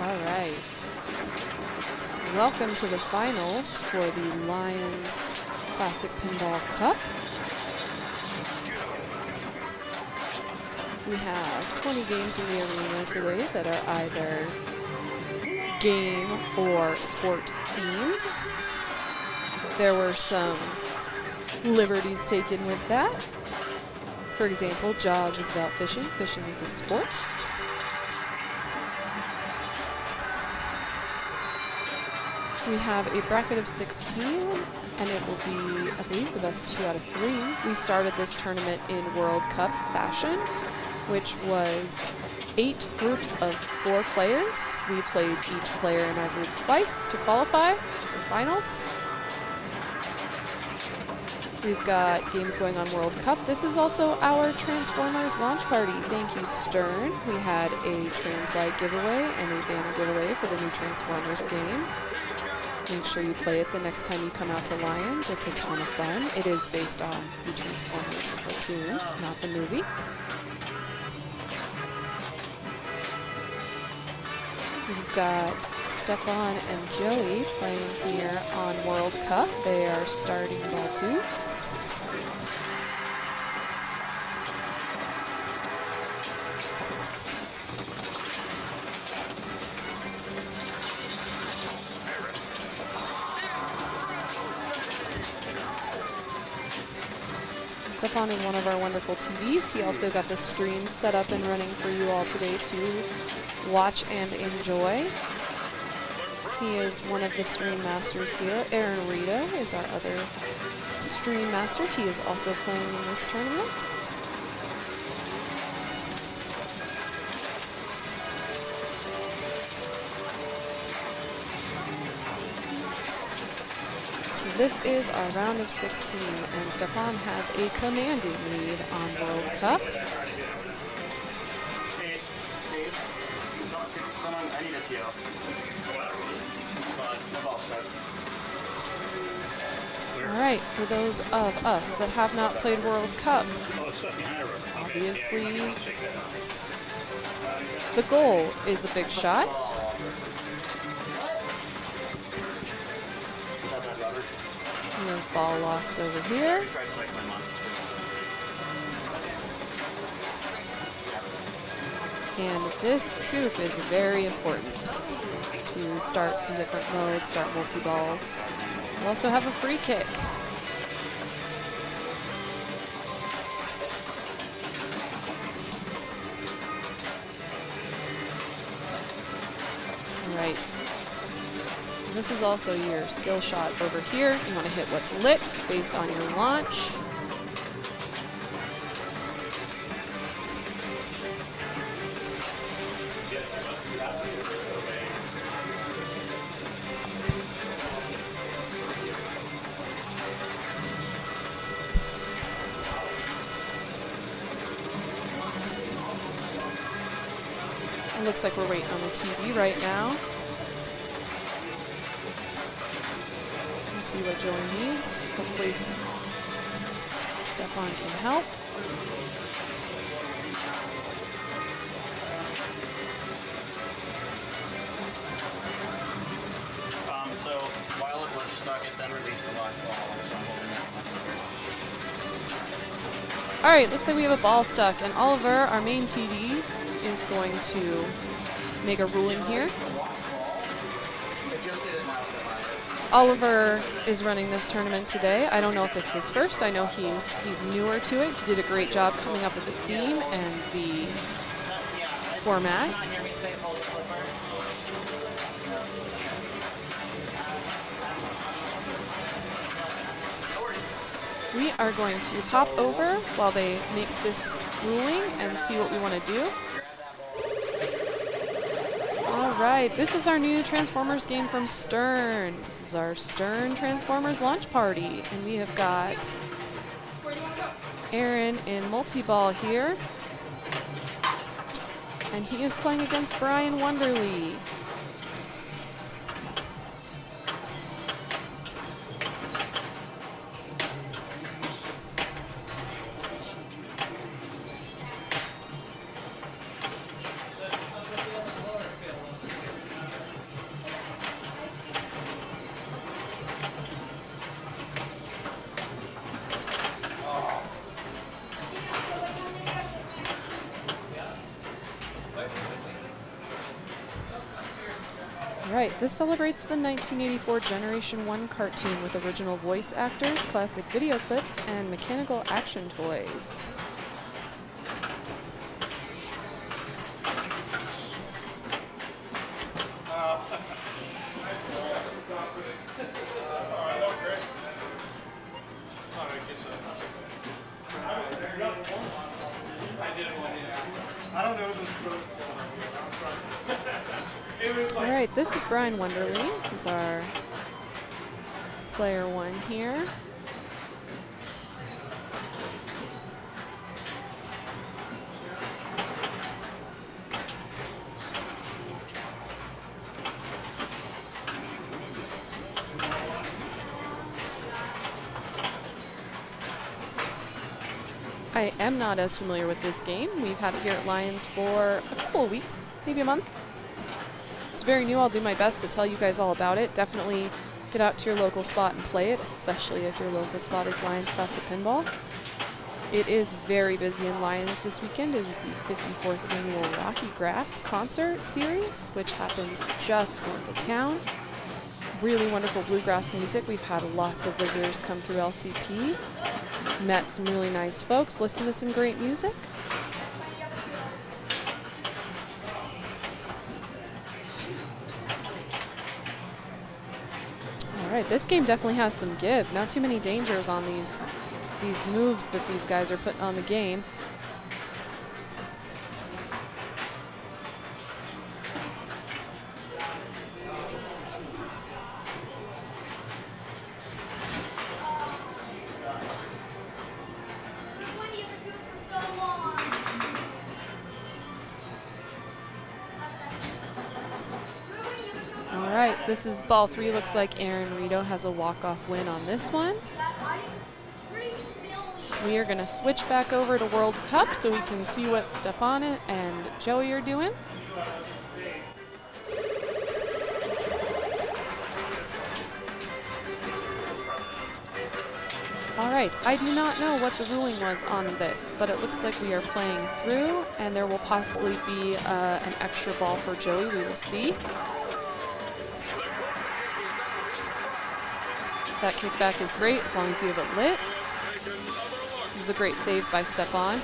All right. Welcome to the finals for the Lions Classic Pinball Cup. We have 20 games in the arena today that are either game or sport themed. There were some liberties taken with that. For example, Jaws is about fishing. Fishing is a sport. We have a bracket of 16, and it will be, I believe, the best 2 out of 3. We started this tournament in World Cup fashion, which was 8 groups of 4 players. We played each player in our group twice to qualify for finals. We've got games going on World Cup. This is also our Transformers launch party. Thank you, Stern. We had a Translite giveaway and a banner giveaway for the new Transformers game. Make sure you play it the next time you come out to Lions. It's a ton of fun. It is based on the Transformers cartoon, not the movie. We've got Stepan and Joey playing here on World Cup. They are starting ball 2. Stepan is one of our wonderful TVs. He also got the stream set up and running for you all today to watch and enjoy. He is one of the stream masters here. Aaron Rita is our other stream master. He is also playing in this tournament. So this is our round of 16, and Stepan has a commanding lead on World Cup. All right, for those of us that have not played World Cup, obviously the goal is a big shot. We have ball locks over here. And this scoop is very important to start some different modes, start multi-balls. We also have a free kick. All right. This is also your skill shot over here. You want to hit what's lit based on your launch. It looks like we're waiting on the TD right now. See what Joey needs. Hopefully Stepan can help. So while it was stuck, it then released a locked ball. So I'm holding that. All right, looks like we have a ball stuck, and Oliver, our main TD, is going to make a ruling here. Oliver is running this tournament today. I don't know if it's his first. I know he's newer to it. He did a great job coming up with the theme and the format. We are going to hop over while they make this ruling and see what we want to do. All right, this is our new Transformers game from Stern. This is our Stern Transformers launch party, and we have got Aaron in multi-ball here, and he is playing against Brian Wonderly. All right, this celebrates the 1984 Generation 1 cartoon with original voice actors, classic video clips, and mechanical action toys. All right, this is Brian Wonderly. He's our player 1 here. I am not as familiar with this game. We've had it here at Lions for a couple of weeks, maybe a month. It's very new. I'll do my best to tell you guys all about it. Definitely get out to your local spot and play it, especially if your local spot is Lions Classic Pinball. It is very busy in Lions this weekend. It is the 54th annual Rocky Grass concert series, which happens just north of town. Really wonderful bluegrass music. We've had lots of visitors come through LCP. Met some really nice folks, listened to some great music. All right, this game definitely has some give. Not too many dangers on these moves that these guys are putting on the game. All right, this is ball 3. Looks like Aaron Rito has a walk-off win on this one. We are going to switch back over to World Cup so we can see what Stepan and Joey are doing. All right, I do not know what the ruling was on this, but it looks like we are playing through, and there will possibly be an extra ball for Joey. We will see. That kickback is great as long as you have it lit. It was a great save by Stepan.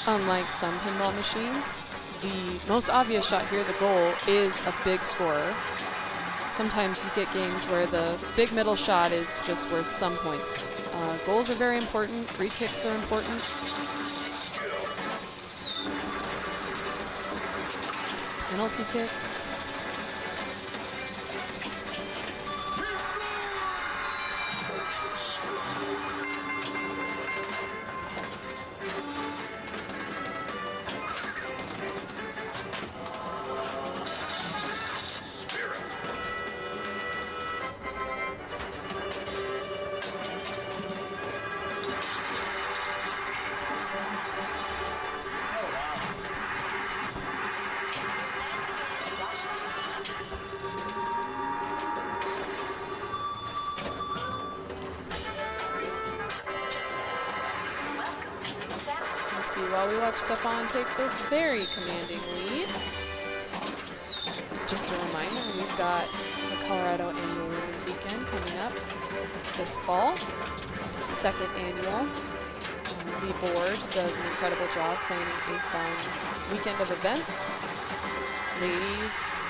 Unlike some pinball machines, the most obvious shot here, the goal, is a big scorer. Sometimes you get games where the big middle shot is just worth some points. Goals are very important. Free kicks are important. Penalty kicks. While we watch Stepan take this very commanding lead. Just a reminder, we've got the Colorado Annual Women's Weekend coming up this fall. Second annual. The board does an incredible job planning a fun weekend of events. Ladies,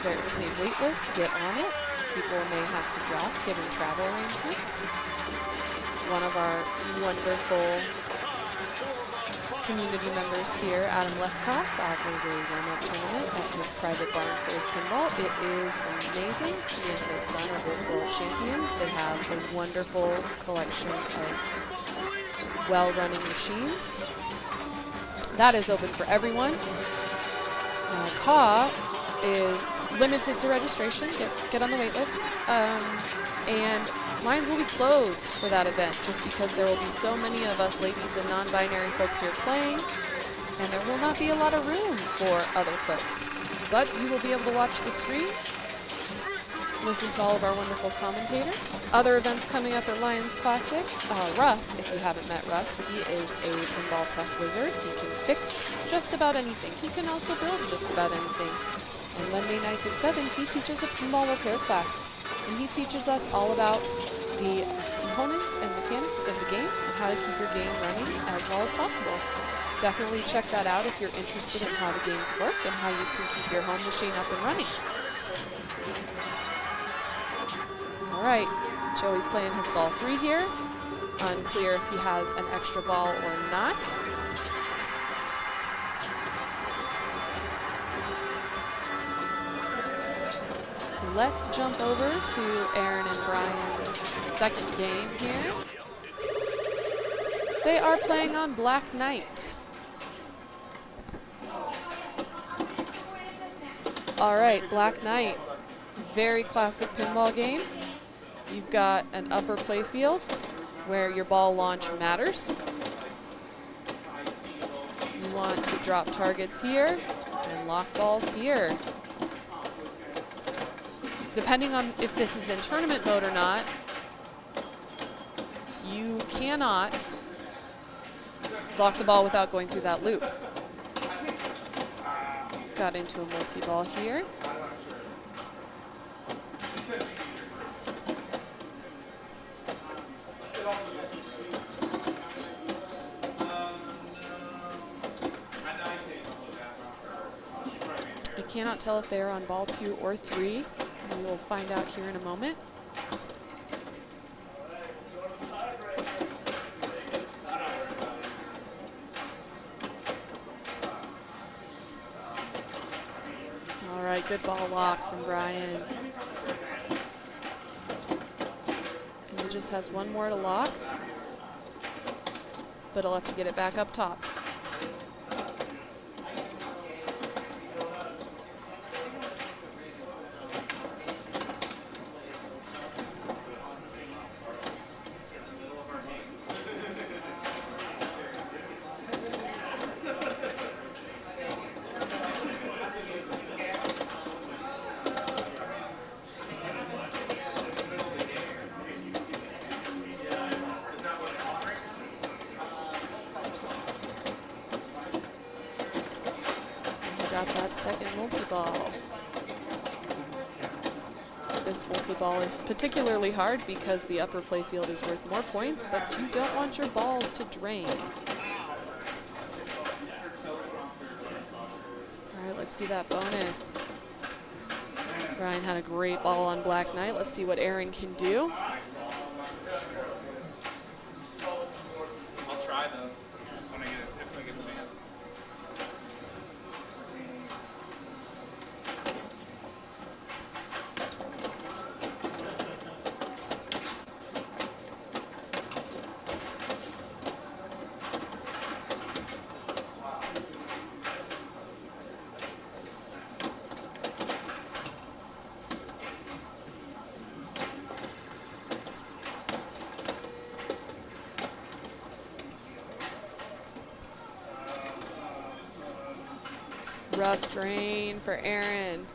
there is a wait list. Get on it. People may have to drop given travel arrangements. One of our wonderful community members here, Adam Lefkoff, offers a warm-up tournament at his private barn full of pinball. It is amazing. He and his son are both world champions. They have a wonderful collection of well-running machines. That is open for everyone. Caw is limited to registration. Get on the wait list. And lines will be closed for that event just because there will be so many of us ladies and non-binary folks here playing, and there will not be a lot of room for other folks. But you will be able to watch the stream, listen to all of our wonderful commentators. Other events coming up at Lions Classic. Russ, if you haven't met Russ, he is a pinball tech wizard. He can fix just about anything. He can also build just about anything. On Monday nights at 7, he teaches a pinball repair class. And he teaches us all about the components and mechanics of the game and how to keep your game running as well as possible. Definitely check that out if you're interested in how the games work and how you can keep your home machine up and running. All right, Joey's playing his ball 3 here. Unclear if he has an extra ball or not. Let's jump over to Aaron and Brian's second game here. They are playing on Black Knight. All right, Black Knight, very classic pinball game. You've got an upper playfield where your ball launch matters. You want to drop targets here and lock balls here. Depending on if this is in tournament mode or not, you cannot lock the ball without going through that loop. Got into a multi-ball here. I cannot tell if they are on ball 2 or 3. We will find out here in a moment. All right, good ball lock from Brian. And he just has one more to lock, but he'll have to get it back up top. Got that second multi-ball. This multi-ball is particularly hard because the upper playfield is worth more points, but you don't want your balls to drain. All right, let's see that bonus. Ryan had a great ball on Black Knight. Let's see what Aaron can do. I'll try though. When I get it, if I get a chance. Rough drain for Aaron.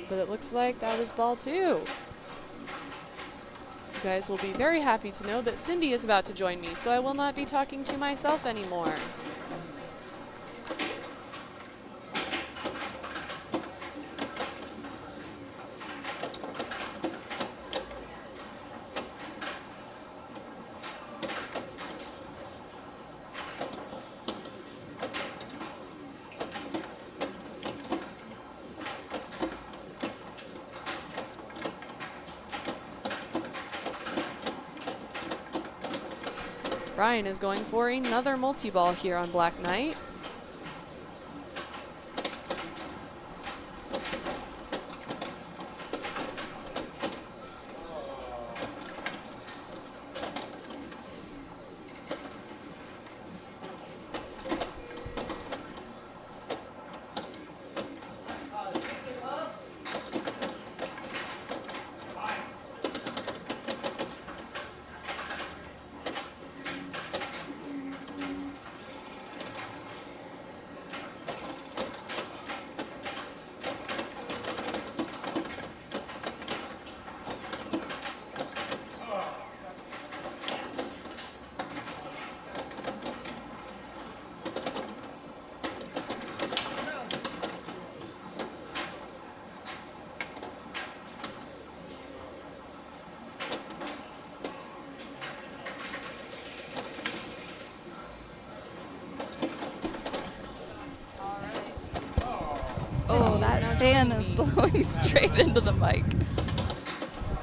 But it looks like that was ball 2. You guys will be very happy to know that Cindy is about to join me, so I will not be talking to myself anymore. Brian is going for another multi-ball here on Black Knight. Cindy Oh, is that now fan joining is me. blowing straight into the mic.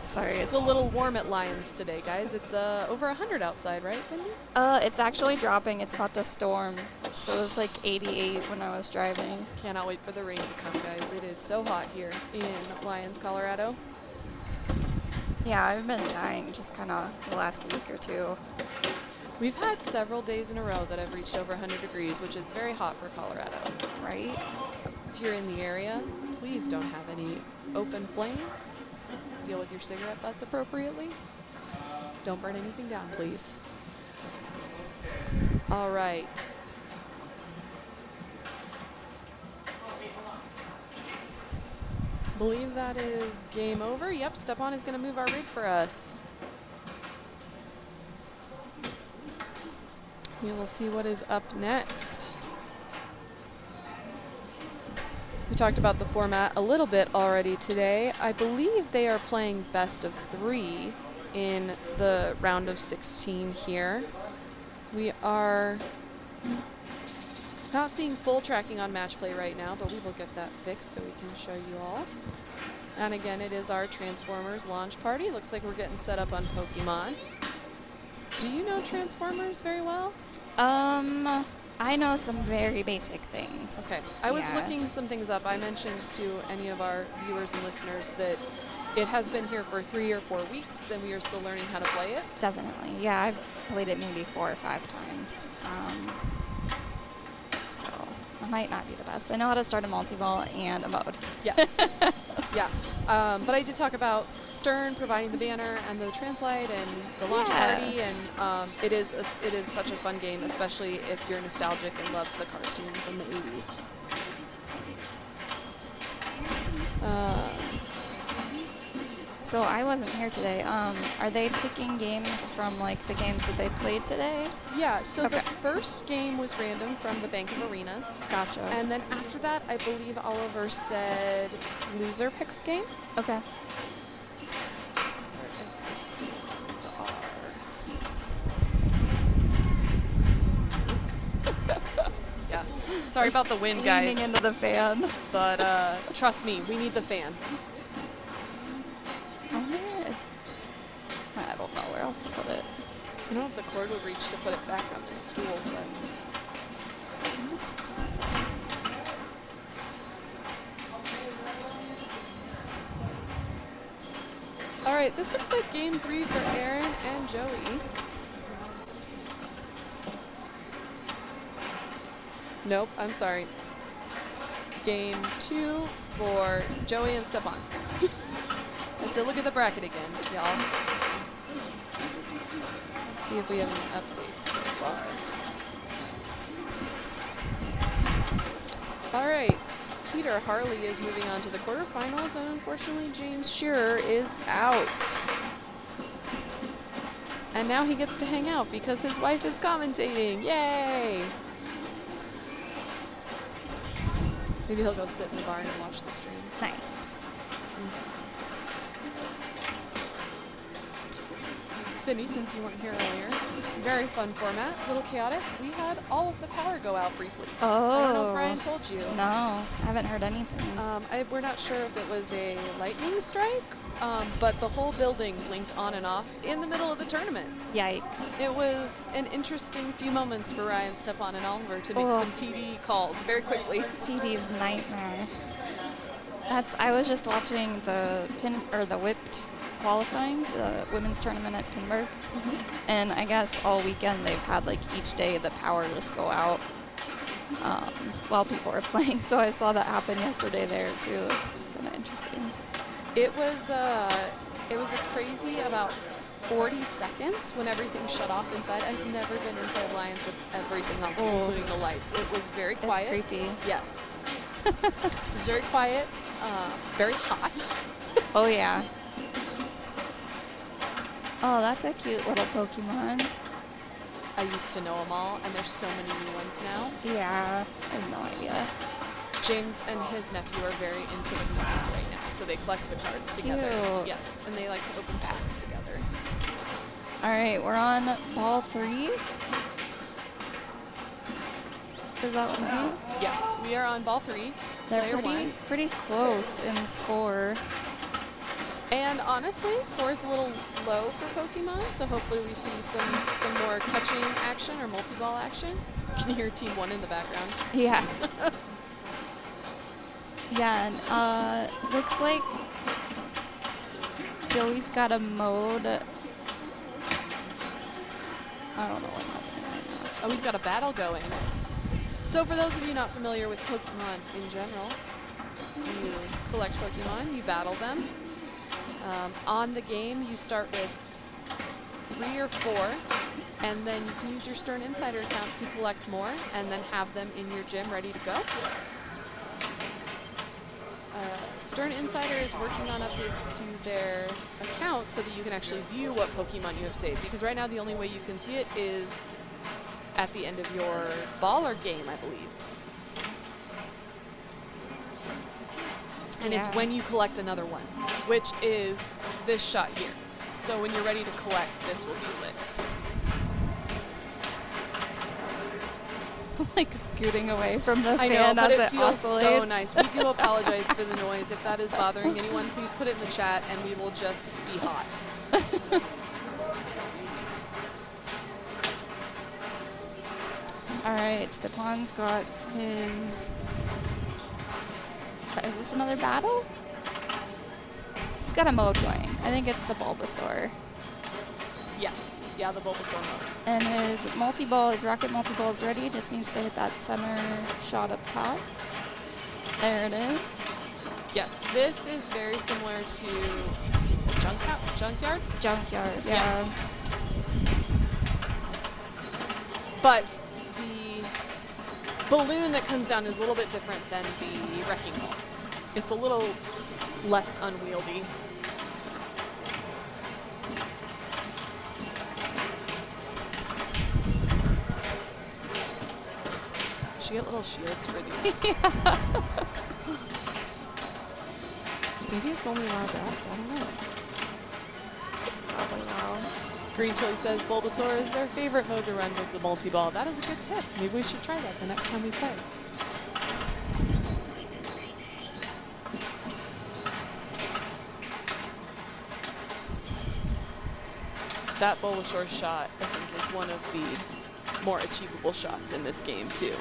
Sorry, It's a little warm at Lions today, guys. It's over 100 outside, right, Cindy? It's actually dropping. It's about to storm. So it was like 88 when I was driving. Cannot wait for the rain to come, guys. It is so hot here in Lyons, Colorado. Yeah, I've been dying just kind of the last week or two. We've had several days in a row that have reached over 100 degrees, which is very hot for Colorado. Right? If you're in the area, please don't have any open flames. Deal with your cigarette butts appropriately. Don't burn anything down, please. All right. Believe that is game over. Yep, Stepan is going to move our rig for us. We will see what is up next. We talked about the format a little bit already today. I believe they are playing best of 3 in the round of 16 here. We are not seeing full tracking on match play right now, but we will get that fixed so we can show you all. And again, it is our Transformers launch party. Looks like we're getting set up on Pokemon. Do you know Transformers very well? I know some very basic things. Okay. I was Yeah. looking some things up. I mentioned to any of our viewers and listeners that it has been here for 3 or 4 weeks, and we are still learning how to play it. Definitely. Yeah, I've played it maybe 4 or 5 times. So I might not be the best. I know how to start a multi-ball and a mode. Yes. Yeah. But I did talk about Stern providing the banner and the translite and the launch Yeah. party, and it is such a fun game, especially if you're nostalgic and loved the cartoon from the 80s. So I wasn't here today. Are they picking games from like the games that they played today? Yeah, so the Okay. first game was random from the Bank of Arenas. Gotcha. And then after that, I believe Oliver said loser picks game. Okay. Or if the standings are. Yeah. Sorry about the wind, guys. Leaning into the fan. But trust me, we need the fan. I wonder if I don't know where else to put it. I don't know if the cord will reach to put it back on the stool, but So, all right, this looks like game 3 for Aaron and Joey. Nope, I'm sorry. Game 2 for Joey and Stepan. Let's look at the bracket again, y'all. Let's see if we have any updates so far. All right, Peter Harley is moving on to the quarterfinals, and unfortunately James Shearer is out. And now he gets to hang out because his wife is commentating. Yay! Maybe he'll go sit in the barn and watch the stream. nice. Sydney, since you weren't here earlier, very fun format, a little chaotic. We had all of the power go out briefly. Oh. I don't know if Ryan told you. No, I haven't heard anything. We're not sure if it was a lightning strike, but the whole building blinked on and off in the middle of the tournament. Yikes. It was an interesting few moments for Ryan, Stepan, and Oliver to make Oh. some TD calls very quickly. TD's nightmare. I was just watching the whipped qualifying, the women's tournament at Pinburg, and I guess all weekend they've had like each day the power just go out while people were playing. So I saw that happen yesterday there too. It's kind of interesting. It was a crazy about 40 seconds when everything shut off inside. I've never been inside Lions with everything up, including the lights. It was very quiet. It's creepy. Yes. It was very quiet, very hot. Oh yeah. Oh, that's a cute little Pokemon. I used to know them all, and there's so many new ones now. Yeah, I have no idea. James and his nephew are very into the cards right now, so they collect the cards together. Cute. Yes, and they like to open packs together. All right, we're on ball 3. Is that what that says? Yes, we are on ball 3. They're player one. pretty close in score. And honestly, score's a little low for Pokemon, so hopefully we see some more catching action or multi-ball action. You can hear Team 1 in the background. Yeah. Yeah, and looks like Joey's got a mode. I don't know what's happening right now. Oh, he's got a battle going. So for those of you not familiar with Pokemon in general, you collect Pokemon, you battle them. On the game, you start with 3 or 4, and then you can use your Stern Insider account to collect more and then have them in your gym ready to go. Stern Insider is working on updates to their account so that you can actually view what Pokemon you have saved, because right now the only way you can see it is at the end of your baller game, I believe. And it's when you collect another one, which is this shot here. So when you're ready to collect, this will be lit. I'm like scooting away from the I know, fan but as it feels oscillates. so nice. We do apologize for the noise. If that is bothering anyone, please put it in the chat and we will just be hot. All right, Stepan's got his. Is this another battle? He's got a mode going. I think it's the Bulbasaur. Yes. Yeah, the Bulbasaur mode. And his multi-ball, his rocket multi-ball is ready. Just needs to hit that center shot up top. There it is. Yes, this is very similar to, is it Junkyard? Junkyard, yeah. Yes. But the balloon that comes down is a little bit different than the wrecking ball. It's a little less unwieldy. Should get little shields for these. Maybe it's only allowed to us, I don't know. It's probably loud. Green Chili says Bulbasaur is their favorite mode to run with the multi-ball. That is a good tip. Maybe we should try that the next time we play. That Bulbasaur shot, I think, is one of the more achievable shots in this game, too.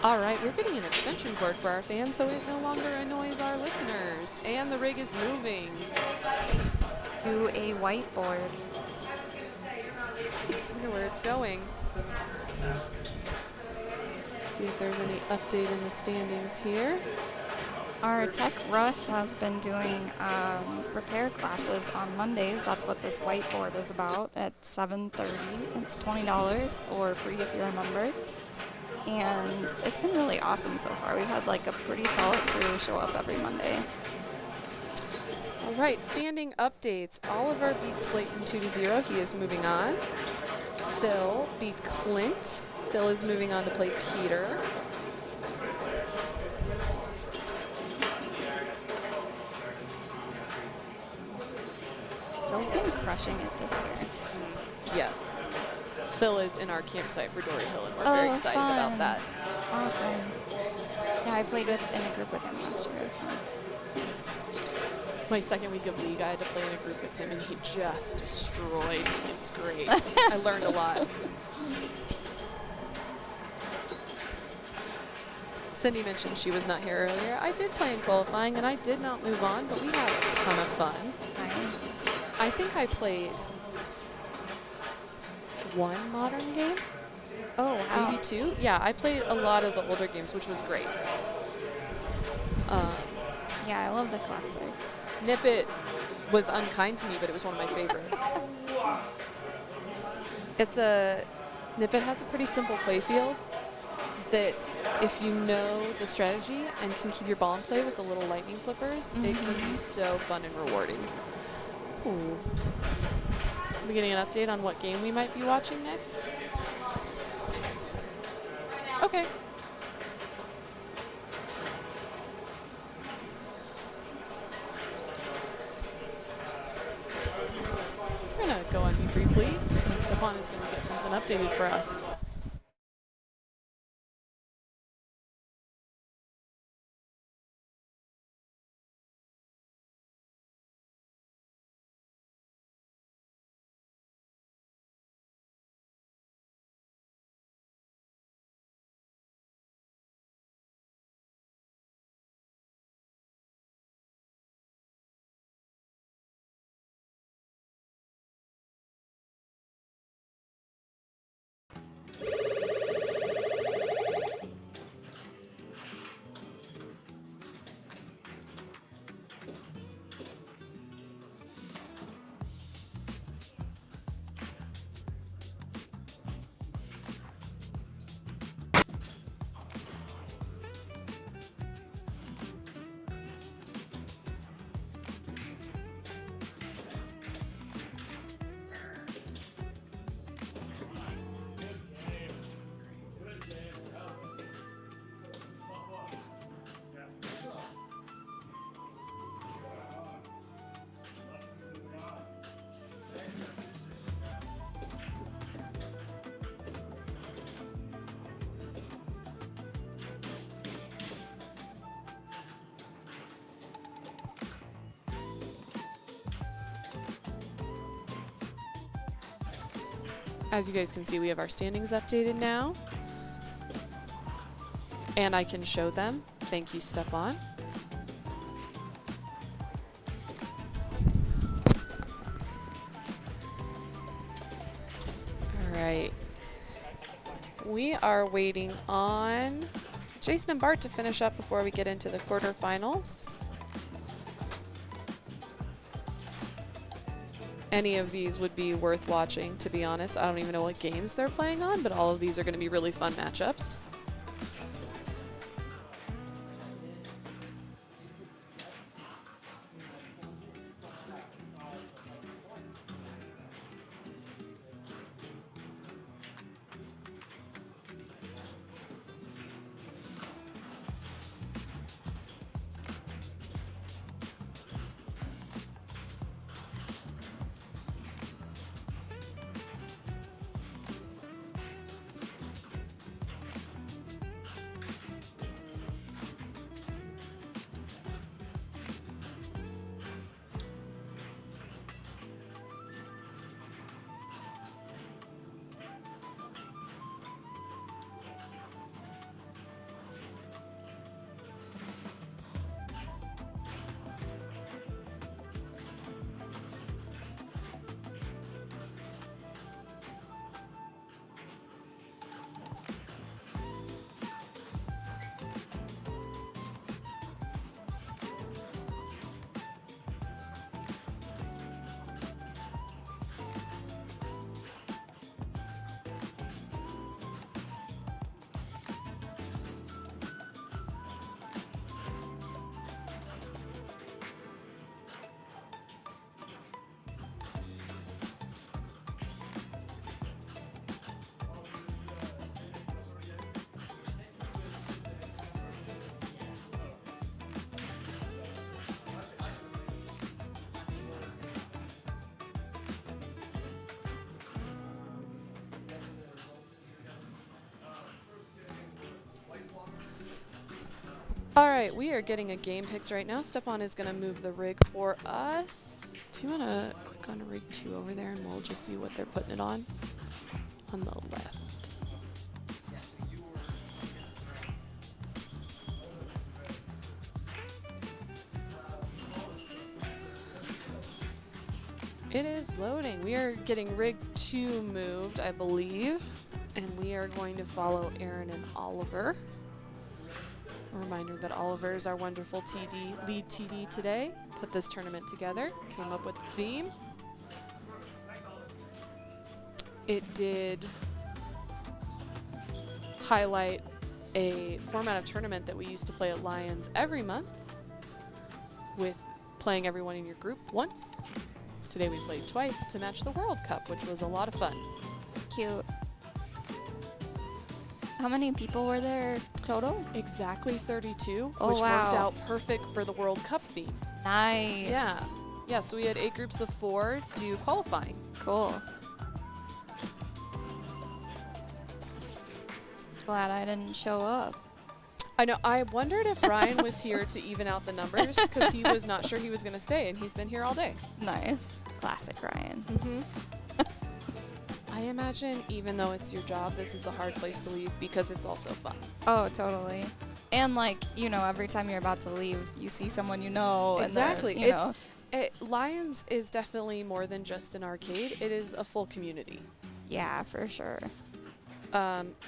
All right, we're getting an extension cord for our fans so it no longer annoys our listeners. And the rig is moving To a whiteboard. I wonder where it's going. See if there's any update in the standings here. Our tech Russ has been doing repair classes on Mondays. That's what this whiteboard is about at 7:30. It's $20 or free if you're a member. And it's been really awesome so far. We've had like a pretty solid crew show up every Monday. All right, standing updates. Oliver beat Slayton 2-0. He is moving on. Phil beat Clint. Phil is moving on to play Peter. Phil's been crushing it this year. Yes. Phil is in our campsite for Dory Hill, and we're very excited about that. Awesome. Yeah, I played in a group with him last year. It was fun. My second week of league, I had to play in a group with him, and he just destroyed me. It was great. I learned a lot. Cindy mentioned she was not here earlier. I did play in qualifying, and I did not move on, but we had a ton of fun. Nice. I think I played one modern game. Oh, wow. Maybe two? Yeah, I played a lot of the older games, which was great. Yeah, I I love the classics. Nippet was unkind to me, but it was one of my favorites. Nippet has a pretty simple playfield that if you know the strategy and can keep your ball in play with the little lightning flippers, it can be so fun and rewarding. Ooh. Are we getting an update on what game we might be watching next? Okay. We're going to go on mute briefly, and Stepan is going to get something updated for us. As you guys can see, we have our standings updated now. And I can show them. Thank you, Stepan. All right. We are waiting on Jason and Bart to finish up before we get into the quarterfinals. Any of these would be worth watching, to be honest. I don't even know what games they're playing on, but all of these are going to be really fun matchups. All right, we are getting a game picked right now. Stepan is going to move the rig for us. Do you want to click on rig 2 over there and we'll just see what they're putting it on? On the left. It is loading. We are getting rig 2 moved, I believe. And we are going to follow Aaron and Oliver. A reminder that Oliver is our wonderful lead TD today. Put this tournament together, came up with the theme. It did highlight a format of tournament that we used to play at Lions every month, with playing everyone in your group once. Today we played twice to match the World Cup, which was a lot of fun. Cute. How many people were there total? Exactly 32, Oh, which wow. worked out perfect for the World Cup theme. Nice. Yeah. Yeah, so we had 8 groups of 4 do qualifying. Cool. Glad I didn't show up. I know. I wondered if Ryan was here to even out the numbers, because he was not sure he was going to stay, and he's been here all day. Nice. Classic Ryan. Mm-hmm. I imagine, even though it's your job, this is a hard place to leave because it's also fun. Oh, totally. And like, you know, every time you're about to leave, you see someone you know. Exactly. And you know. Lions is definitely more than just an arcade. It is a full community. Yeah, for sure.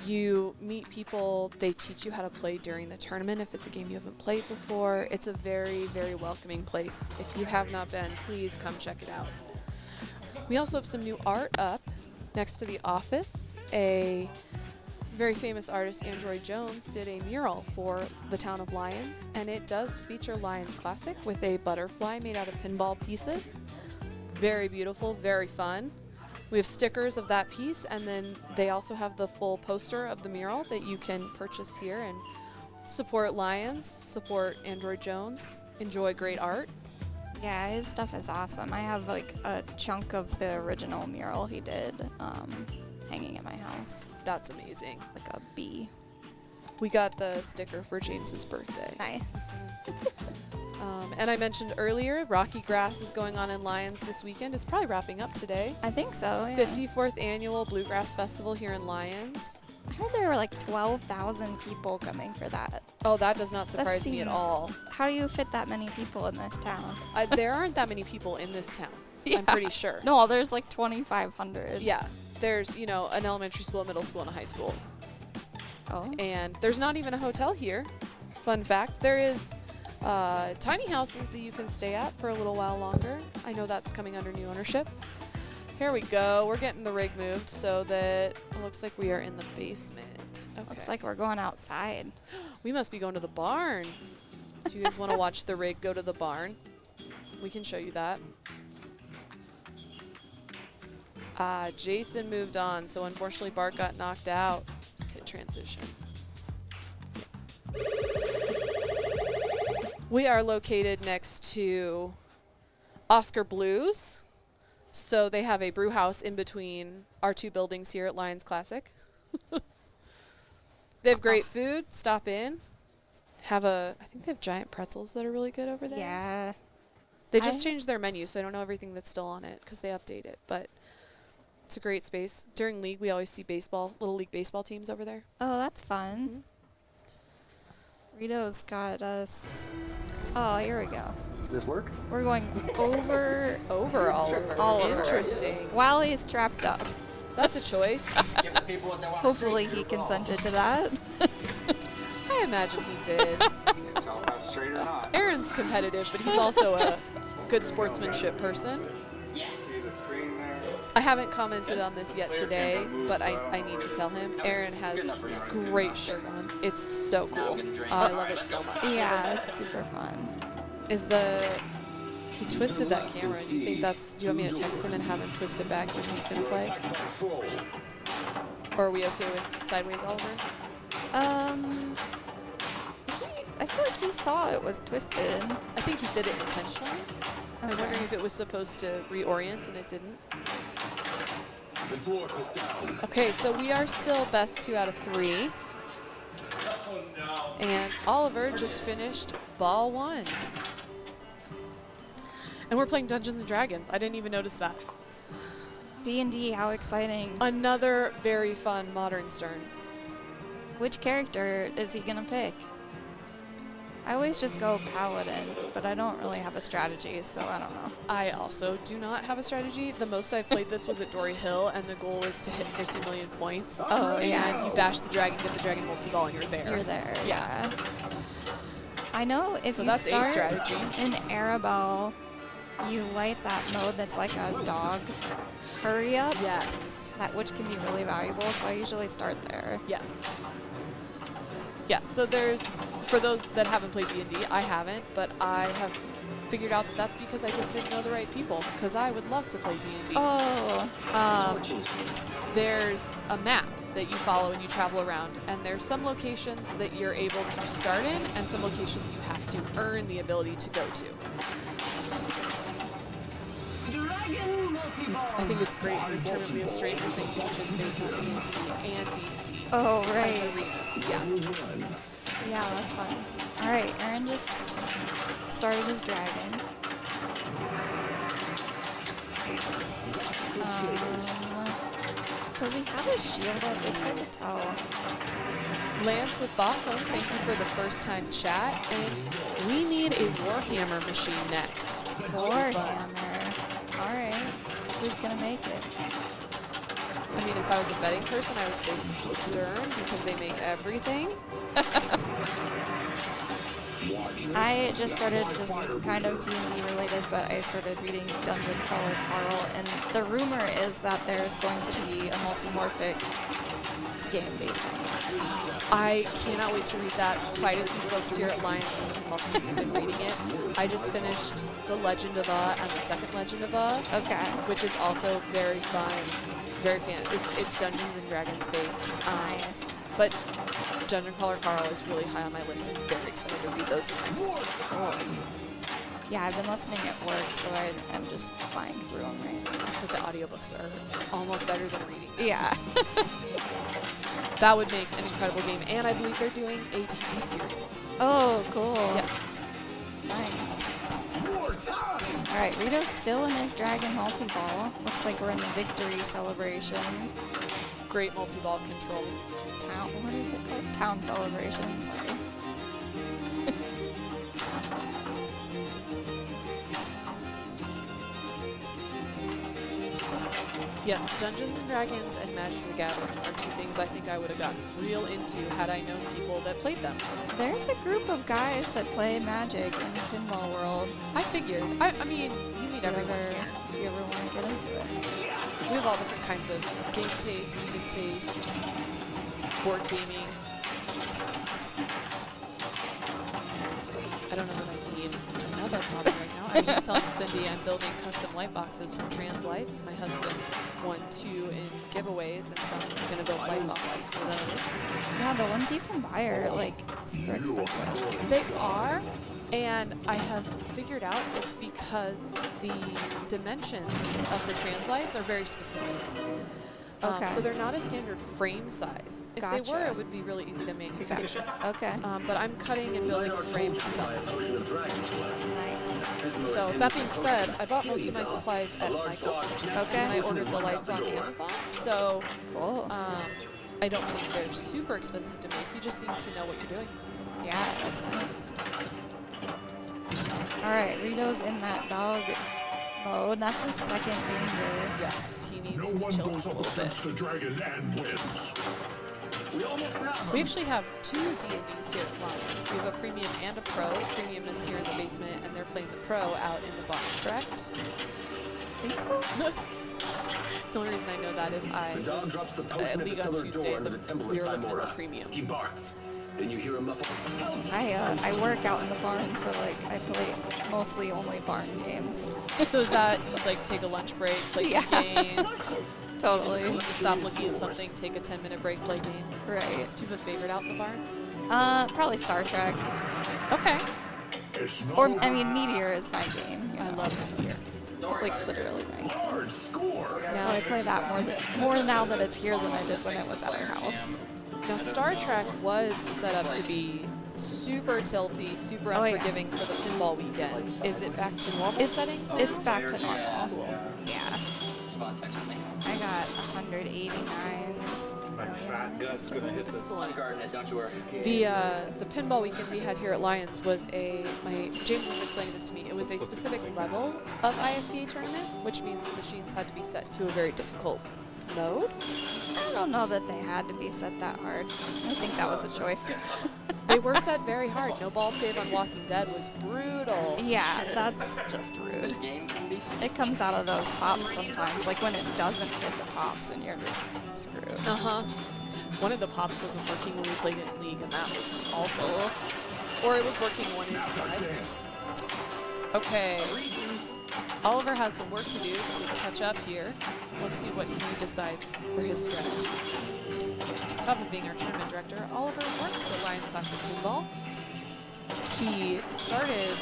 You meet people, they teach you how to play during the tournament if it's a game you haven't played before. It's a very, very welcoming place. If you have not been, please come check it out. We also have some new art up next to the office. A very famous artist, Android Jones, did a mural for the town of Lions, and it does feature Lions Classic with a butterfly made out of pinball pieces. Very beautiful, very fun. We have stickers of that piece, and then they also have the full poster of the mural that you can purchase here and support Lions, support Android Jones, enjoy great art. Yeah, his stuff is awesome. I have like a chunk of the original mural he did hanging at my house. That's amazing. It's like a bee. We got the sticker for James's birthday. Nice. And I mentioned earlier, Rocky Grass is going on in Lions this weekend. It's probably wrapping up today. I think so, yeah. 54th Annual Bluegrass Festival here in Lions. I heard there were like 12,000 people coming for that. Oh, that does not surprise me at seems- all. How do you fit that many people in this town? There aren't that many people in this town, Yeah. I'm pretty sure. No, there's like 2,500. Yeah, there's, you know, an elementary school, a middle school, and a high school. Oh. And there's not even a hotel here. Fun fact, there is tiny houses that you can stay at for a little while longer. I know that's coming under new ownership. Here we go. We're getting the rig moved so that it looks like we are in the basement. Okay. Looks like we're going outside. We must be going to the barn. Do you guys want to watch the rig go to the barn? We can show you that. Jason moved on, so unfortunately Bart got knocked out. Just hit transition. We are located next to Oscar Blues. So they have a brew house in between our 2 buildings here at Lions Classic. They have great food. Stop in. I think they have giant pretzels that are really good over there. Yeah. They just changed their menu, so I don't know everything that's still on it because they update it. But it's a great space. During league, we always see little league baseball teams over there. Oh, that's fun. Rito's got us. Oh, here we go. Does this work? We're going over Over Oliver. Oliver. Interesting. while he's trapped up. That's a choice. Give the people what they want to Hopefully see. he consented to that. I imagine he did. Tell if that's straight or not. Aaron's competitive, but he's also a good sportsmanship person. See the screen there? I haven't commented on this yet today, but I need to tell him. Aaron has this great shirt on. It's so cool. I love it so much. Yeah, it's super fun. He twisted that camera. Do you want me to text him and have him twist it back when he's going to play? Or are we okay with sideways, Oliver? I feel like he saw it was twisted. I think he did it intentionally. I'm Okay. wondering if it was supposed to reorient and it didn't. Okay, so we are still best 2 out of 3. And Oliver just finished ball 1. And we're playing Dungeons and Dragons. I didn't even notice that. D&D, how exciting. Another very fun Modern Stern. Which character is he gonna pick? I always just go Paladin, but I don't really have a strategy, so I don't know. I also do not have a strategy. The most I've played this was at Dory Hill, and the goal is to hit 50 million points. Oh, and yeah. you bash the dragon, get the dragon multi-ball, and you're there. You're there, Yeah. yeah. I know if So you that's a start strategy. in Arabelle, you light that mode that's like a dog hurry up, Yes. which can be really valuable. So I usually start there. Yes. Yeah, so there's, for those that haven't played D&D, I haven't, but I have figured out that that's because I just didn't know the right people, because I would love to play D&D. Oh, There's a map that you follow and you travel around, and there's some locations that you're able to start in, and some locations you have to earn the ability to go to. I think it's great in this tournament we have Stranger Things, which is based on D&D and D&D. oh, As right. arenas, yeah. Yeah, that's fun. All right, Aaron just started his dragon. Does he have his shield up? It's hard to tell. Lance with Botphone, thank you for the first time chat, and we need a Warhammer machine next. Warhammer. All right, who's gonna make it? I mean, if I was a betting person, I would say Stern, because they make everything. I just started, this is kind of D&D related, but I started reading Dungeon Crawler Carl, and the rumor is that there's going to be a multimorphic game based on that. I cannot wait to read that. Quite a few folks here at Lions have been reading it. I just finished The Legend of and the second Legend of Okay. which is also very fun, very fan. It's Dungeons and Dragons based. Nice. But Dungeon Crawler Carl is really high on my list. I'm very excited to read those next. Cool. Yeah, I've been listening at work, so I'm just flying through them right now. But the audiobooks are almost better than reading. Yeah. That would make an incredible game. And I believe they're doing a TV series. Oh, cool. Yes. Nice. All right, Rito's still in his dragon multi-ball. Looks like we're in the victory celebration. Great multi-ball control. What is it called? Town celebration, sorry. Yes, Dungeons and Dragons and Magic the Gathering are two things I think I would have gotten real into had I known people that played them. There's a group of guys that play Magic in the pinball world. I figured. I mean, you need everyone here. If you ever want to get into it. We have all different kinds of game tastes, music tastes, board gaming. I don't know what I need another problem right now. I was just telling Cindy I'm building custom light boxes for trans lights. My husband won 2 in giveaways, and so I'm going to build light boxes for those. Yeah, the ones you can buy are like super expensive. They are, and I have figured out it's because the dimensions of the trans lights are very specific. Okay. So they're not a standard frame size. If they were, Gotcha. it would be really easy to manufacture. Okay. But I'm cutting and building the frame myself. Nice. So that being said, I bought most of my supplies at Michael's. Okay. And I ordered the lights on Amazon. So Cool. I don't think they're super expensive to make. You just need to know what you're doing. Yeah, that's nice. All right, Rito's in that dog mode. That's his second danger. Yes, he needs to chill out a little bit. The dragon and wins. We actually have 2 D&Ds here at Lions. We have a premium and a pro. Premium is here in the basement, and they're playing the pro out in the barn, correct? I think so. The only reason I know that is I was at League on Tuesday, and we were looking at the premium. He barks. Then you hear a muffled. I work out in the barn, so like I play mostly only barn games. So is that, like, take a lunch break, play some games? Totally. You just stop looking at something, take a 10-minute break, play a game? Right. Do you have a favorite out in the barn? Probably Star Trek. Okay. Or, I mean, Meteor is my game. I love Meteor. Like, literally my game. Hard score. So I play that more now that it's here than I did when it was at our house. Now, Star Trek was set up to be super tilty, super Oh, yeah. unforgiving for the pinball weekend. Is it back to normal settings? It's back to normal. Cool. Yeah. I got 189. My fat gut's gonna hit this. Excellent. Garden it, don't you worry. The pinball weekend we had here at Lions was James was explaining this to me. It was a specific level of IFPA tournament, which means the machines had to be set to a very difficult mode. I don't know that they had to be set that hard. I think that was a choice. They were set very hard. No ball save on Walking Dead was brutal. Yeah, that's just rude. It comes out of those pops sometimes, like when it doesn't hit the pops and you're just screwed. Uh-huh. One of the pops wasn't working when we played it in League, and that was also... Or it was working 185. Okay. Oliver has some work to do to catch up here. Let's see what he decides for his strategy. On top of being our tournament director, Oliver works at Lions Classic Pinball. He started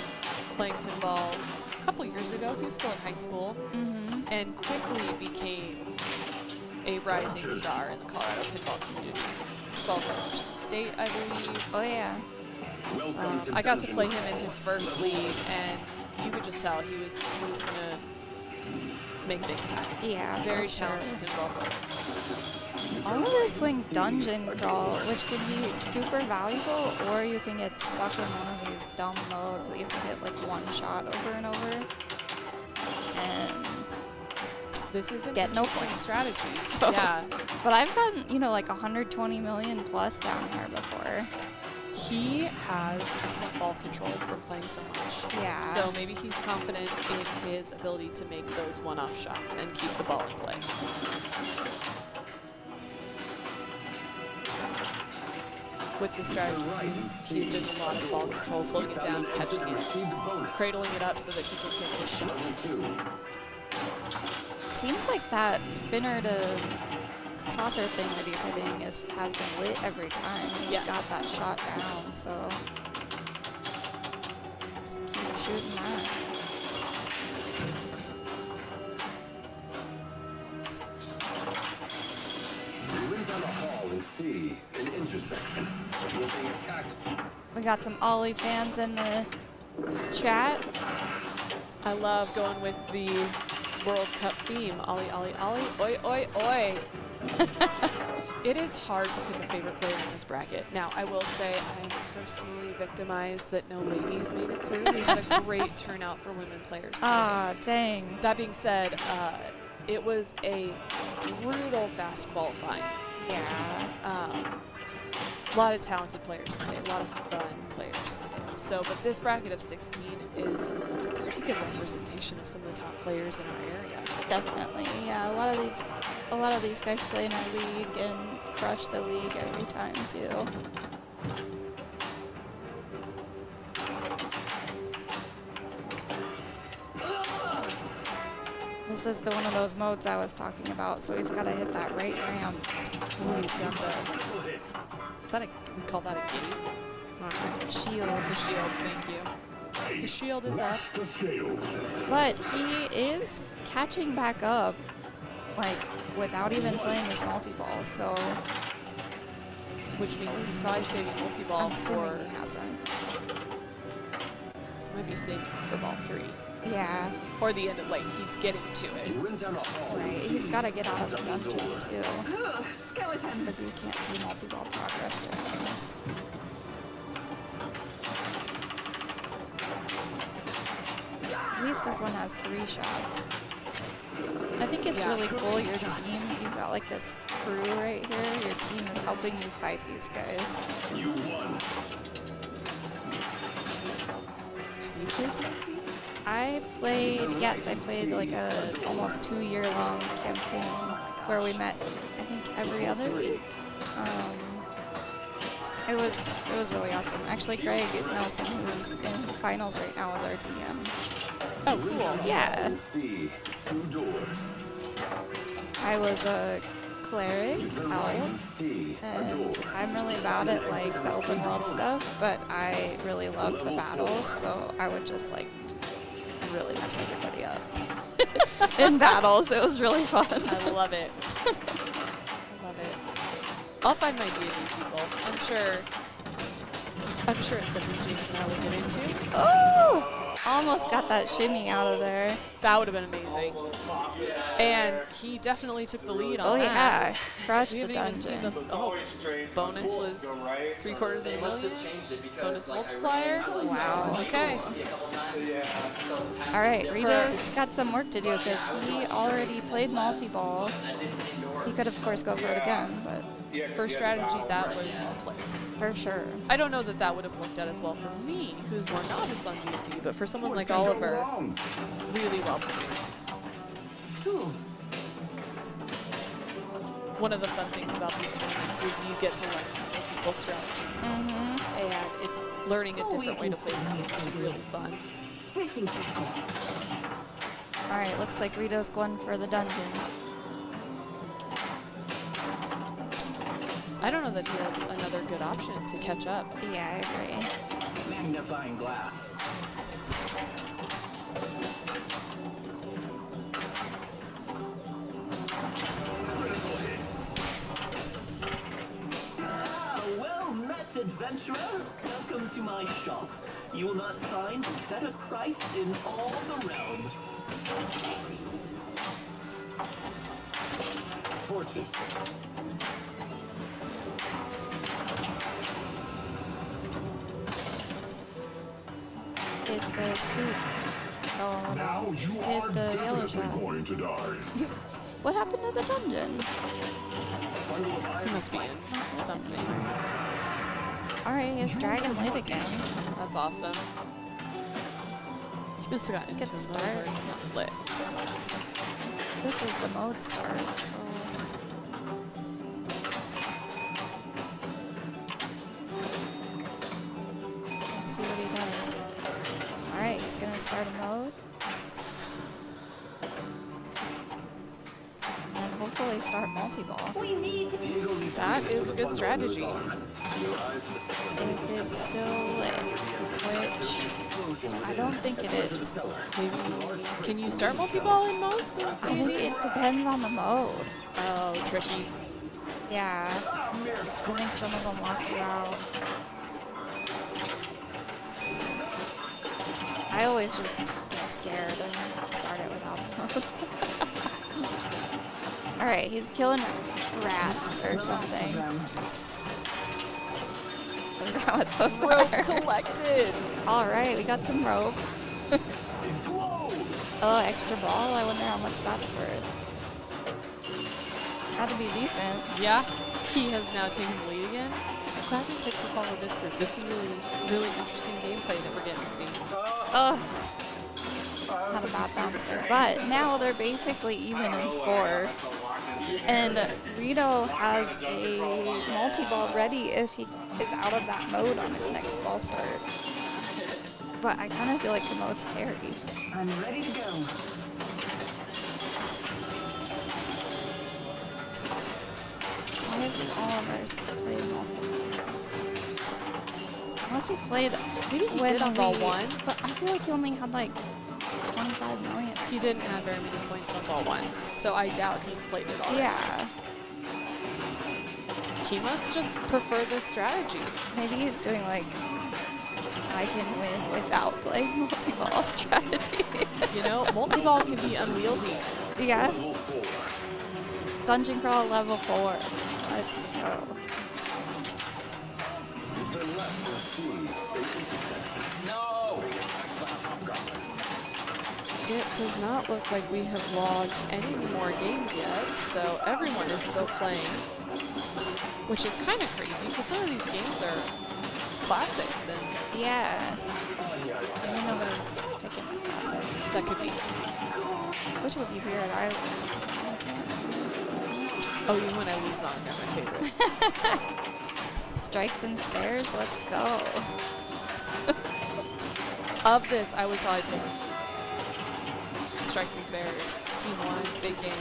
playing pinball a couple years ago. He was still in high school and quickly became a rising star in the Colorado pinball community. He's qualified for state, I believe. Oh yeah. I got to play him in his first league, and you could just tell he was gonna make things happen. Yeah, Very for sure. talented pinball player. Oliver's going dungeon crawl, which can be super valuable, or you can get stuck in one of these dumb modes that you have to hit like one shot over and over. And This is an get no interesting points. strategy. So- Yeah. But I've gotten, you know, like 120 million plus down here before. He has excellent ball control from playing so much. Yeah. So maybe he's confident in his ability to make those one-off shots and keep the ball in play. With the strategy, he's doing a lot of ball control, slowing it down, catching it, cradling it up so that he can hit his shots. Seems like that spinner to saucer thing that he's hitting has been lit every time. He's Yes. got that shot down, so just keep shooting that. We went down a hall and see an intersection. We're being attacked. We got some Ollie fans in the chat. I love going with the World Cup theme. Ollie, Ollie, Ollie. Oi, oi, oi. It is hard to pick a favorite player in this bracket. Now, I will say I am personally victimized that no ladies made it through. We had a great turnout for women players today. Ah, dang. That being said, it was a brutal fast qualifying. Yeah. A lot of talented players today, a lot of fun players today. So, but this bracket of 16 is a pretty good representation of some of the top players in our area. Definitely. Yeah, a lot of these guys play in our league and crush the league every time too. This is one of those modes I was talking about, so he's got to hit that right ramp. Ooh, he's got the, is that we call that a gate? I don't know. Shield. The shield, thank you. The shield is up. The scales. But he is catching back up, like, without even playing his multi-ball, so Which means he's probably saving multi-ball I'm assuming for, he hasn't. might be saving for ball 3. Yeah, Or the end of, like, he's getting to it. We went down a hall. right. He's got to get out of the dungeon, too, Skeleton. because you can't do multi-ball progress during this. At least this one has 3 shots. I think it's Yeah. really cool, your team, you've got like this crew right here, your team is helping you fight these guys. You won. Have you played TNT? I played like a almost 2-year-long campaign where we met, I think, every other week. It was really awesome. Actually, Greg Nelson, who's in finals right now, is our DM. Oh, cool. Yeah, See 2 doors. I was a cleric, elf, See a and door. I'm really bad at like the open world stuff, but I really loved the battles, so I would just like really mess everybody up in battles. It was really fun. I love it. I love it. I'll find my D&D people. I'm sure it's something James and I will get into. Oh! Almost got that shimmy out of there. That would have been amazing. And he definitely took the lead on Oh that. yeah, crushed We the haven't even seen dungeon. the bonus was 3/4 of a million. Bonus multiplier. Wow. Okay. All right, Rito's got some work to do because he already played multi-ball. He could, of course, go for it again, but Yeah, 'cause for you had the strategy, battle that right. was well played. For sure. I don't know that that would have worked out as well for me, who's more novice on GP, but for someone like What could go Oliver, wrong? really well played. One of the fun things about these tournaments is you get to learn other people's strategies. And it's learning a different way to play them. It's really fun. All right, looks like Rito's going for the dungeon. I don't know that he has another good option to catch up. Yeah, I agree. Magnifying glass. Critical hit. Ah, well met, adventurer. Welcome to my shop. You will not find a better price in all the realm. Torches. Hit the scoop. Oh, Now no. you Hit are the yellow definitely shots. going to die. What happened to the dungeon? He must be in something. All right, he has Dragon Light again. That's awesome. He must have gotten into Good a mode start. where it's not lit. This is the mode start, so. Let's see what he does. All right, he's gonna start a mode. And then hopefully start multi-ball. That is a good strategy. If it's still lit, which I don't think it is. Maybe, can you start multi-ball in modes? I think it depends on the mode. Oh, tricky. Yeah. I think some of them lock you out. I always just get scared and start it without a mode. Alright, he's killing rats or something. Is that what those Rope are? collected. Alright, we got some rope. Oh, extra ball? I wonder how much that's worth. Had to be decent. Yeah, he has now taken the lead again. I'm glad we picked to follow this group. This is really interesting gameplay that we're getting to see. Ugh. Had a bad bounce there. But now they're basically even in score. And Rito has a multi-ball ready if he is out of that mode on his next ball start. But I kind of feel like the mode's carry. I'm ready to go. Why isn't Oliver's played multi-ball? Unless he played Maybe he when did on ball we- one. But I feel like he only had like 25 million. or He didn't something. have very many points on ball one, so I doubt he's played it already. Yeah. He must just prefer this strategy. Maybe he's doing like I can win without playing multi-ball strategy. You know, multi-ball can be unwieldy. Yeah. Level 4. Dungeon crawl level 4. Let's go. Turn left to see an intersection. No! It does not look like we have logged any more games yet, so everyone is still playing, which is kind of crazy because some of these games are classics, and Yeah. Maybe nobody's picking the classic. that could be. Which would be weird. Oh, even when I lose on, they're my favorite. Strikes and spares. Let's go. Of this, I would probably pick Strikes and Spares, Team 1, big game.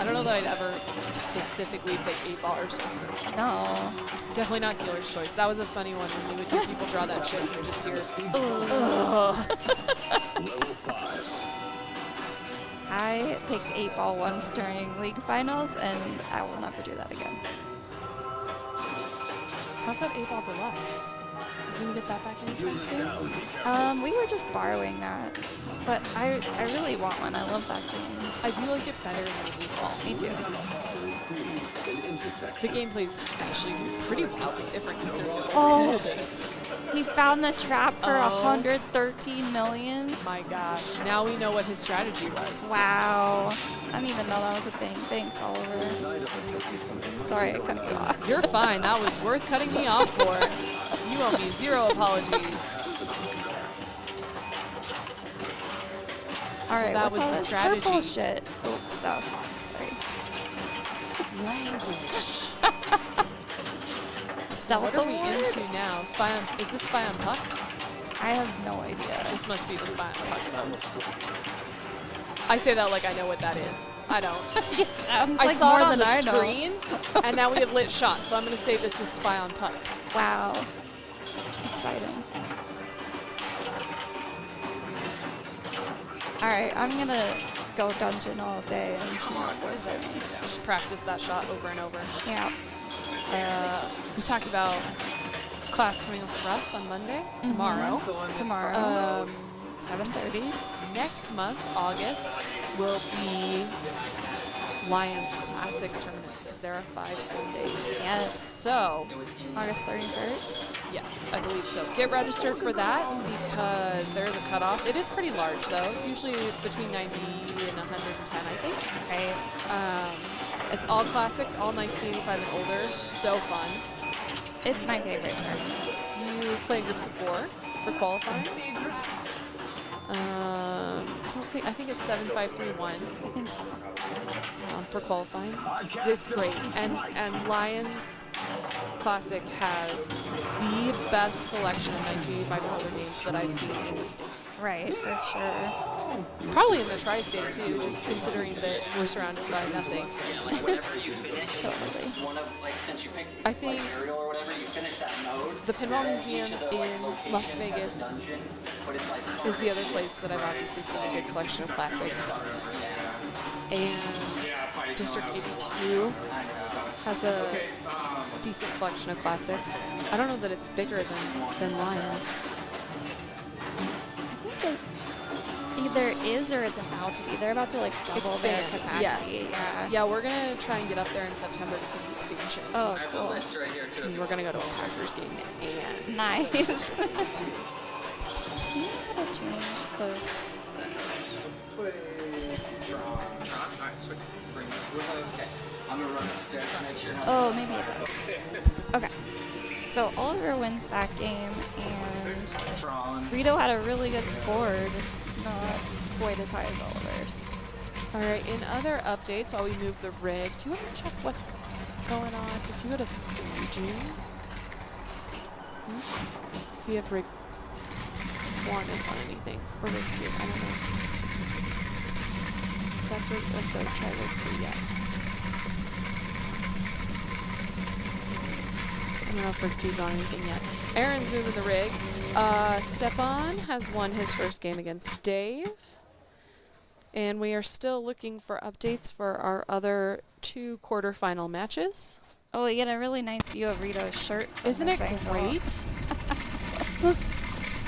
I don't know that I'd ever specifically pick 8-ball or Surfer. No. Definitely not Dealer's Choice. That was a funny one when you would hear people draw that shit and you just hear, Ugh. ugh. Level 5. I picked 8-ball once during league finals, and I will never do that again. How's that 8-ball deluxe? Are you gonna get that back anytime soon? We were just borrowing that, but I really want one. I love that game. I do like it better than 8-ball. Me too. The gameplay's actually pretty wildly different considering they're Oh. based. He found the trap for Oh. 113 million. My gosh. Now we know what his strategy was. Wow. I didn't even know that was a thing. Thanks, Oliver. Sorry I cut you off. You're fine. That was worth cutting me off for. You owe me 0 apologies. All right, that what's was all the this strategy. purple shit? Oh, stuff. Sorry. Language. Stealth What are we award? into now? Spy on, is this Spy on Puck? I have no idea. This must be the Spy on Puck though. I say that like I know what that is. I don't. It sounds I like saw more it on than the I know. screen, and now we have lit shots, so I'm going to say this is Spy on Puck. Wow. Exciting. All right, I'm gonna go dungeon all day and see how it goes for me. Just practice that shot over and over. Yeah. We talked about class coming up for us on Monday, tomorrow. Tomorrow, 7:30. Next month, August, will be Lions Classics tournament because there are 5 Sundays. Yes. So, August 31st. yeah, I believe so. Get registered for that because there is a cutoff. It is pretty large though. It's usually between 90 and 110, I think. Right. It's all classics, all 1985 and older. So fun. It's my favorite tournament. You play in groups of 4 for qualifying. I think it's 7-5-3-1 I think so. for qualifying. It's great, and Lions Classic has the best collection of 1985 and older games that I've seen in the state. Right, for sure. Probably in the tri-state too, just considering that we're surrounded by nothing. Yeah, like whenever you finish Totally. one of, like, since you picked I think like aerial or whatever, you finish that mode. the Pinball then Museum each of the, like, in locations Las has a Vegas dungeon, but it's like is the other place that I've obviously seen a good collection of classics. And District 82 has a decent collection of classics. I don't know that it's bigger than Lions. I think it either is or it's about to be. They're about to like double their capacity. Yes. Yeah, we're gonna try and get up there in September to see the expansion. Oh, I have cool. a list right here too. And we're gonna go to a Packers game and Nice. Do you know how to change this? Let's play Tron. Alright, sweet. Bring this with us. Okay. I'm gonna run upstairs to make sure. Oh, maybe it does. Okay. So Oliver wins that game, and Tron. Rito had a really good score, just not quite as high as Oliver's. all right. In other updates, while we move the rig, do you want to check what's going on? If you go to staging, see if rig 1 is on anything, or rig 2. I don't know. That's rig. Oh, so try rig 2. Yeah. I don't know if rig 2's on anything yet. Aaron's moving the rig. Stepan has won his first game against Dave. And we are still looking for updates for our other 2 quarterfinal matches. Oh, we get a really nice view of Rito's shirt. from Isn't it this angle. great?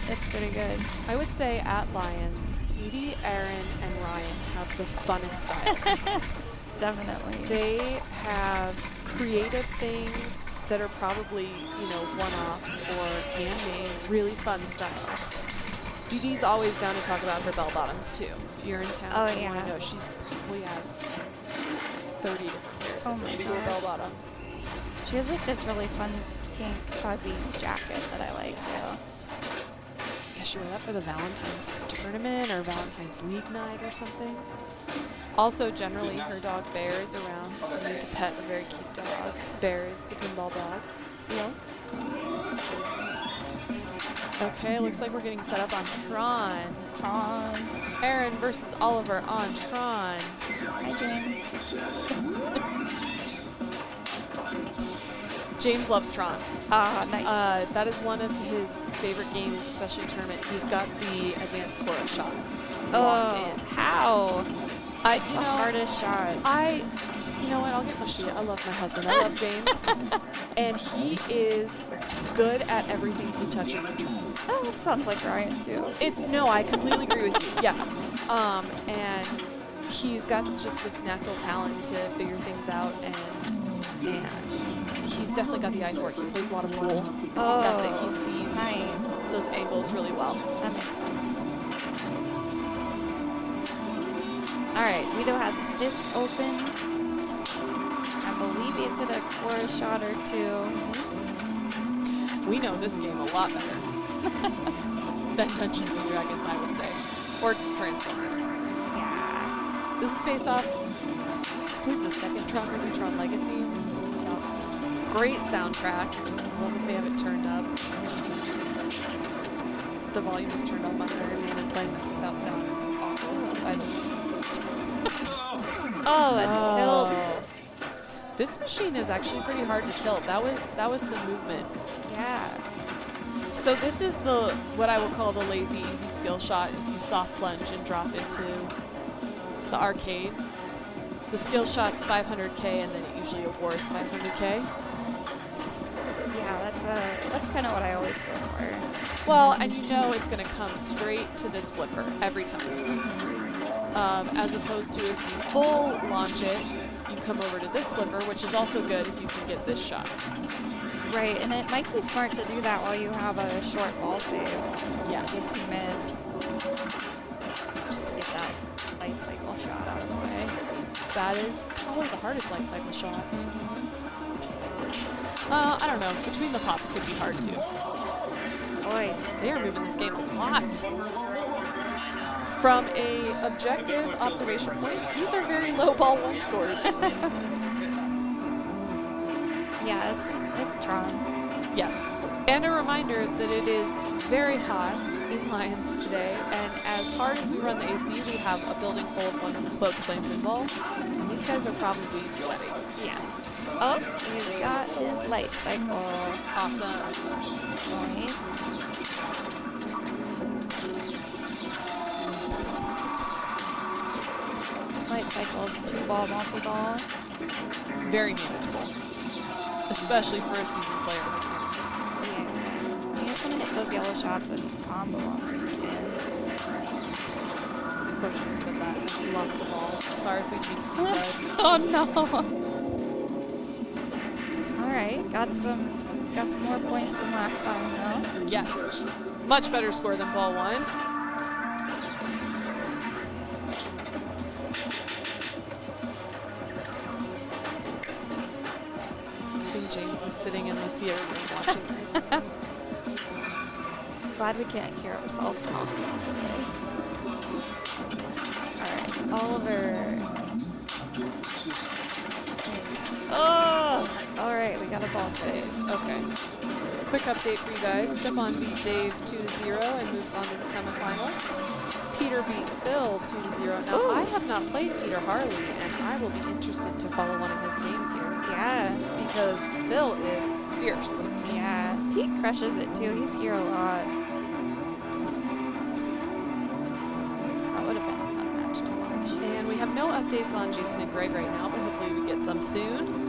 It's pretty good. I would say at Lions, Dee Dee, Aaron, and Ryan have the funnest style. Definitely. They have creative things that are probably, one-offs or handmade, really fun style. Dee Dee's always down to talk about her bell bottoms too. If you're in town, Oh, you want yeah. to know she's probably has 30 different pairs Oh of my her gosh. bell bottoms. She has like this really fun pink fuzzy jacket that I like too. Yeah, she wore that for the Valentine's tournament or Valentine's League night or something. Also, generally, her dog Bear is around. If you need to pet a very cute dog, Bear is the pinball dog. Yep. Okay, looks like we're getting set up on Tron. Tron. Aaron versus Oliver on Tron. Hi, James. James loves Tron. Ah, nice. That is one of his favorite games, especially tournament. He's got the advanced chorus shot locked in. How? It's The hardest shot. You know what? I'll get mushy. I love my husband. I love James. And he is good at everything he touches and tries. Oh, that sounds like Ryan too. No, I completely agree with you. Yes. And he's got just this natural talent to figure things out, and He's definitely got the eye for it. He plays a lot of pool. Oh, That's it. He sees nice. those angles really well. That makes sense. All right, Guido has his disc open. I believe he's hit a core shot or two. We know this game a lot better than Dungeons and Dragons, I would say, or Transformers. Yeah. This is based off, I believe, the second Tron movie, Tron Legacy. Great soundtrack. I love that they have it turned up. The volume is turned off on Iron Man, and playing that without sound is awful, by the way. Oh, a tilt. This machine is actually pretty hard to tilt. That was some movement. Yeah. So this is the what I will call the lazy easy skill shot. If you soft plunge and drop into the arcade, the skill shot's 500K, and then it usually awards 500K. Yeah, that's kind of what I always go for. Well, and you know it's going to come straight to this flipper every time. As opposed to if you full launch it, you come over to this flipper, which is also good if you can get this shot. Right, and it might be smart to do that while you have a short ball save. Yes. In case you miss. Just to get that light cycle shot out of the way. That is probably the hardest light cycle shot. Mm-hmm. I don't know. Between the pops could be hard too. Boy. They are moving this game a lot. From a objective observation point, these are very low ball one scores. Yeah, it's Tron. Yes. And a reminder that it is very hot in Lions today, and as hard as we run the AC, we have a building full of wonderful folks playing pinball, and these guys are probably sweating. Yes. Oh, he's got his light cycle. Awesome. Nice. Light cycles, 2-ball, multi-ball. Very manageable, especially for a seasoned player like him. Yeah. You just want to hit those yellow shots and combo them if you can. Unfortunately, I said that, and then he lost a ball. Sorry if we jinxed you, bud. Oh no! All right, got some more points than last time, though. Yes. Much better score than ball one. I think James is sitting in the theater room watching this. Glad we can't hear ourselves talking today. All right, Oliver. Thanks. Oh! All right, we got a ball save. Okay. Quick update for you guys. Stepan beat Dave 2-0 and moves on to the semifinals. Peter beat Phil 2-0. Now, Ooh. I have not played Peter Harley, and I will be interested to follow one of his games here. Yeah, Because Phil is fierce. yeah. Pete crushes it too. He's here a lot. That would have been a fun match to watch. And we have no updates on Jason and Greg right now, but hopefully we get some soon.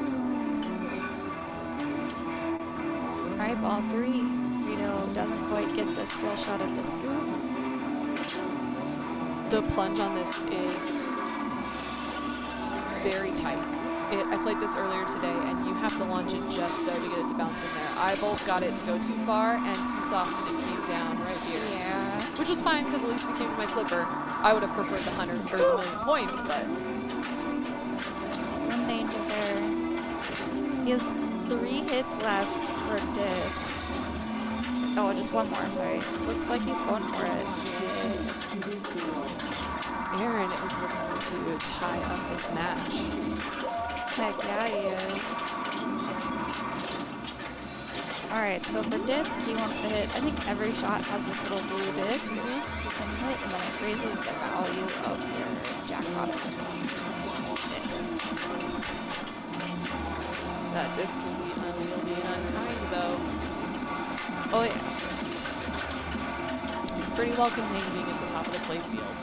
All right, ball 3. Rito doesn't quite get the skill shot at the scoop. The plunge on this is very tight. I played this earlier today, and you have to launch it just so to get it to bounce in there. I both got it to go too far and too soft, and it came down right here. Yeah. Which was fine, because at least it came to my flipper. I would have preferred the 100 or the million points, but One danger there. He has 3 hits left for a disc. Oh, just one more, sorry. Looks like he's going for it. Aaron is looking to tie up this match. Heck yeah, he is. Alright, so for disc, he wants to hit, I think every shot has this little blue disc you can hit, and then it raises the value of your jackpot disc. That disc can be unwieldy and unkind, though. Oh yeah. It's pretty well contained being at the top of the playfield.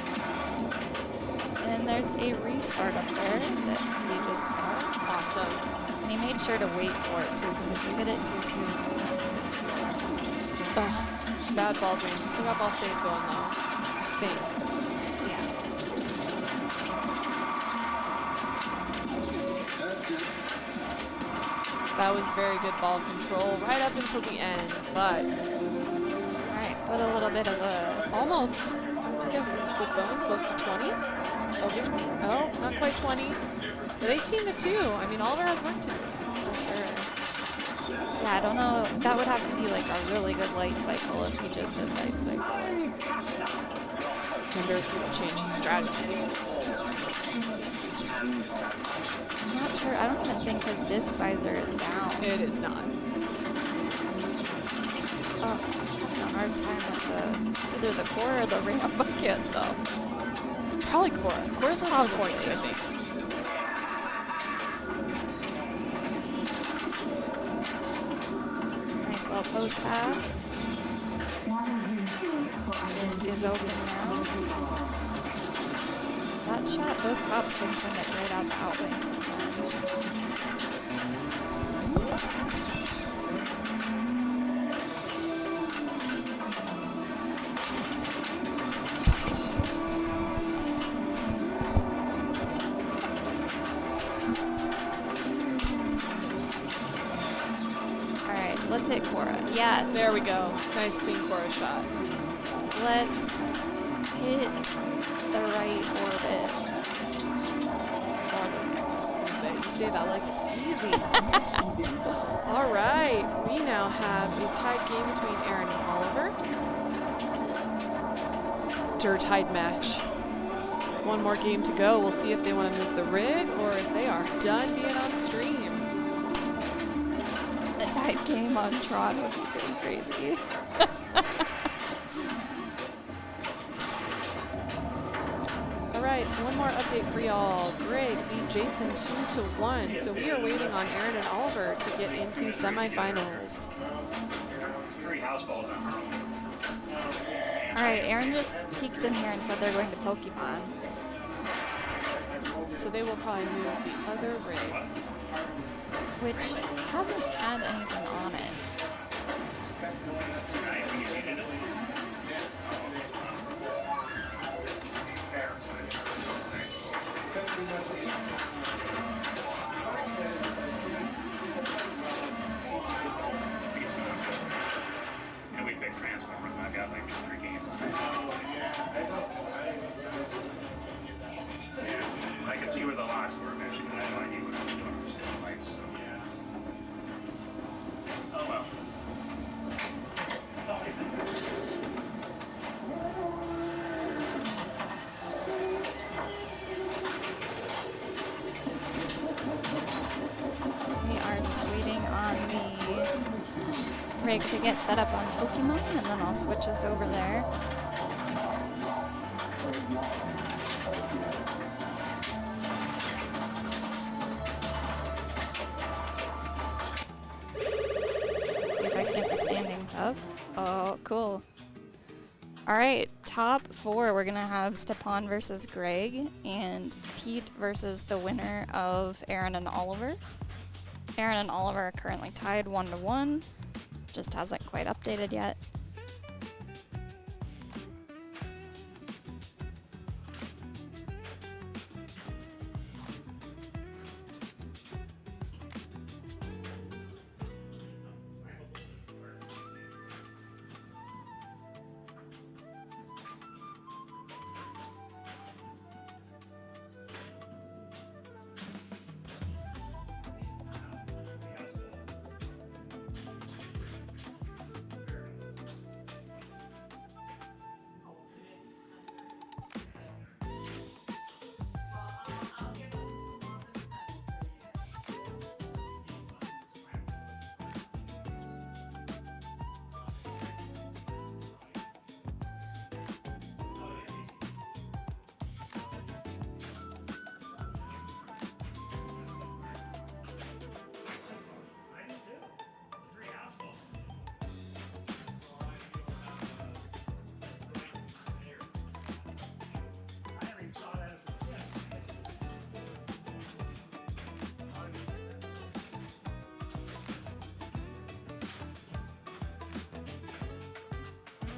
And there's a restart up there that he just got. Awesome. And he made sure to wait for it too, because if you hit it too soon, Ugh, bad ball drain. He still got ball save going though, I think. yeah. That was very good ball control right up until the end, but All right, put a little bit of a almost, I guess is with bonus close to 20. Over 20. Oh, not quite 20. But 18 to 2. I mean, Oliver has work to do. for sure. Yeah, I don't know. That would have to be like a really good light cycle if he just did light cycle or something. Wonder if he will change his strategy. I'm not sure. I don't even think his disc visor is down. It is not. Oh, I'm having a hard time with either the core or the ramp. I can't tell. Probably Cora. Cora's one of the points, I think. Nice little post pass. Disc is open now. That shot, those pops can send it right out the outlane sometimes. Alright, let's hit Cora. Yes. There we go. Nice clean Cora shot. Let's hit the right orbit. Or the I was gonna say, you say that like it's easy. All right, we now have a tied game between Aaron and Oliver. Tied match. One more game to go. We'll see if they want to move the rig or if they are done being on stream. a tight game on Tron would be pretty crazy. All right, one more update for y'all. Greg beat Jason 2-1, so we are waiting on Aaron and Oliver to get into semifinals. All right, Aaron just peeked in here and said they're going to Pokemon. So they will probably move the other rig. Which hasn't had anything on it. I can see where the locks were eventually, but I had no idea what I was doing with the lights, so. Oh well. It's all right. We are just waiting on the rig to get set up on Pokemon, and then I'll switch us over there. See if I can get the standings up. Oh, cool. All right, top four, we're gonna have Stepan versus Greg and Pete versus the winner of Aaron and Oliver. Aaron and Oliver are currently tied 1-1. Just hasn't quite updated yet.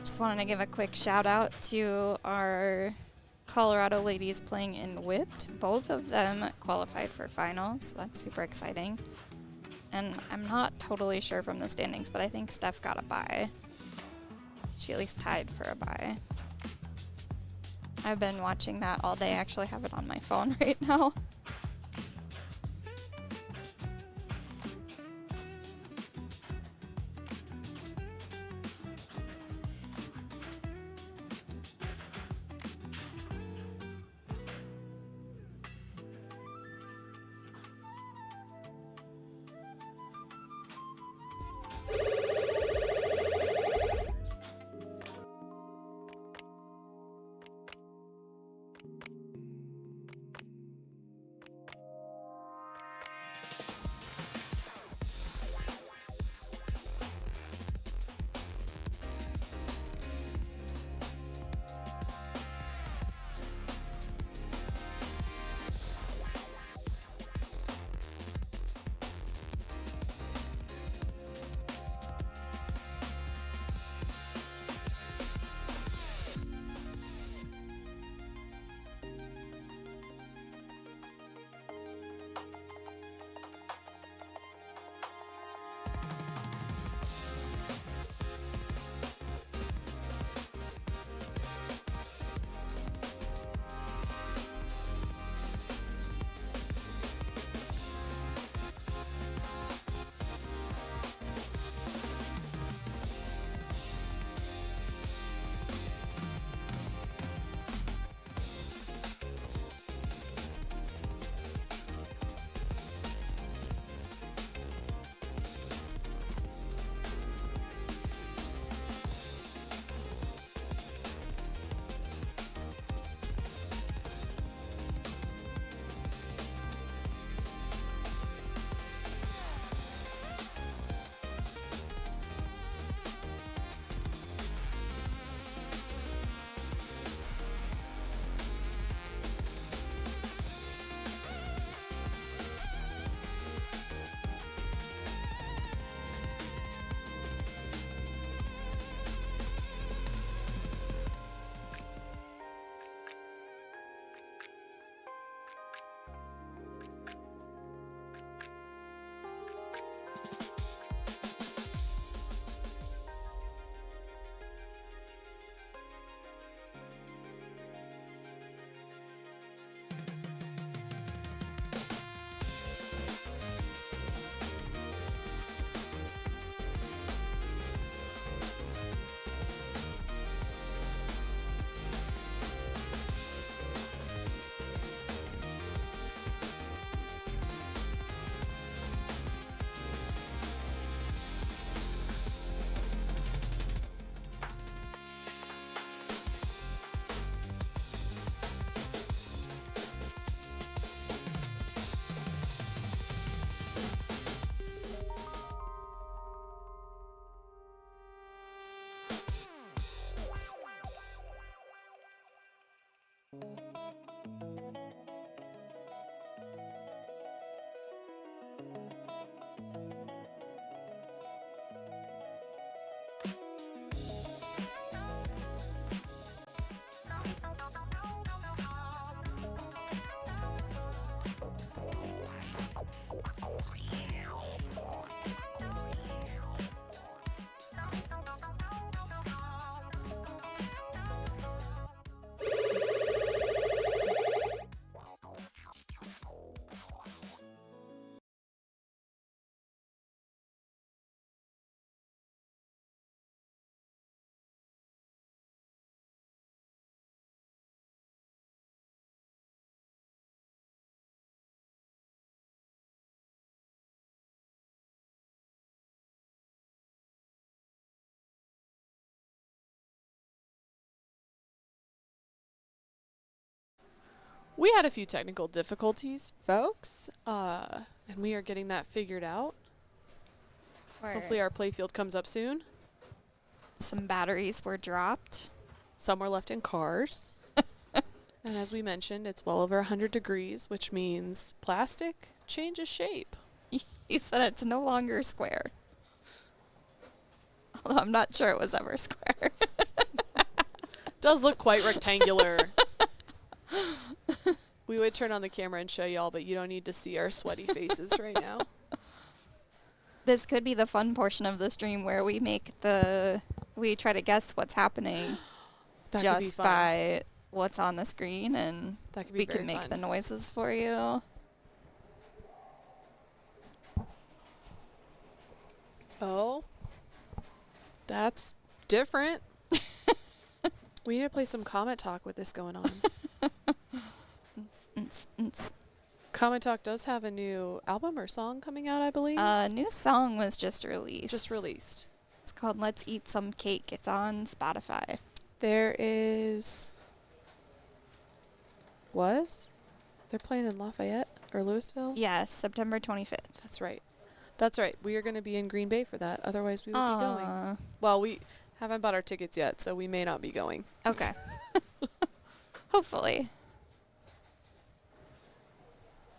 Just wanted to give a quick shout out to our Colorado ladies playing in Whipped. Both of them qualified for finals, so that's super exciting. And I'm not totally sure from the standings, but I think Steph got a bye. She at least tied for a bye. I've been watching that all day. I actually have it on my phone right now. We had a few technical difficulties, folks, and we are getting that figured out. Hopefully our playfield comes up soon. Some batteries were dropped. Some were left in cars. And as we mentioned, it's well over 100 degrees, which means plastic changes shape. He said it's no longer square. Although I'm not sure it was ever square. Does look quite rectangular. We would turn on the camera and show y'all, but you don't need to see our sweaty faces right now. This could be the fun portion of the stream where we try to guess what's happening That could be just fun. by what's on the screen, and That could be we can very make fun. the noises for you. Oh, that's different. We need to play some Comet Talk with this going on. Comet Talk does have a new album or song coming out, I believe. New song was just released. Just released. It's called Let's Eat Some Cake. It's on Spotify. There is... They're playing in Lafayette or Louisville? Yes, September 25th. That's right. That's right. We are going to be in Green Bay for that. Otherwise, we would be going. Aw. Well, we haven't bought our tickets yet, so we may not be going. Okay. Hopefully.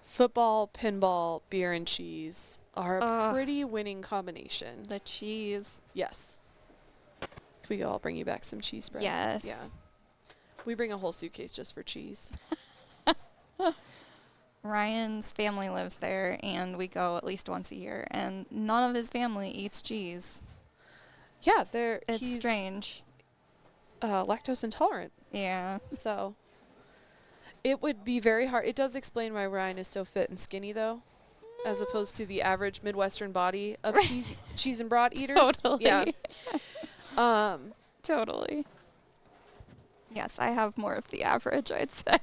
Football, pinball, beer, and cheese are a Ugh. pretty winning combination. The cheese. Yes. If we go, I'll bring you back some cheese bread. Yes. Yeah. We bring a whole suitcase just for cheese. Ryan's family lives there, and we go at least once a year, and none of his family eats cheese. Yeah, It's he's strange. lactose intolerant. Yeah. So it would be very hard. It does explain why Ryan is so fit and skinny, though, as opposed to the average Midwestern body of cheese and broad eaters. Totally. Yeah. Totally. Yes, I have more of the average, I'd say.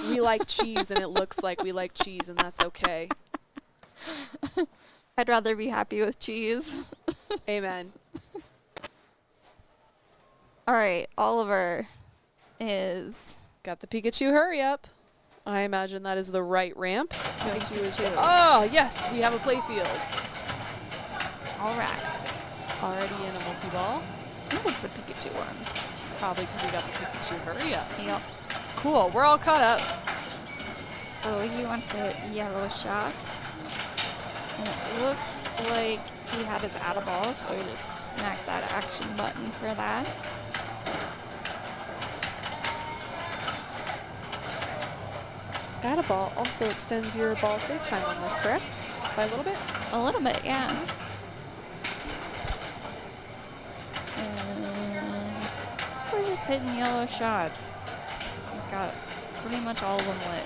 We like cheese, and it looks like we like cheese, and that's okay. I'd rather be happy with cheese. Amen. All right, Oliver is Got the Pikachu hurry up. I imagine that is the right ramp. doing Pikachu is Pikachu. Oh, yes, we have a play field. All right. Already in a multi-ball. I think it's the Pikachu one. Probably because we got the Pikachu hurry up. Yep. Cool, we're all caught up. So he wants to hit yellow shots. And it looks like he had his Atta-ball, so he just smacked that action button for that. Atta-ball also extends your ball save time on this, correct? By a little bit? A little bit, yeah. And we're just hitting yellow shots. We've got pretty much all of them lit.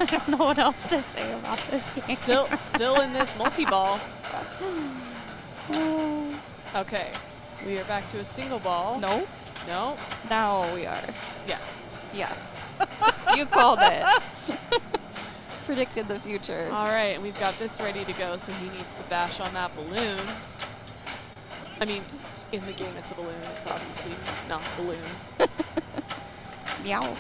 I don't know what else to say about this game. Still in this multi-ball. Okay, we are back to a single ball. Nope. No? Now we are. Yes. Yes. You called it. Predicted the future. All right, and we've got this ready to go, so he needs to bash on that balloon. I mean, in the game it's a balloon. It's obviously not a balloon. Meow.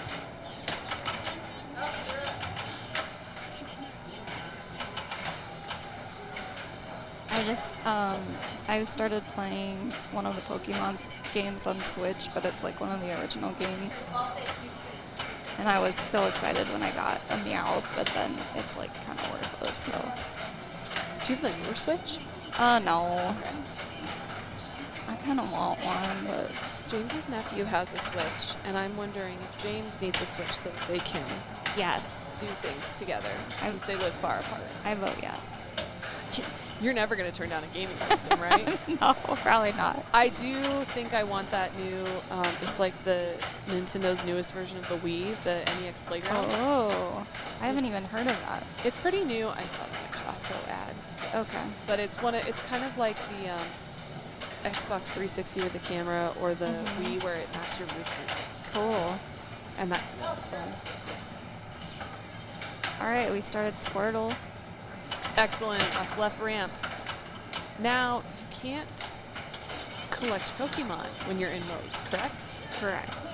I started playing one of the Pokemon games on Switch, but it's like one of the original games. And I was so excited when I got a Meow, but then it's like kind of worthless, so. Do you have the newer Switch? No. I kind of want one, but James's nephew has a Switch, and I'm wondering if James needs a Switch so that they can yes. do things together, since they live far apart. I vote yes. You're never going to turn down a gaming system, right? No, probably not. I do think I want that new, it's like the Nintendo's newest version of the Wii, the NEX Playground. Oh, I haven't even heard of that. It's pretty new. I saw it in a Costco ad. Okay. But it's kind of like the Xbox 360 with the camera, or the Wii where it maps your movement. Cool. And that can be a lot of fun. All right, we started Squirtle. Excellent. That's left ramp. Now, you can't collect Pokemon when you're in modes, correct? Correct.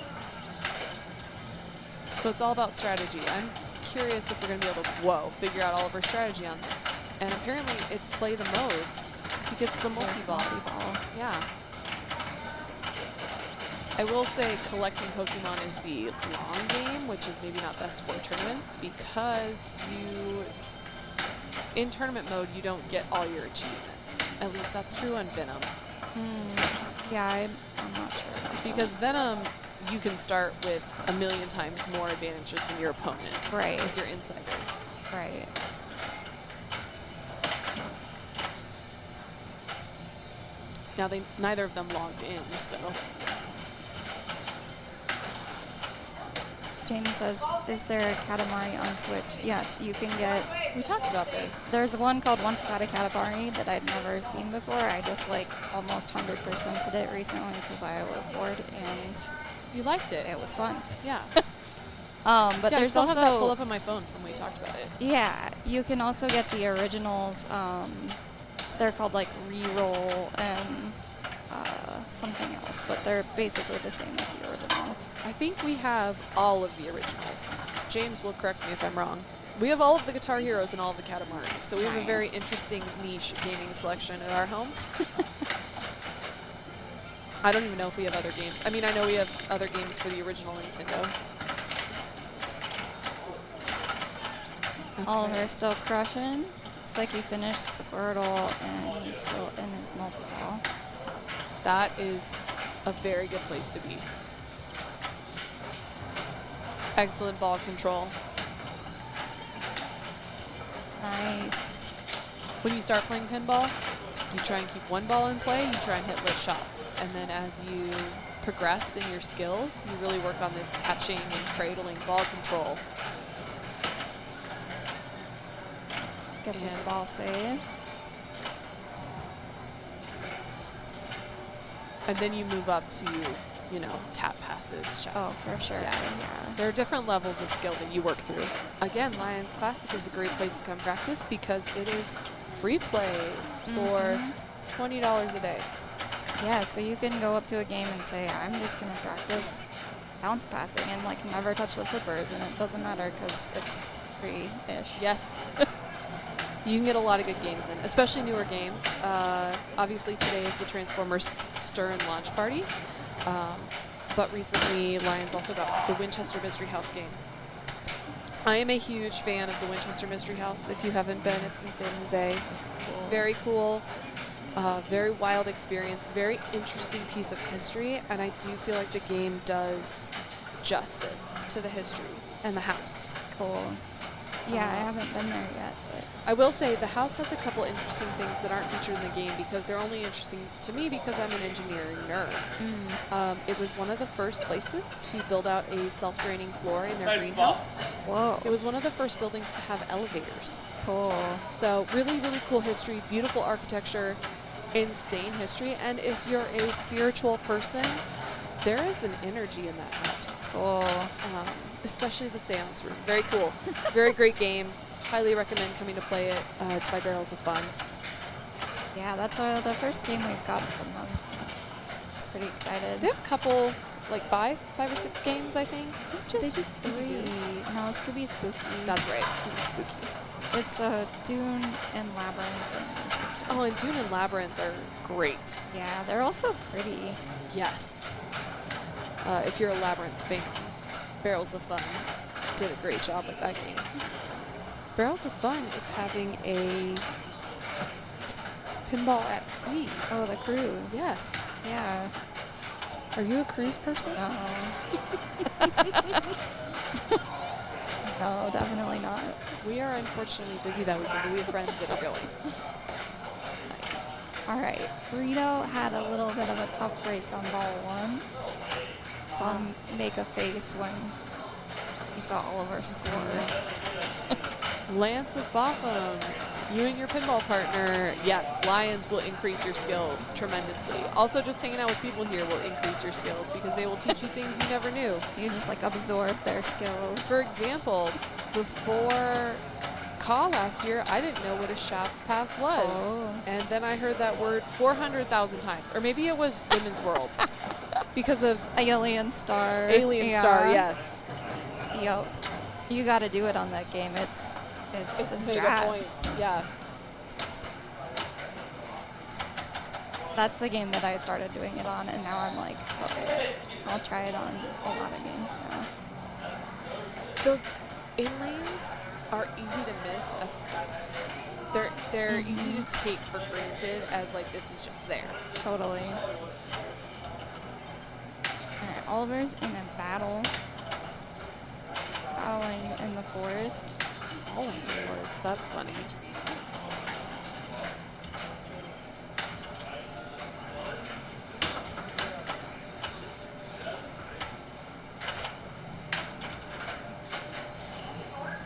So it's all about strategy. I'm curious if we're going to be able to, figure out all of our strategy on this. And apparently it's play the modes because he gets the multi-balls. Multi-ball. Yeah. I will say collecting Pokemon is the long game, which is maybe not best for tournaments because in tournament mode, you don't get all your achievements. At least that's true on Venom. Yeah, I'm not sure about that. Because Venom, you can start with a million times more advantages than your opponent. Right. With your Insider. Right. Now, neither of them logged in, so. James says, is there a Katamari on Switch? Yes, you can get. We talked about this. There's one called Once Upon a Katamari that I'd never seen before. I just like almost 100%ed it recently because I was bored and You liked it. it was fun. Yeah. But Yeah, I there's still also have that pull up on my phone from when we talked about it. yeah, you can also get the originals. They're called like Reroll and something else, but they're basically the same as the originals. I think we have all of the originals. James will correct me if I'm wrong. We have all of the Guitar Heroes and all of the Katamaris, so we have a very Nice. interesting niche gaming selection at our home. I don't even know if we have other games. I mean, I know we have other games for the original Nintendo. Oliver's still crushing. Looks like he finished Squirtle and he's still in his multi-ball. That is a very good place to be. Excellent ball control. Nice. When you start playing pinball, you try and keep one ball in play, you try and hit lit shots. And then as you progress in your skills, you really work on this catching and cradling ball control. Gets his And- ball save. And then you move up to, you know, tap passes, shots. Oh, for sure. Yeah. There are different levels of skill that you work through. Again, Lions Classic is a great place to come practice because it is free play for $20 a day. Yeah, so you can go up to a game and say, I'm just going to practice bounce passing and like never touch the flippers, and it doesn't matter because it's free-ish. Yes. You can get a lot of good games in, especially newer games. Obviously today is the Transformers Stern launch party, but recently Lions also got the Winchester Mystery House game. I am a huge fan of the Winchester Mystery House. If you haven't been, it's in San Jose. It's very cool, very wild experience, very interesting piece of history, and I do feel like the game does justice to the history and the house. Cool. Yeah, I haven't been there yet, but I will say the house has a couple interesting things that aren't featured in the game because they're only interesting to me because I'm an engineering nerd. It was one of the first places to build out a self-draining floor in their greenhouse. whoa, It was one of the first buildings to have elevators. cool. So really, really cool history, beautiful architecture, insane history. And if you're a spiritual person, there is an energy in that house. Cool. Especially the seance room. Very cool. Very great game. Highly recommend coming to play it. It's by Barrels of Fun. Yeah, that's the first game we've gotten from them. I was pretty excited. They have a couple, like five or six games, I think. Did they Just do Scooby-Doo? No, Scooby Spooky. That's right, Scooby Spooky. It's Dune and Labyrinth and Manchester. Oh, and Dune and Labyrinth are great. Yeah, they're also pretty. Yes. If you're a Labyrinth fan, Barrels of Fun did a great job with that game. Barrels of Fun is having a pinball at sea. Oh, the cruise. Yes. Yeah. Are you a cruise person? No. No, definitely not. We are unfortunately busy that weekend, but we have friends that are going. Nice. All right. Burrito had a little bit of a tough break on ball one. Saw him make a face when he saw Oliver score. Lance with Botham. You and your pinball partner, yes, Lions will increase your skills tremendously. Also, just hanging out with people here will increase your skills because they will teach you things you never knew. You just like absorb their skills. For example, before CAW last year, I didn't know what a shots pass was. Oh. And then I heard that word 400,000 times. Or maybe it was Women's Worlds because of Alien Star. Alien Yeah. Star, yes. Yep. You got to do it on that game. It's the It's mega strat. points, yeah. That's the game that I started doing it on, and now I'm like hooked. I'll try it on a lot of games now. Those in lanes are easy to miss as points. They're easy to take for granted as like this is just there. Totally. Alright, Oliver's in a battle. Battling in the forest. All of the words. That's funny.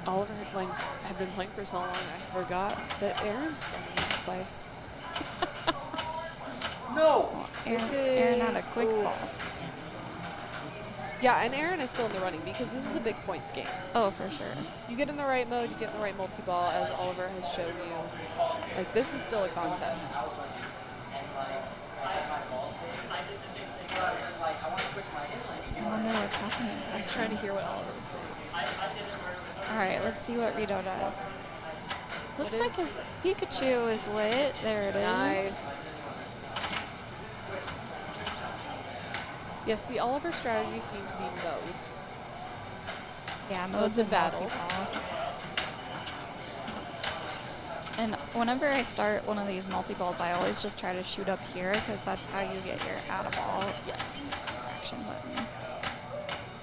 Oliver had been playing for so long, I forgot that Aaron's still needed to play. No! Aaron had a is- quick ooh. ball. Yeah, and Aaron is still in the running because this is a big points game. Oh, for sure. You get in the right mode, you get in the right multi-ball, as Oliver has shown you. Like, this is still a contest. I wonder what's happening. I was trying to hear what Oliver was saying. Alright, let's see what Rito does. Looks What like is- his Pikachu is lit. There it is. Nice. Yes, the Oliver strategy seemed to be modes. Yeah, Modes modes and and battles. multi-ball. And whenever I start one of these multi-balls, I always just try to shoot up here because that's how you get your out-of-ball Yes. action button.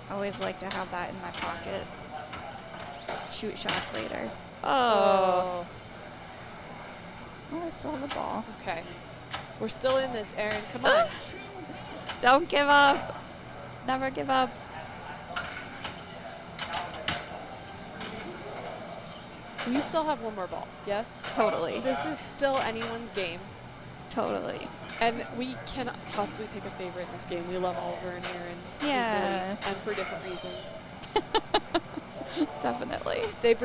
I always like to have that in my pocket. Shoot shots later. Oh, I still have the ball. Okay. We're still in this, Aaron. Come on. Don't give up. Never give up. We still have one more ball. Yes? Totally. This is still anyone's game. Totally. And we cannot possibly pick a favorite in this game. We love Oliver and Aaron. Yeah. equally, and for different reasons. Definitely. They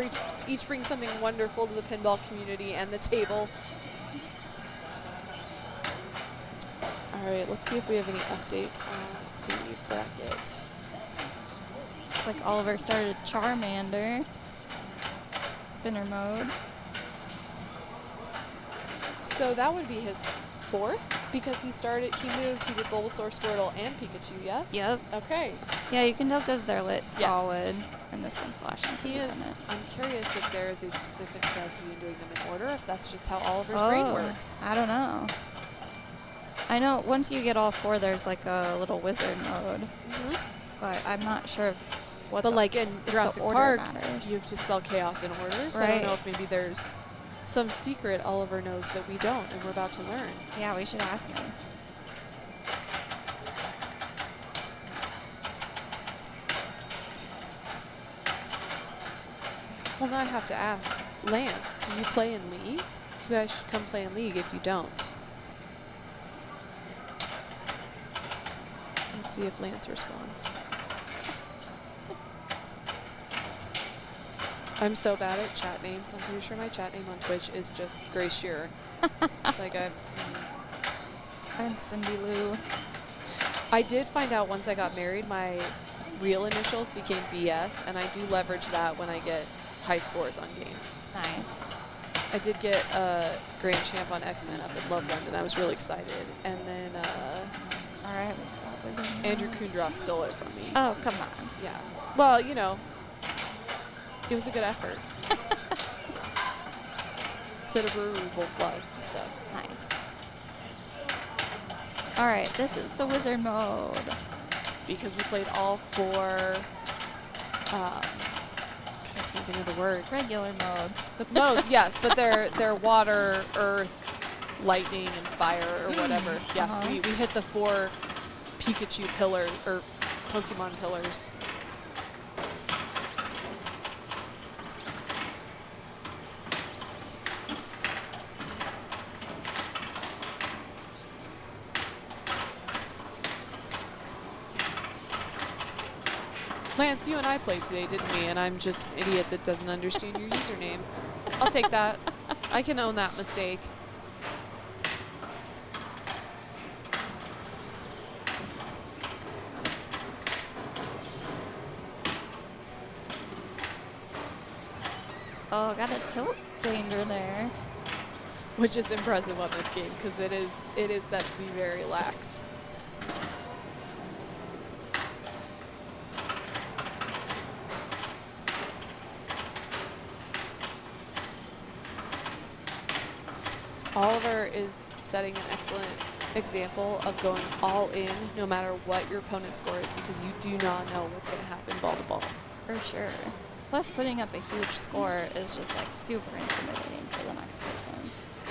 each bring something wonderful to the pinball community and the table. All right, let's see if we have any updates on the bracket. Looks like Oliver started Charmander. Spinner mode. So that would be his fourth because he moved, he did Bulbasaur, Squirtle, and Pikachu, yes? Yep. Okay. Yeah, you can tell because they're lit Yes. solid. And this one's flashing. 'cause He it's is, in it. I'm curious if there is a specific strategy in doing them in order, if that's just how Oliver's brain works. I don't know. I know once you get all four, there's like a little wizard mode, but I'm not sure if what. But the, like in if the Jurassic order Park, matters. you have to spell chaos in order, so I don't know if maybe there's some secret Oliver knows that we don't, and we're about to learn. Yeah, we should ask him. Well, now I have to ask, Lance, do you play in League? You guys should come play in League if you don't. We'll see if Lance responds. I'm so bad at chat names. I'm pretty sure my chat name on Twitch is just Grace Shearer. Like And Cindy Lou. I did find out once I got married, my real initials became BS, and I do leverage that when I get high scores on games. Nice. I did get a Grand Champ on X-Men up in Loveland, and I was really excited. And then All right, we got that wizard mode. Andrew Kundrock stole it from me. Oh, come on. Yeah. Well, you know, it was a good effort. It's at a brewery we both love, so. Nice. All right, this is the wizard mode. Because we played all four, God, I can't think of the word. Regular modes. The modes, yes, but they're water, earth, lightning, and fire, or whatever. Yeah, we hit the 4 Pikachu pillar, or Pokemon pillars. Lance, you and I played today, didn't we? And I'm just an idiot that doesn't understand your username. I'll take that. I can own that mistake. Oh, got a tilt danger there. which is impressive on this game because it is set to be very lax. Oliver is setting an excellent example of going all in no matter what your opponent's score is, because you do not know what's going to happen ball to ball. For sure. Plus, putting up a huge score is just like super intimidating for the next person.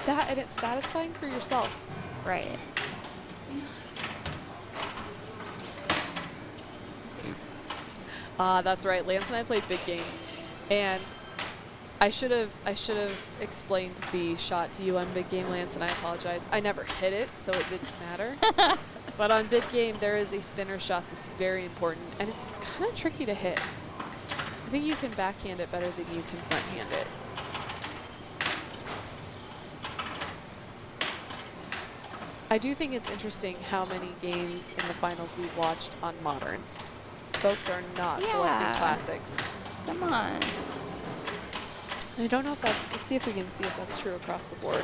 That, and it's satisfying for yourself. Right. That's right. Lance and I played big game, and I should have explained the shot to you on big game, Lance, and I apologize. I never hit it, so it didn't matter. But on big game, there is a spinner shot that's very important, and it's kind of tricky to hit. I think you can backhand it better than you can fronthand it. I do think it's interesting how many games in the finals we've watched on moderns. Folks are not selecting classics. Come on. I don't know if that's, let's see if we can see if that's true across the board.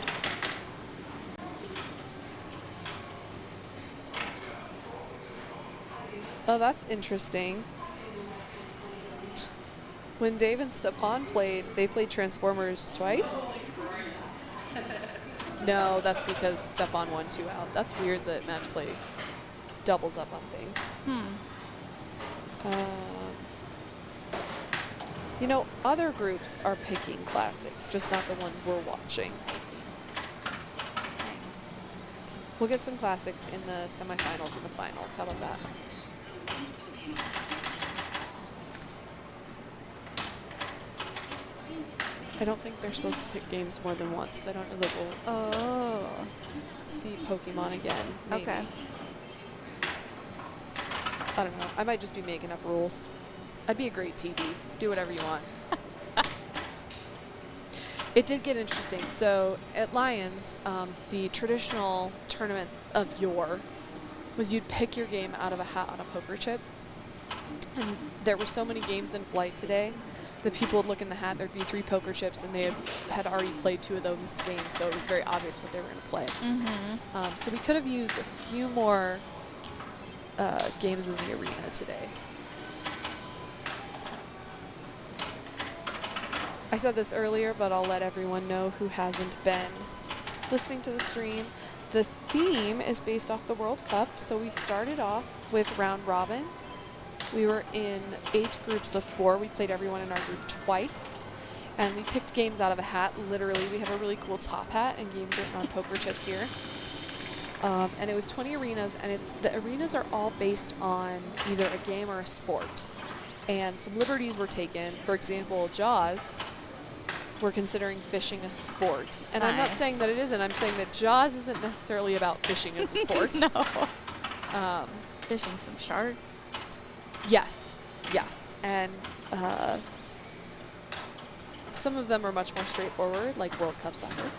Oh, that's interesting. When Dave and Stepan played, they played Transformers twice? No, that's because Stepan won 2 out. That's weird that match play doubles up on things. You know, other groups are picking classics, just not the ones we're watching. We'll get some classics in the semifinals and the finals. How about that? I don't think they're supposed to pick games more than once. I don't know that we'll see Pokemon again. Maybe. Okay. I don't know. I might just be making up rules. I'd be a great TD. Do whatever you want. It did get interesting. So at Lions, the traditional tournament of yore was you'd pick your game out of a hat on a poker chip. And there were so many games in flight today that people would look in the hat, there'd be 3 poker chips, and they had already played 2 of those games, so it was very obvious what they were going to play. So we could have used a few more games in the arena today. I said this earlier, but I'll let everyone know who hasn't been listening to the stream. The theme is based off the World Cup, so we started off with round robin. We were in 8 groups of 4. We played everyone in our group twice, and we picked games out of a hat. Literally, we have a really cool top hat and games written on poker chips here. And it was 20 arenas, and the arenas are all based on either a game or a sport. And some liberties were taken. For example, Jaws, we're considering fishing a sport. And I'm not saying that it isn't. I'm saying that Jaws isn't necessarily about fishing as a sport. No. Fishing some sharks. Yes, yes. And some of them are much more straightforward, like World Cup soccer.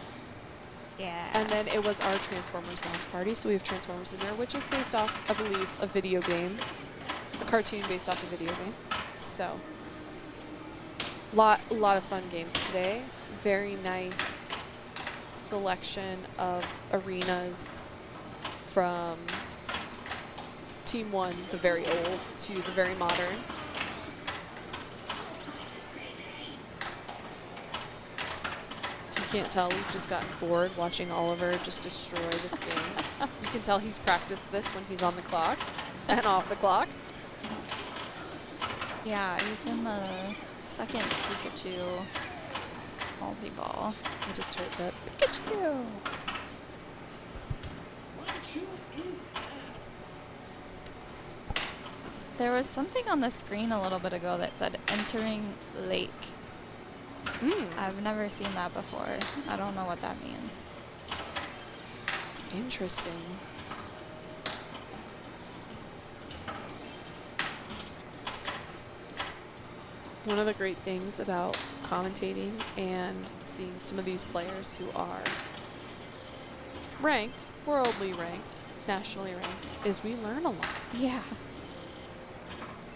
Yeah. And then it was our Transformers launch party, so we have Transformers in there, which is based off, I believe, a video game, a cartoon based off a video game. So, a lot of fun games today. Very nice selection of arenas from Team 1, the very old, to the very modern. If you can't tell, we've just gotten bored watching Oliver just destroy this game. You can tell he's practiced this when he's on the clock and off the clock. Yeah, he's in the second Pikachu multi-ball. I just heard that. Pikachu! There was something on the screen a little bit ago that said entering lake. I've never seen that before. I don't know what that means. Interesting. One of the great things about commentating and seeing some of these players who are ranked, worldly ranked, nationally ranked, is we learn a lot. Yeah.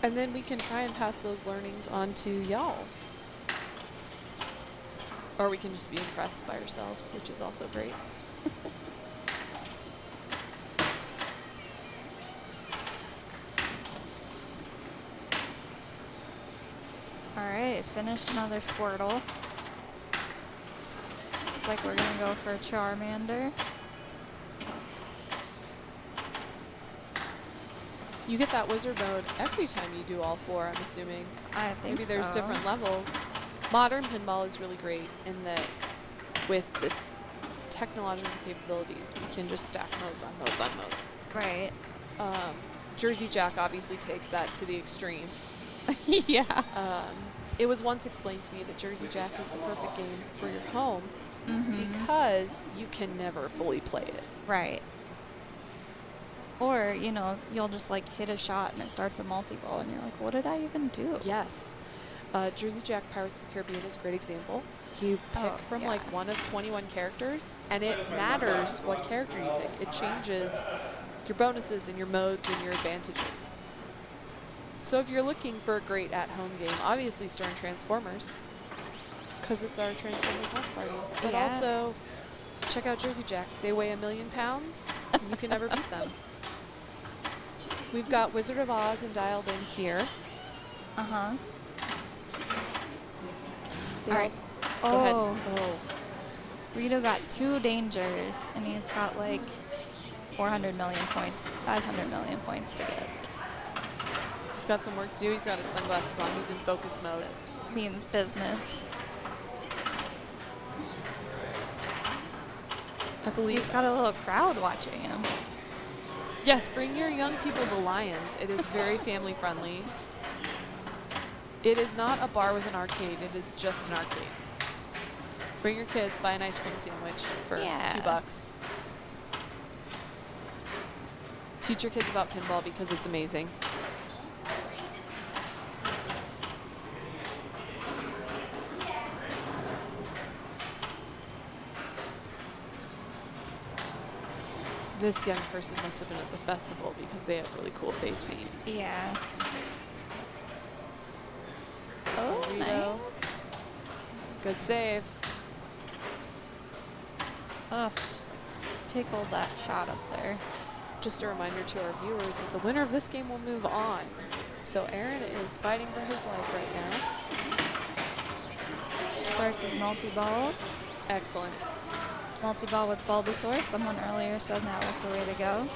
And then we can try and pass those learnings on to y'all. Or we can just be impressed by ourselves, which is also great. Alright, finished another Squirtle. Looks like we're gonna go for Charmander. You get that wizard mode every time you do all 4, I'm assuming. I think Maybe there's so. different levels. Modern pinball is really great in that with the technological capabilities, we can just stack modes on modes on modes. Right. Jersey Jack obviously takes that to the extreme. Yeah. It was once explained to me that Jersey Jack is the perfect game for your home because you can never fully play it. Right. Or, you know, you'll just like hit a shot and it starts a multi-ball and you're like, what did I even do? Yes. Jersey Jack Pirates of the Caribbean is a great example. You pick from like one of 21 characters, and it matters what character you pick. It changes your bonuses and your modes and your advantages. So if you're looking for a great at-home game, obviously Stern Transformers, because it's our Transformers launch party. But Yeah. also, check out Jersey Jack. They weigh 1,000,000 pounds. You can never beat them. We've got Wizard of Oz and dialed in here. Uh-huh. They All right. also- Go ahead. Oh. Oh. Rito got 2 dangers and he's got like 400 million points, 500 million points to get. He's got some work to do. He's got his sunglasses on. He's in focus mode. Means business. I believe. He's got a little crowd watching him. Yes, bring your young people to Lions. It is very family friendly. It is not a bar with an arcade. It is just an arcade. Bring your kids, buy an ice cream sandwich for Yeah. $2. Teach your kids about pinball because it's amazing. This young person must have been at the festival because they have really cool face paint. Yeah. Oh, Rito. nice. Good save. Oh, just like tickled that shot up there. Just a reminder to our viewers that the winner of this game will move on. So Aaron is fighting for his life right now. Starts his multi-ball. Excellent. Multi-ball with Bulbasaur. Someone earlier said that was the way to go.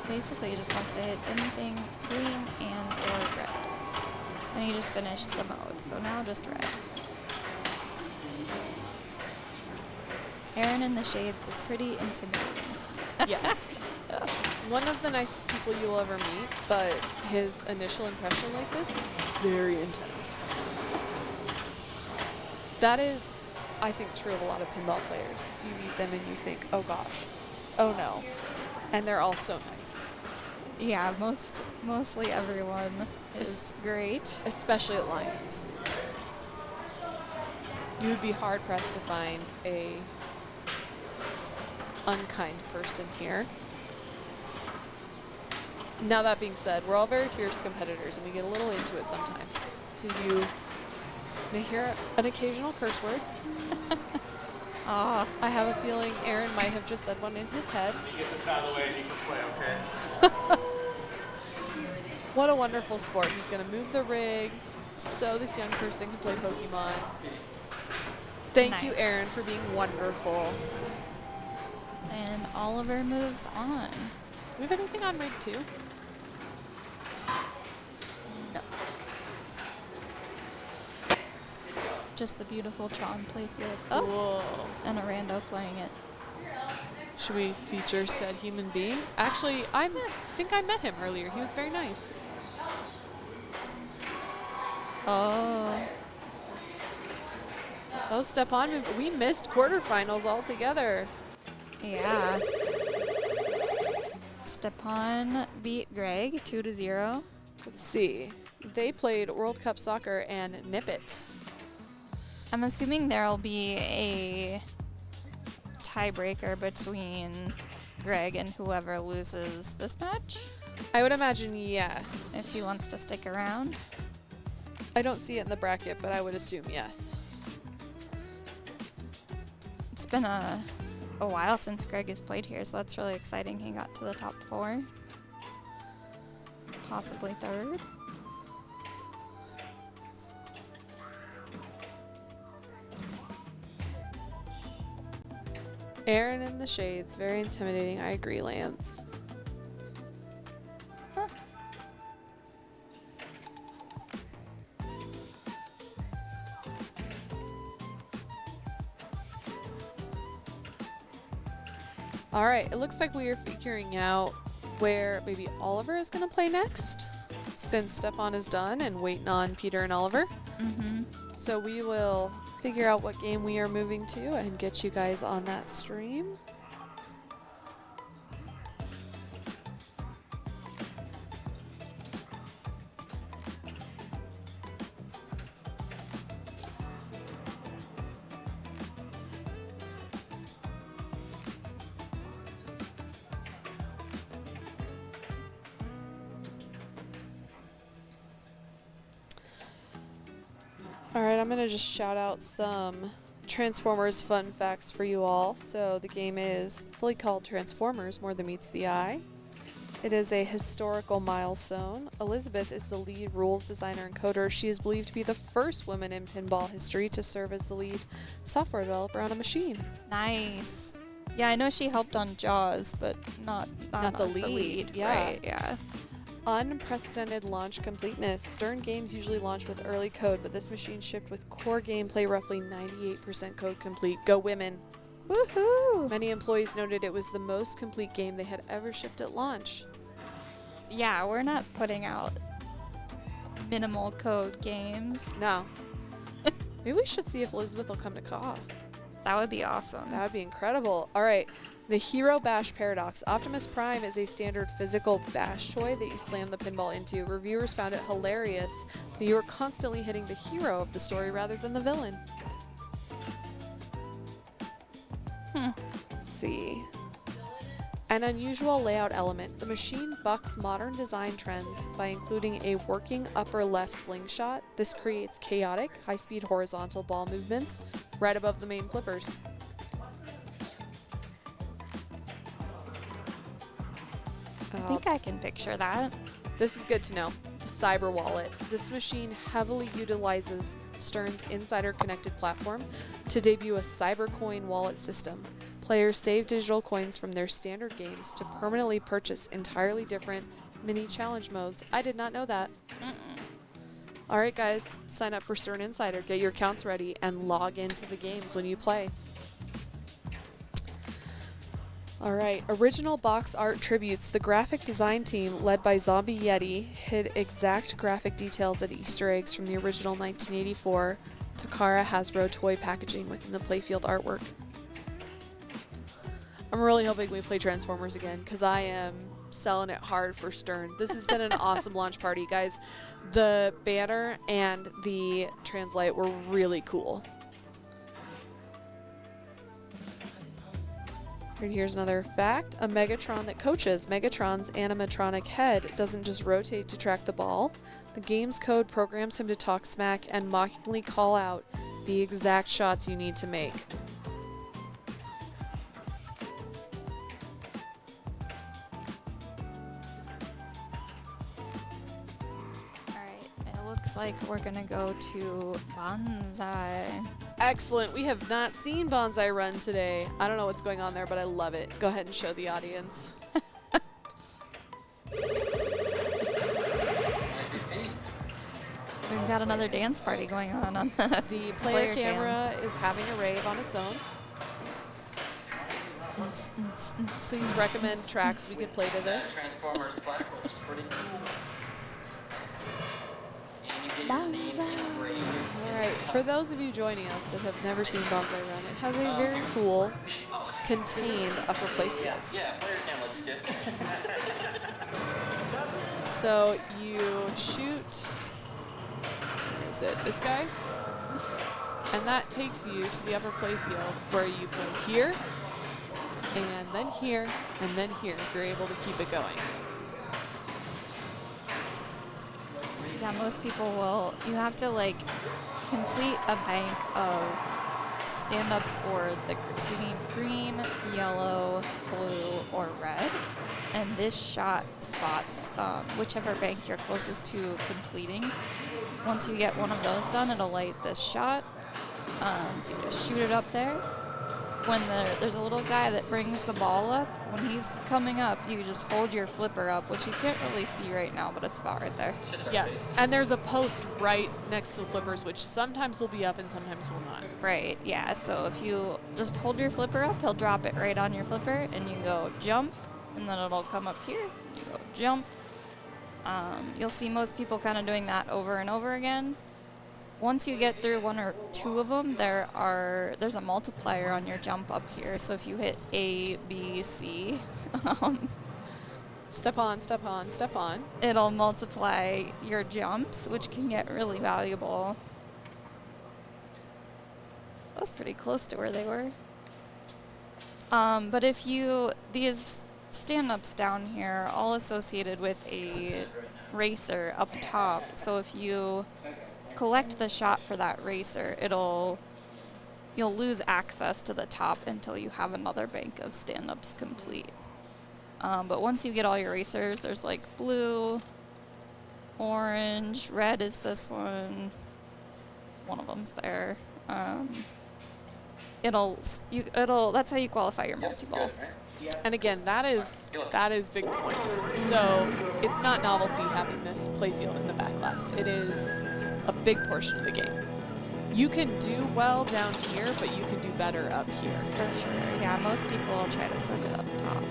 Basically, he just wants to hit anything green and or red. And he just finished the mode, so now just red. Aaron in the shades is pretty intimidating. Yes. One of the nicest people you'll ever meet, but his initial impression like this, very intense. That is, I think, true of a lot of pinball players. So you meet them and you think, oh gosh, oh no. And they're all so nice. Yeah, mostly everyone is great. Especially at Lions. You would be hard pressed to find a unkind person here. Now that being said, we're all very fierce competitors and we get a little into it sometimes. So you may hear an occasional curse word. Aw, I have a feeling Aaron might have just said one in his head. Get this out of the way and you can play, okay? What a wonderful sport. He's going to move the rig so this young person can play Pokemon. Thank you, Nice. Aaron, for being wonderful. and Oliver moves on. Do we have anything on rig 2? No. Just the beautiful Tron playfield. Oh, Cool. and a rando playing it. Should we feature said human being? Actually, I think I met him earlier. He was very nice. Oh, Oh, Stepan moved. We missed quarterfinals altogether. yeah. Stepan beat Greg 2-0. Let's see. They played World Cup Soccer and Nip It. I'm assuming there'll be a tiebreaker between Greg and whoever loses this match, I would imagine yes. if he wants to stick around. I don't see it in the bracket, but I would assume yes. It's been a while since Greg has played here, so that's really exciting. He got to the top 4. Possibly 3rd. Aaron in the shades, very intimidating. I agree, Lance. Huh. All right, it looks like we are figuring out where maybe Oliver is going to play next, since Stefan is done and waiting on Peter and Oliver. Mm-hmm. So we will figure out what game we are moving to and get you guys on that stream. Alright, I'm going to just shout out some Transformers fun facts for you all. So the game is fully called Transformers More Than Meets the Eye. It is a historical milestone. Elizabeth is the lead rules designer and coder. She is believed to be the first woman in pinball history to serve as the lead software developer on a machine. Nice. Yeah, I know she helped on Jaws, but not the as lead, yeah. Right, yeah. Unprecedented launch completeness. Stern games usually launch with early code, but this machine shipped with core gameplay roughly 98% code complete. Go women. Woohoo! Many employees noted it was the most complete game they had ever shipped at launch. Yeah, we're not putting out minimal code games. No. Maybe we should see if Elizabeth will come to CAW. That would be awesome. That would be incredible. All right. The Hero Bash Paradox. Optimus Prime is a standard physical bash toy that you slam the pinball into. Reviewers found it hilarious that you were constantly hitting the hero of the story rather than the villain. Let's see. An unusual layout element. The machine bucks modern design trends by including a working upper left slingshot. This creates chaotic, high-speed horizontal ball movements right above the main flippers. I think I can picture that. This is good to know. The Cyber Wallet. This machine heavily utilizes Stern's Insider Connected platform to debut a Cybercoin wallet system. Players save digital coins from their standard games to permanently purchase entirely different mini challenge modes. I did not know that. All right, guys, sign up for Stern Insider. Get your accounts ready and log into the games when you play. All right, original box art tributes. The graphic design team, led by Zombie Yeti, hid exact graphic details and Easter eggs from the original 1984 Takara Hasbro toy packaging within the playfield artwork. I'm really hoping we play Transformers again because I am selling it hard for Stern. This has been an awesome launch party, guys. The banner and the translate were really cool. And here's another fact. A Megatron that coaches. Megatron's animatronic head doesn't just rotate to track the ball. The game's code programs him to talk smack and mockingly call out the exact shots you need to make. Alright, it looks like we're gonna go to Bonsai. Excellent. We have not seen Bonsai run today. I don't know what's going on there, but I love it. Go ahead and show the audience. We've got another dance party going on the The player camera is having a rave on its own. Please recommend tracks we could play to this. Transformers plaque looks pretty cool. And you get your name engraved. Alright, for those of you joining us that have never seen Bonsai Run, it has a very cool, contained upper playfield. Yeah, player cam looks good. So you shoot, where is it, this guy? And that takes you to the upper playfield where you play here, and then here, if you're able to keep it going. Yeah, most people will. You have to like complete a bank of stand-ups or so you need green, yellow, blue, or red. And this shot spots whichever bank you're closest to completing. Once you get one of those done, it'll light this shot. So you just shoot it up there. When there's a little guy that brings the ball up, when he's coming up, you just hold your flipper up, which you can't really see right now, but it's about right there. Yes, and there's a post right next to the flippers, which sometimes will be up and sometimes will not. Right, yeah, so if you just hold your flipper up, he'll drop it right on your flipper, and you go jump, and then it'll come up here, you go jump. You'll see most people kind of doing that over and over again. Once you get through one or two of them, there's a multiplier on your jump up here. So if you hit A, B, C, Step on, step on, step on. it'll multiply your jumps, which can get really valuable. That was pretty close to where they were. But these stand-ups down here are all associated with a racer up top. So if you collect the shot for that racer, you'll lose access to the top until you have another bank of stand-ups complete. But once you get all your racers, there's like blue, orange, red is this one. One of them's there. That's how you qualify your multi-ball. And again, that is big points. So it's not novelty having this playfield in the back glass. It is a big portion of the game. You can do well down here, but you can do better up here. For sure. Yeah, most people will try to send it up top.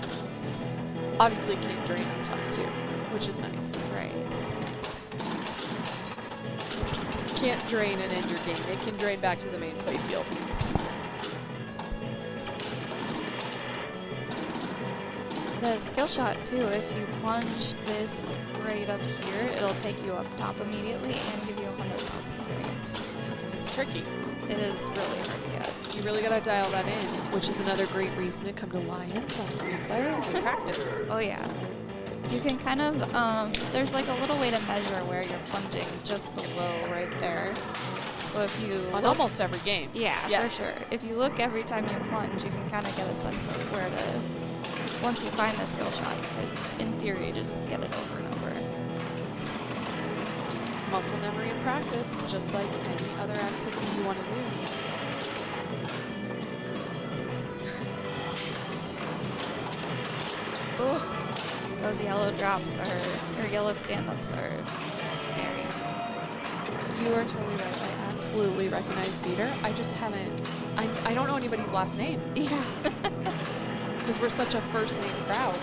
Obviously, it can drain up top too, which is nice. Right. Can't drain and end your game. It can drain back to the main playfield. The skill shot too, if you plunge this right up here, it'll take you up top immediately and give you 100,000 points. It's tricky. It is really hard to get. You really gotta dial that in, which is another great reason to come to Lions on free play and practice. Oh yeah. You can kind of, there's like a little way to measure where you're plunging just below right there. So if you On look, almost every game. yeah, Yes. for sure. If you look every time you plunge, you can kind of get a sense of where to, once you find the skill shot, you could, in theory, just get it over and over. Muscle memory and practice, just like any other activity you want to do. Ooh, those yellow drops or yellow stand-ups are scary. You are totally right. I absolutely recognize Peter. I just haven't, I don't know anybody's last name Yeah. because we're such a first name crowd.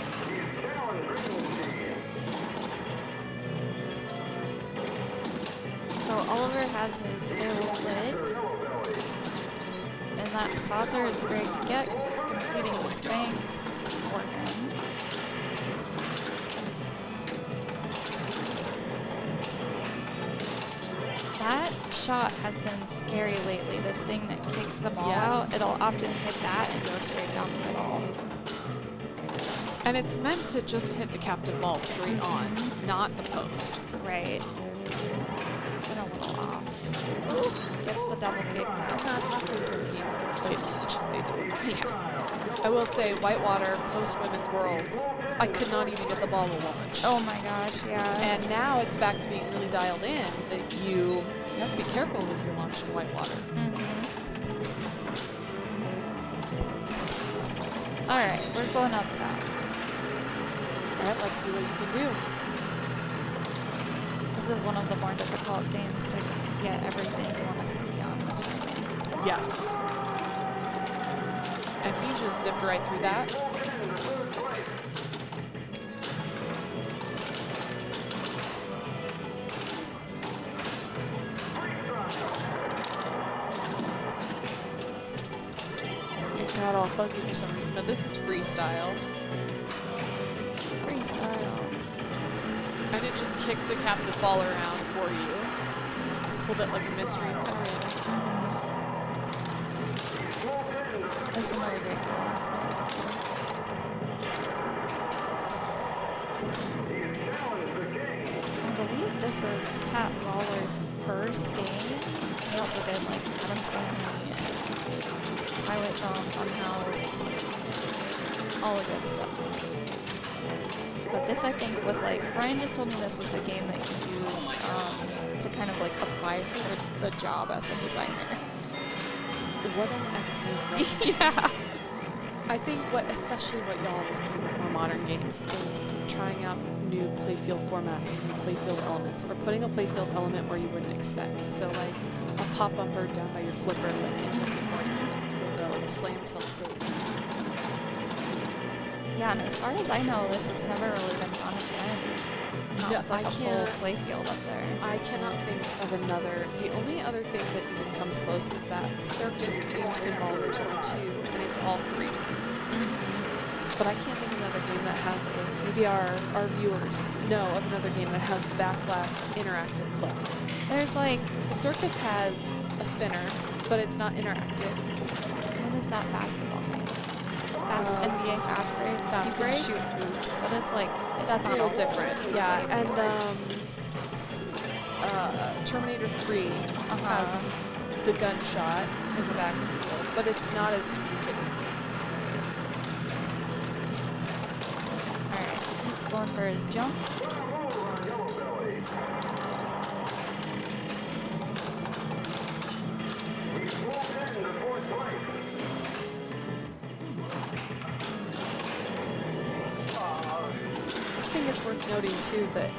So Oliver has his hill lit. And that saucer is great to get because it's completing his banks for him. That shot has been scary lately. This thing that kicks the ball Yes. out, it'll often hit that and go straight down the middle. And it's meant to just hit the captive ball straight on, not the post. Right. It's been a little off. Ooh, gets the double kick And now. that happens when games get played as much as they do. Yeah. I will say, Whitewater, post-Women's Worlds, I could not even get the ball to launch. Oh my gosh, yeah. And now it's back to being really dialed in that you have to be careful with your launch in Whitewater. All right, we're going up top. All right, let's see what you can do. This is one of the more difficult games to get everything you want to see on the screen. Yes. And he just zipped right through that. It got all fuzzy for some reason, but this is freestyle. Freestyle. And it just kicks a captive ball around for you. A little bit like a mystery, kind of random. There's some really great callouts on it. that Lawler's first game. He also did like Adam's Family and Twilight Zone, Funhouse, all the good stuff. But this, I think, was like, Ryan just told me this was the game that he used to kind of like apply for the job as a designer. What an excellent resume. Yeah. I think especially what y'all will see with more modern games is trying out new playfield formats and new playfield elements, or putting a playfield element where you wouldn't expect. So like a pop bumper down by your flipper, like in Rick and Morty, with like a slam tilt save. Yeah, and as far as I know, this has never really been done again. Not No, with like I a full can't- playfield up there. I cannot think of another. The only other thing that even comes close is that Circus in Pinball. There's only 2, and it's all 3D. But I can't think of another game that has maybe our viewers know of another game that has backglass interactive play. There's like, Circus has a spinner, but it's not interactive. what is that basketball game? NBA Fast Break. Fast You can Break? shoot hoops, but it's like, it's That's a not little whole different. Yeah, playfield. and Terminator 3 has the gunshot in the back of the field, but it's not as intricate as this. Alright, he's going for his jumps. I think it's worth noting too that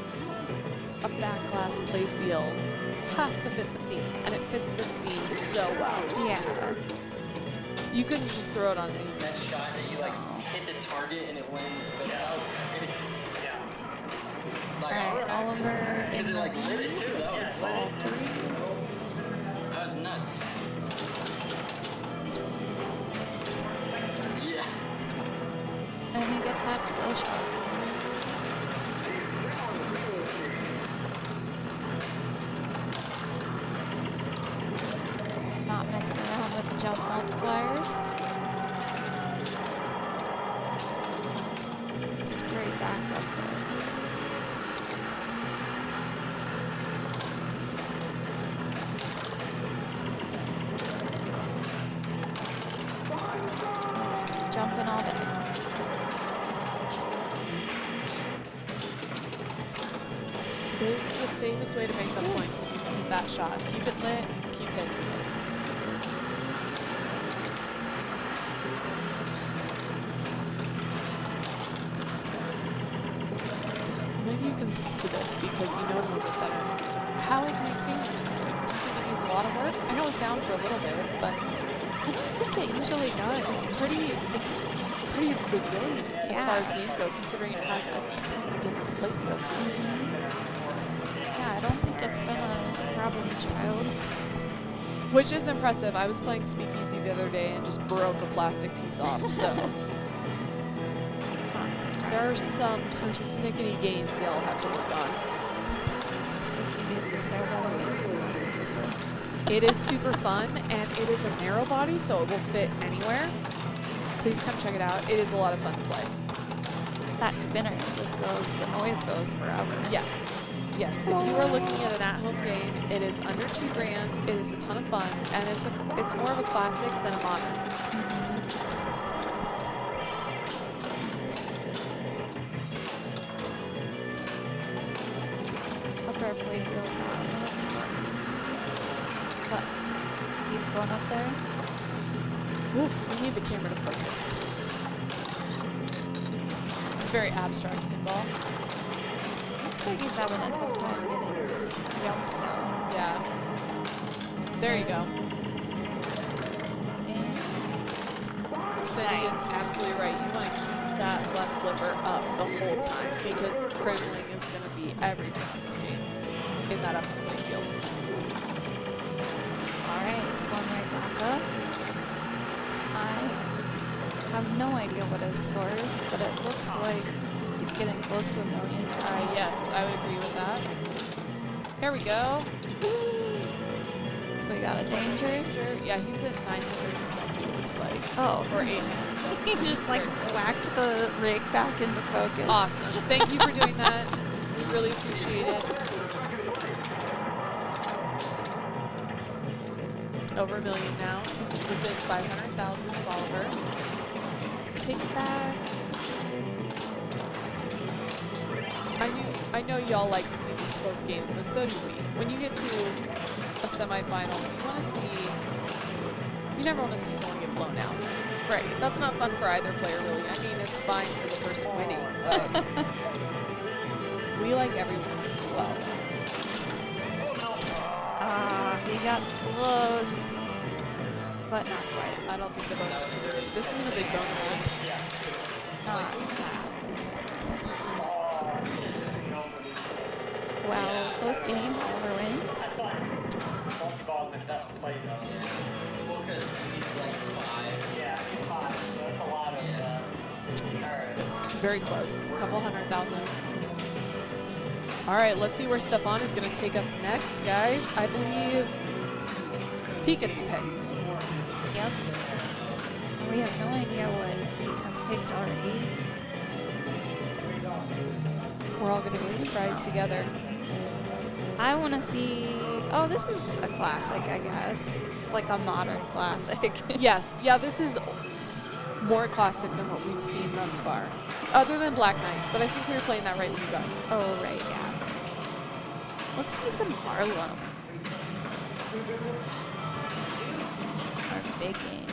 a backglass playfield has to fit the theme, and it fits this theme so well. Yeah. You couldn't just throw it on any. That shot that you like hit the target and it wins. But that was crazy. Yeah. It's like, Alright, alright. Oliver Because in it the like lit it lead. too. This That is was ball lit. 3. That was nuts. Yeah. And he gets that skill shot. Not messing around with the jump multipliers. Straight back up there. Please. Just jumping all day. It is the safest way to make up points if you can hit that shot. Keep it lit, keep hitting it. Maybe you can speak to this because you know it a little bit better. How is maintaining this game? Do you think it needs a lot of work? I know it's down for a little bit, but I don't think it usually does. it's pretty resilient as Yeah. far as games go, considering it has a completely different playfield to it. Yeah, I don't think it's been a problem child. Which is impressive. I was playing Speakeasy the other day and just broke a plastic piece off, so Not there are surprising. some persnickety games y'all have to work on. Speakeasy is for sale, by the way, if anyone's interested. It is super fun, and it is a narrow body, so it will fit anywhere. Please come check it out. It is a lot of fun to play. That spinner just goes, the noise goes forever. Yes. Yes, if you are looking at an at-home game, it is under $2,000. It is a ton of fun, and it's more of a classic than a modern. Upper playfield got But he's going up there. Oof, we need the camera to focus. It's very abstract pinball. Looks like he's having a tough time getting his jumps down. Yeah. There you go. And Sadie is Nice. absolutely right. You want to keep that left flipper up the whole time because crippling is going to be everything in this game in that upper playfield. alright, he's going right back up. I have no idea what his score is, but it looks like he's getting close to 1 million. Yes, I would agree with that. Here we go. We got a danger. Danger. Yeah, he's at 970, it looks like. Oh, Or 870. he just like whacked the rig back into focus. Awesome. Thank you for doing that. We really appreciate it. over $1 million now, so he's within 500,000 of Oliver. This is kickback. I know y'all like to see these close games, but so do we. When you get to a semifinals, you want to see. You never want to see someone get blown out. Right. That's not fun for either player, really. I mean, it's fine for the person winning, but we like everyone to do well. He got close, but not quite. I don't think the bonus is good. This isn't a big bonus game. Not bad. Wow, close game. Oliver wins. Multi-ball the best play though. Well, because he's like 5. Yeah, he's 5, so that's a lot of. Alright. Very close. A couple 100,000. All right, let's see where Stepan is going to take us next, guys. I believe Pete gets to pick. Yep. We have no idea what Pete has picked already. We're all going to be surprised together. I want to see. Oh, this is a classic, I guess. Like a modern classic. Yes, yeah, this is more classic than what we've seen thus far. Other than Black Knight, but I think we were playing that right when you got here. Oh, right, yeah. Let's see some Harlem. Our big game.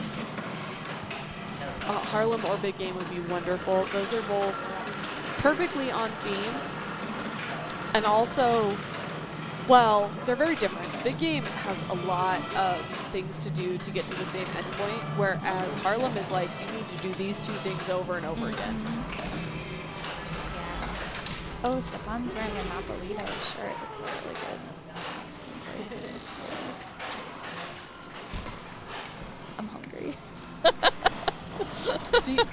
Harlem or Big Game would be wonderful. Those are both perfectly on theme. And also, well, they're very different. Big Game has a lot of things to do to get to the same endpoint, whereas Harlem is like, you need to do these two things over and over again. Oh, Stefan's wearing a Napolito shirt. It's a really good Mexican place. I'm hungry.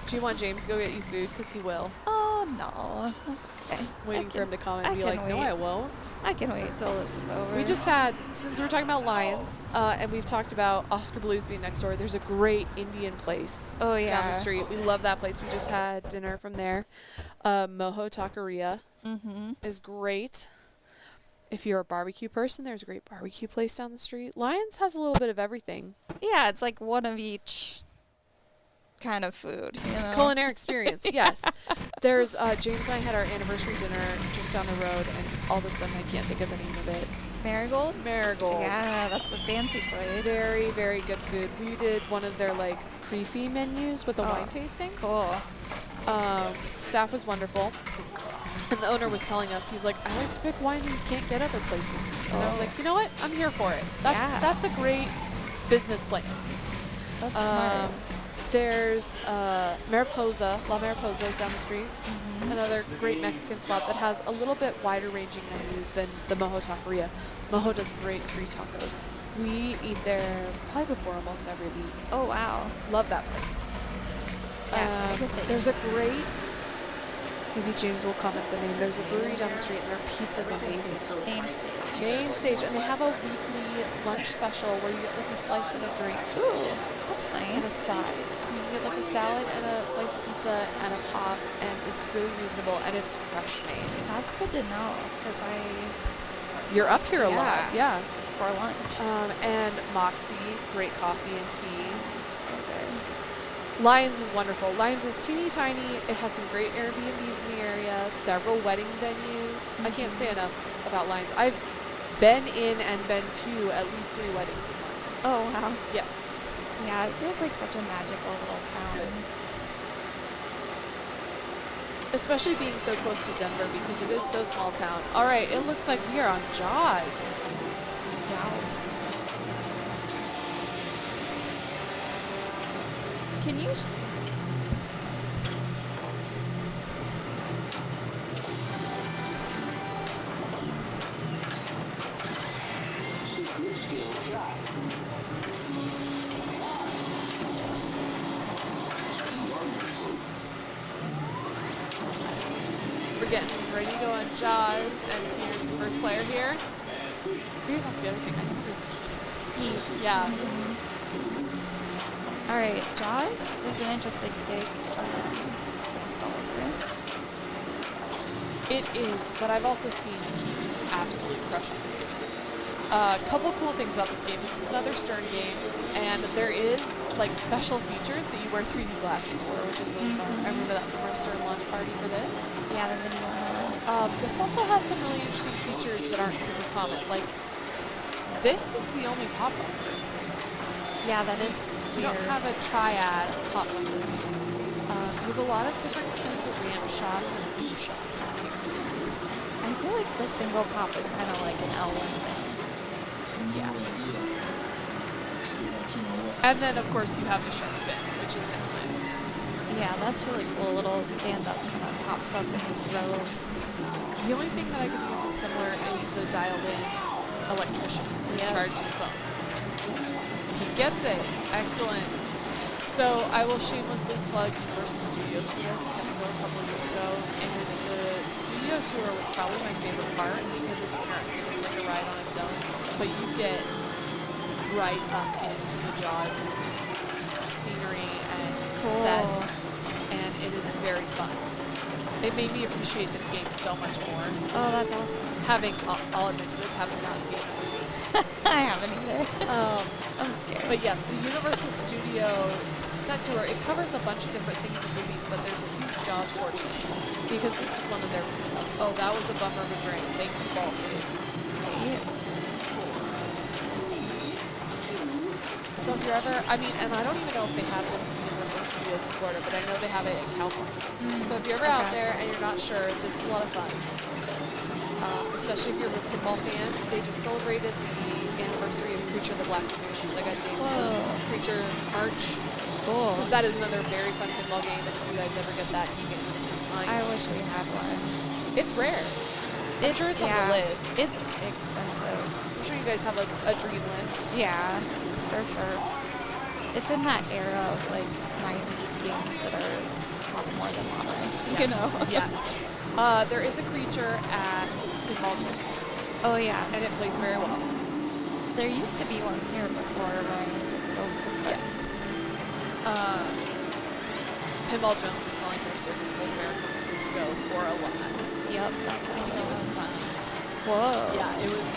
Do you want James to go get you food? Because he will. Oh, no. That's okay. Waiting for him to comment and be I like, can no, wait. I won't. I can wait till this is over. We just had, since we're talking about Lions, and we've talked about Oscar Blues being next door, there's a great Indian place Oh, yeah. down the street. We love that place. We just had dinner from there. Mojo Taqueria is great. If you're a barbecue person, there's a great barbecue place down the street. Lions has a little bit of everything. Yeah, it's like one of each kind of food, you know? Culinary experience, yes. There's, James and I had our anniversary dinner just down the road, and all of a sudden I can't think of the name of it. Marigold? Marigold. Yeah, that's the fancy place. Very, very good food. We did one of their, like, pre-fee menus with the wine tasting. Cool. Staff was wonderful. And the owner was telling us, he's like, I like to pick wine that you can't get other places. And I was like, you know what? I'm here for it. That's a great business plan. That's smart. There's Mariposa. La Mariposa is down the street. Another great Mexican spot that has a little bit wider ranging menu than the Mojo Taqueria. Mojo does great street tacos. We eat there probably before almost every week. Oh, wow. Love that place. Yeah, There's a great, maybe James will comment the name, there's a brewery down the street and their pizza's amazing. Main stage, and they have a weekly lunch special where you get like a slice and a drink. Ooh, that's And a nice. side. So you can get like a salad and a slice of pizza and a pop, and it's really reasonable and it's fresh made. That's good to know, because You're up here a lot, yeah. for lunch. And Moxie, great coffee and tea. So good. Lions is wonderful. Lions is teeny tiny. It has some great Airbnbs in the area, several wedding venues. I can't say enough about Lions. I've been in and been to at least 3 weddings in Lions. Oh, wow. Yes. Yeah, it feels like such a magical little town. Especially being so close to Denver because it is so small town. All right, it looks like we are on Jaws. Wows. Can you... We're getting ready to go on Jaws, and Peter's the first player here. Maybe that's the other thing. I think it was Pete. Pete, yeah. All right, Jaws is an interesting pick against Oliver. It is, but I've also seen Pete just absolutely crushing this game. A couple cool things about this game. This is another Stern game, and there is like special features that you wear 3D glasses for, which is really fun. I remember that from our Stern launch party for this. Yeah, the video. This also has some really interesting features that aren't super common. Like, this is the only pop bumper. Yeah, that is We weird. don't have a triad of pop bumpers. We have a lot of different kinds of ramp shots and loop shots in here. I feel like the single pop is kind of like an L1 thing. Yes. And then, of course, you have the shark fin, which is L1. Yeah, that's really cool. A little stand-up kind of pops up and just rows. The only thing that I can think of that's similar is the dialed-in electrician who Yeah. charged the phone. He gets it. Excellent. So I will shamelessly plug Universal Studios for this. I got to go a couple of years ago, and the studio tour was probably my favorite part because it's interactive. It's like a ride on its own, but you get right up into the Jaws scenery and Cool. set, and it is very fun. It made me appreciate this game so much more. Oh, that's awesome. I'll admit to this, having not seen the movie. I haven't either. I'm scared. But yes, the Universal Studio set tour, it covers a bunch of different things in movies, but there's a huge Jaws portion because this was one of their movies. Oh, that was a bummer of a drink. Thank you, ball save. Right. So if you're ever, I mean, and I don't even know if they have this in Universal Studios in Florida, but I know they have it in California. So if you're ever out okay. there and you're not sure, this is a lot of fun. Especially if you're a pinball fan. They just celebrated the anniversary of Creature the Black Lagoon, so I got James some Whoa. Creature merch. Cool. Because that is another very fun pinball game, and if you guys ever get that, you get Mrs. Pine. I wish we had one. It's rare. I'm sure it's on the list. It's expensive. I'm sure you guys have a dream list. Yeah, for sure. It's in that era of like 90s games that are cost more than moderns, you know? Yes. There is a Creature at Pinball Jones, Oh yeah. and it plays very well. There used to be one here before Ryan took it over. but- Yes. Pinball Jones was selling their Circus Voltaire a couple years ago for a lot. Yep, that's I how think it was Sun. Whoa. Yeah, it was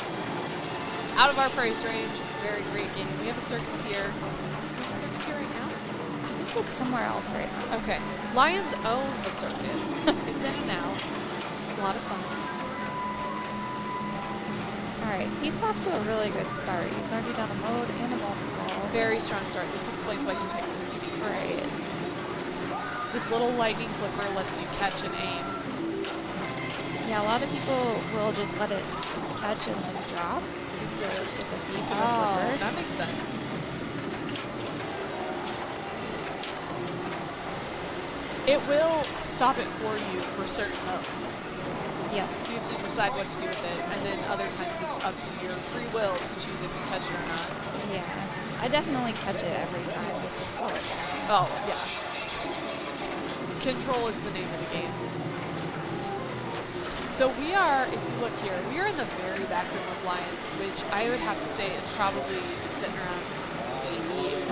out of our price range. Very great game. We have a circus here. We have a circus here right now? I think it's somewhere else right now. Okay. Lions owns a circus. It's in and out. A lot of fun. Alright, Pete's off to a really good start. He's already done a mode and a multi-ball. Very strong start. This explains why you picked this game. Right. This little lightning flipper lets you catch and aim. Yeah, a lot of people will just let it catch and then drop just to get the feed to the flipper. That makes sense. It will stop it for you for certain modes. Yeah. So you have to decide what to do with it, and then other times it's up to your free will to choose if you catch it or not. Yeah. I definitely catch it every time just to slow it down. Oh, yeah. Control is the name of the game. So we are, if you look here, we are in the very back room of Lions, which I would have to say is probably sitting around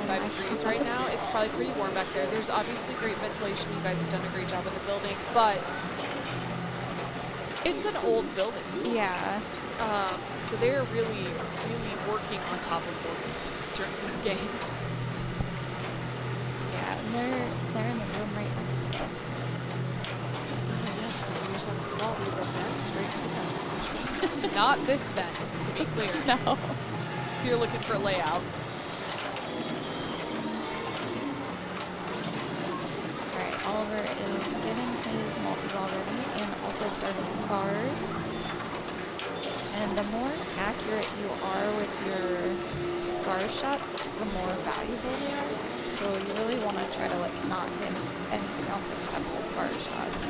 85 degrees right now. It's probably pretty warm back there. There's obviously great ventilation. You guys have done a great job with the building, but it's an old building. Yeah. So they're really, really working on top of working during this game. Yeah, and they're in the room right next to us. Yes, and here's on this wall, we have a vent straight to them. Not this vent, to be clear. No. If you're looking for layout. Alright, Oliver is getting his multi-ball ready and also started scars. And the more accurate you are with your scar shots, the more valuable they are. So you really want to try to like not hit anything else except the scar shots,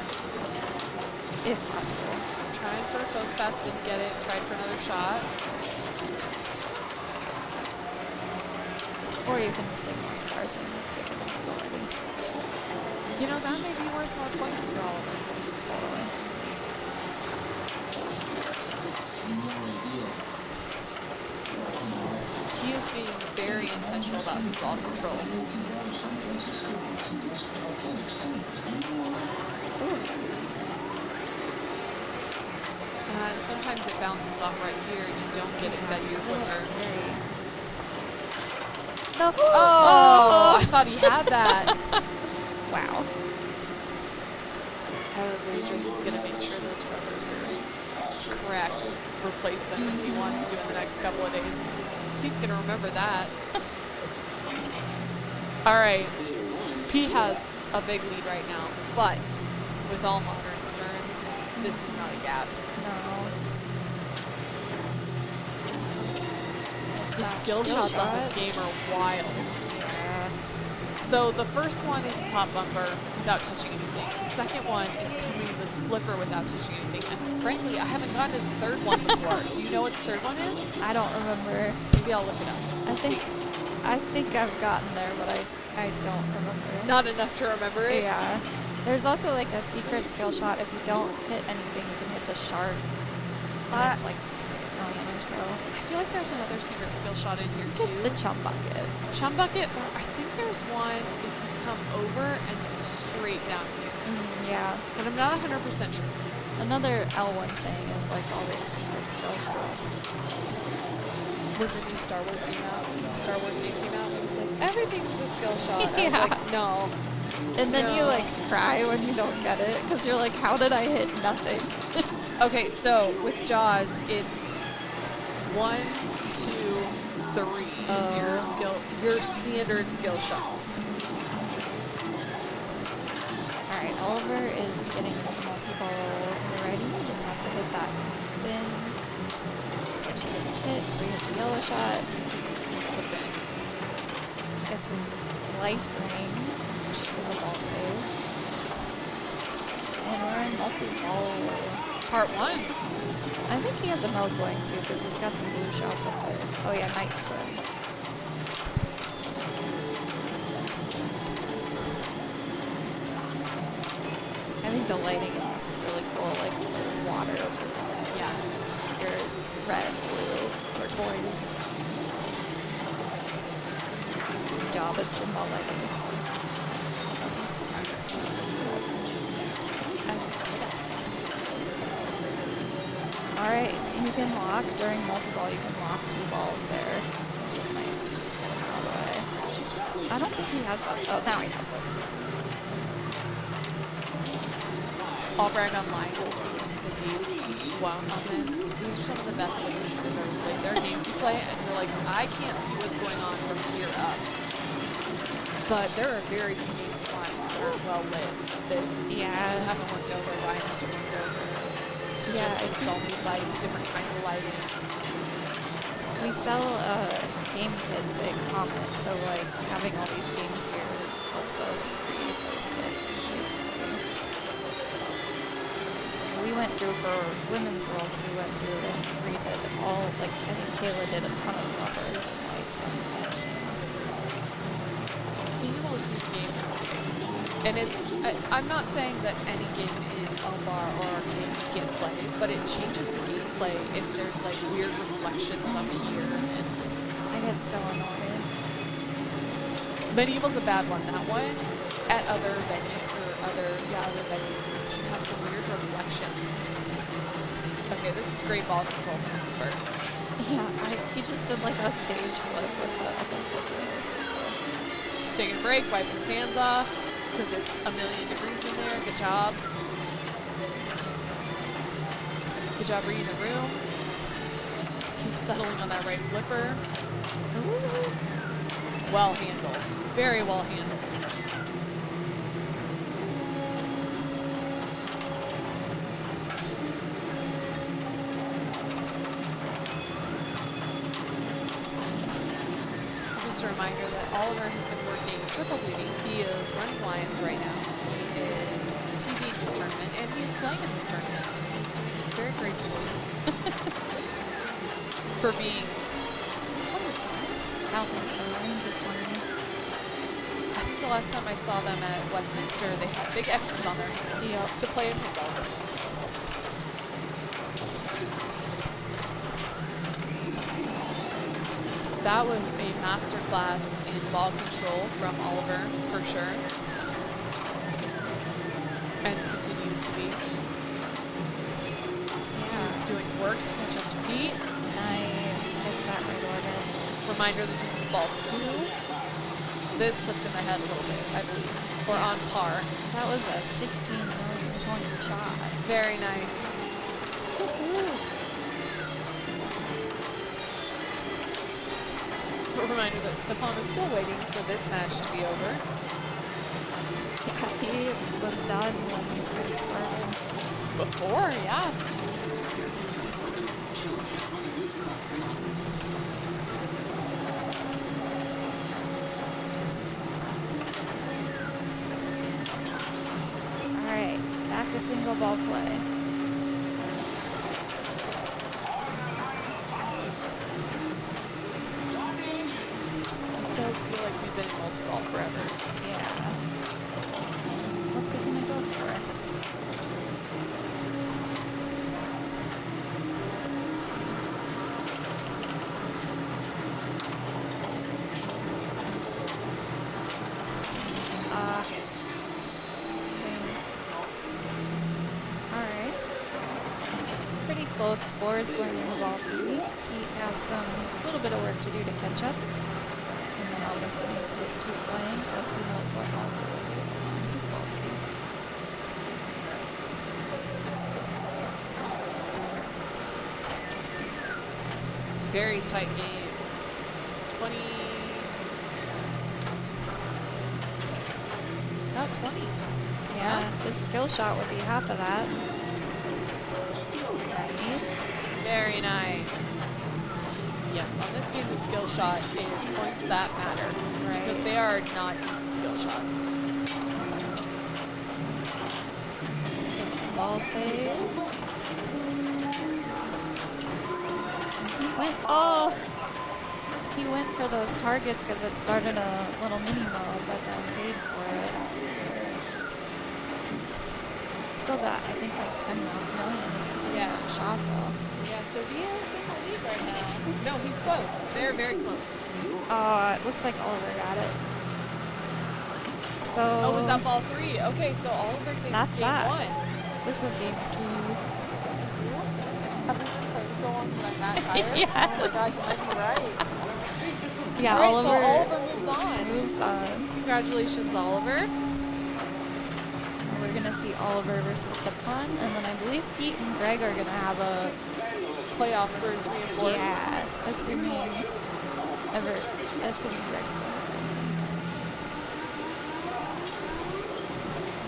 if possible. Trying for a post pass, didn't get it. Tried for another shot. Or you can just take more scars and get your multi-ball ready. You know, that may be worth more points for all of them. Totally. He is being very intentional about his ball control. Yeah, and sometimes it bounces off right here and you don't get it fed It's your a little flipper. scary. No. Oh, I thought he had that. Wow. I would wager he's going to make sure those rubbers are correct. Replace them if he wants to in the next couple of days. He's going to remember that. All right. Pete has a big lead right now, but with all modern sterns, this is not a gap. No. It's The that skill shots on this shot. game are wild. Yeah. So the first one is the pop bumper without touching anything. The second one is coming to this flipper without touching anything. And frankly, I haven't gotten to the third one before. Do you know what the third one is? I don't remember. Maybe I'll look it up. I We'll see. think I've gotten there, but I don't remember. Not enough to remember it. Yeah. There's also like a secret skill shot. If you don't hit anything, you can hit the shark. And it's like 6 million or so. I feel like there's another secret skill shot in here too. It's the chum bucket. Chum bucket, or I think there's one if you come over and straight down here. Yeah. But I'm not 100% sure. Another L1 thing is like all these secret skill shots. When the new Star Wars game came out, it was like, everything's a skill shot. I was Yeah. like, no. And then you No. like cry when you don't get it because you're like, how did I hit nothing? Okay, so with Jaws, it's 1, 2, 3 is your standard skill shots. All right, Oliver is getting his multi-ball ready. He just has to hit that fin, which he didn't hit, so he hits a yellow shot. It's the thing. Gets his life ring, which is a ball save. And we're in multi-ball. Part 1. I think he has a mode going too, because he's got some blue shots up there. Oh yeah, night swim. I think the lighting in this is really cool, like the water over Yes. here is red, blue, turquoise. The job is pinball lighting, so it's Alright, you can lock during multi-ball, you can lock 2 balls there, which is nice. Just get them out of the way. I don't think he has that. Oh, now he has it. I'll brag on Lions because of you wound on this. These are some of the best like, games I've ever played. There are games you play and you're like, I can't see what's going on from here up. But there are very few games of Lions that are well lit. That haven't worked over. Ryan has worked over. To just install new lights, different kinds of lighting. We sell game kits at Comet, so like having all these games here helps us create those kits, basically. We went through for Women's Worlds, we went through and redid all, like I think Kayla did a ton of rubbers and lights on all games. Being able to see the game is big. And it's, I'm not saying that any game in bar or arcade you can't play, but it changes the gameplay if there's like weird reflections up here. And I get so annoyed. Medieval's a bad one. That one at other venues other venues can have some weird reflections. Okay, this is great ball control from Cooper. Yeah, he just did like a stage flip with the upper flipper. It was pretty cool. Just taking a break, wiping his hands off because it's a million degrees in there. Good job. Good job reading the room. Keep settling on that right flipper. Ooh. Well handled. Very well handled. Just a reminder that Oliver has been working triple duty. He is running Lions right now. He is TDing this tournament, and he is playing in this tournament, and he's doing it very gracefully. For being, is he 25? I don't think so. I think he's 20. I think the last time I saw them at Westminster, they had big X's on their hands Yep. to play in pinball tournaments. That was a masterclass in ball control from Oliver, for sure. And continues to be. Yeah. is doing work to catch up to Pete. Nice. Gets that right orbit. Reminder that this is ball 2. This puts him ahead a little bit, I believe, or on par. That was a 16 million point shot. Very nice. A reminder that Stepan is still waiting for this match to be over. Yeah, he was done when these guys started. Before, yeah. All right, back to single ball play. It does feel like we've been in multi-ball forever. Yeah. What's he gonna go for? Alright. Pretty close scores going into ball 3. Pete has some little bit of work to do to catch up. And then obviously needs to keep playing because who knows what Oliver will do on his ball 3. Very tight game. 20. About 20. Yeah, the skill shot would be half of that. Nice. Very nice. Yes, on this game, the skill shot is points that matter. Right. Because they are not easy skill shots. Gets his ball saved. He went for those targets because it started a little mini mode, but then paid for it. Still got, I think, like 10 million is from that shot, though. Yeah, so he is in the lead right now. No, he's close. They're very close. It looks like Oliver got it. So. Oh, was that ball 3? Okay, so Oliver takes That's game that. 1. This was game 2. This was game 2? Have we been playing so long that I'm that tired? Yes. Oh my god, you might be right. Yeah, All right, Oliver, so Oliver moves on. moves on. Congratulations, Oliver. And we're going to see Oliver versus Stepan, and then I believe Pete and Greg are going to have a Playoff for 3 and 4. yeah, assuming Greg's still.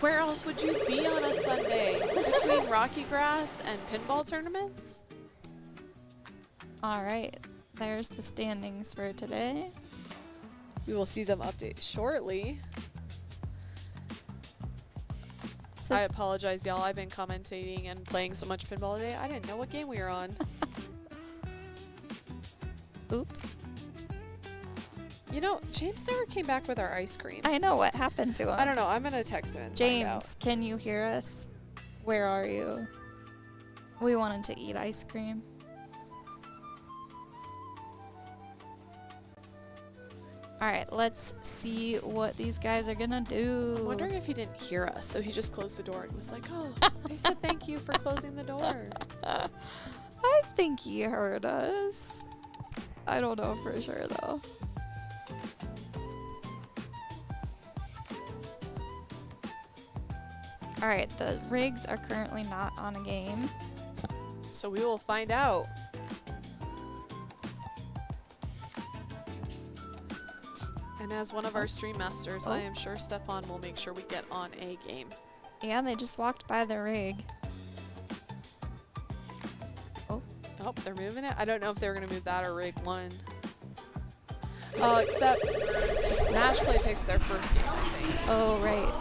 Where else would you be on a Sunday? Between Rocky Grass and pinball tournaments? All right, there's the standings for today. We will see them update shortly. So I apologize, y'all. I've been commentating and playing so much pinball today. I didn't know what game we were on. oops. You know, James never came back with our ice cream. I know what happened to him. I don't know. I'm going to text him and find out. James, can you hear us? Where are you? We wanted to eat ice cream. All right, let's see what these guys are gonna do. I'm wondering if he didn't hear us, so he just closed the door and was like, oh, they said thank you for closing the door. I think he heard us. I don't know for sure though. All right, the rigs are currently not on a game. So we will find out. And as one of our stream masters, I am sure Stepan will make sure we get on a game. Yeah, they just walked by the rig. Oh, Oh, they're moving it? I don't know if they were going to move that or rig 1. Except Match Play picks their first game, I think. oh right.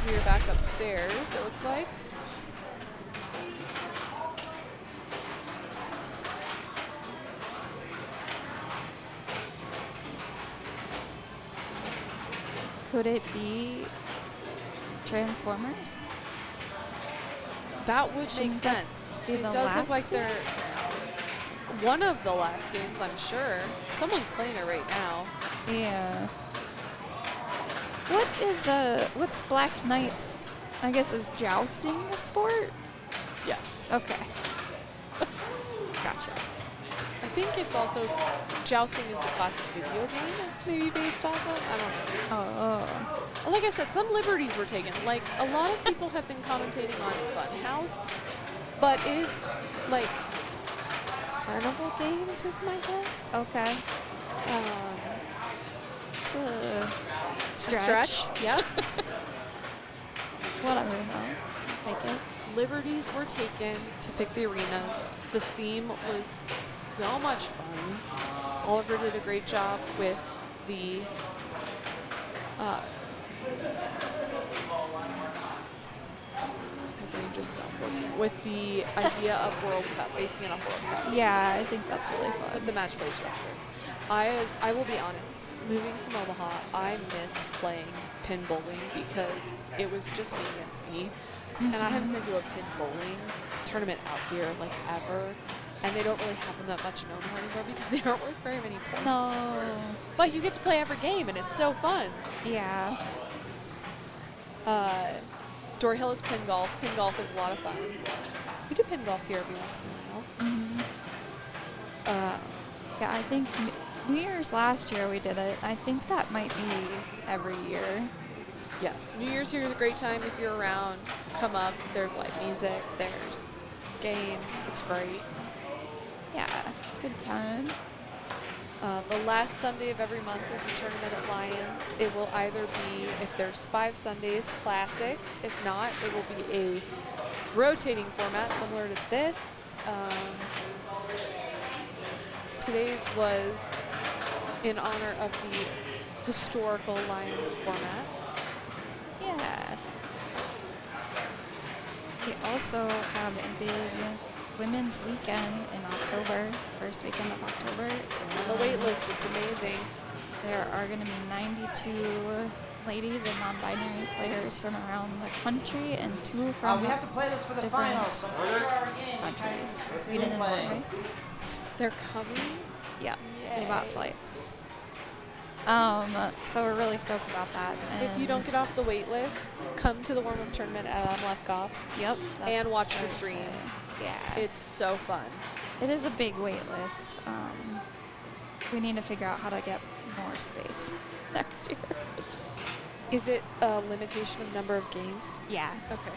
We are back upstairs, it looks like. Could it be Transformers? That would make Shouldn't sense. be It the does look last like they're one of the last games, I'm sure. Someone's playing it right now. Yeah. What's Black Knight's I guess is jousting the sport? Yes. Okay. Gotcha. I think it's also jousting is the classic video game it's maybe based off of. I don't know. Oh. Like I said, some liberties were taken. Like a lot of people have been commentating on Funhouse, but it is like carnival games is my guess. Okay. It's a A stretch. yes. Whatever though. Take it. Liberties were taken to pick the arenas. The theme was so much fun. Oliver did a great job with the my brain just stopped working. With the idea of World Cup, basing it off World Cup. Yeah, I think that's really With fun. the match play structure. I will be honest, moving from Omaha, I miss playing pin bowling because it was just me against me. And I haven't been to a pin bowling tournament out here like ever. And they don't really have them that much in Omaha anymore because they aren't worth very many points. No. But you get to play every game and it's so fun. Yeah. Door Hill is pin golf. Pin golf is a lot of fun. We do pin golf here every once in a while. Yeah, I think New Year's last year we did it. I think that might be every year. Yes, New Year's here is a great time if you're around. Come up. There's live music. There's games. It's great. Yeah, good time. The last Sunday of every month is a tournament at Lions. It will either be, if there's 5 Sundays, classics. If not, it will be a rotating format similar to this. Today's was in honor of the historical Lions format. Yeah. We also have a big women's weekend in October, first weekend of October. On the wait list, it's amazing. There are going to be 92 ladies and non-binary players from around the country and 2 from we have to play this for the different finals. countries, Sweden and Norway. They're coming. Yeah, they bought flights. So we're really stoked about that. If you don't get off the wait list, come to the warm-up tournament at Lefkoff's. Yep. And that's watch the Thursday. stream. Yeah. It's so fun. It is a big wait list. We need to figure out how to get more space next year. Is it a limitation of number of games? Yeah, Okay.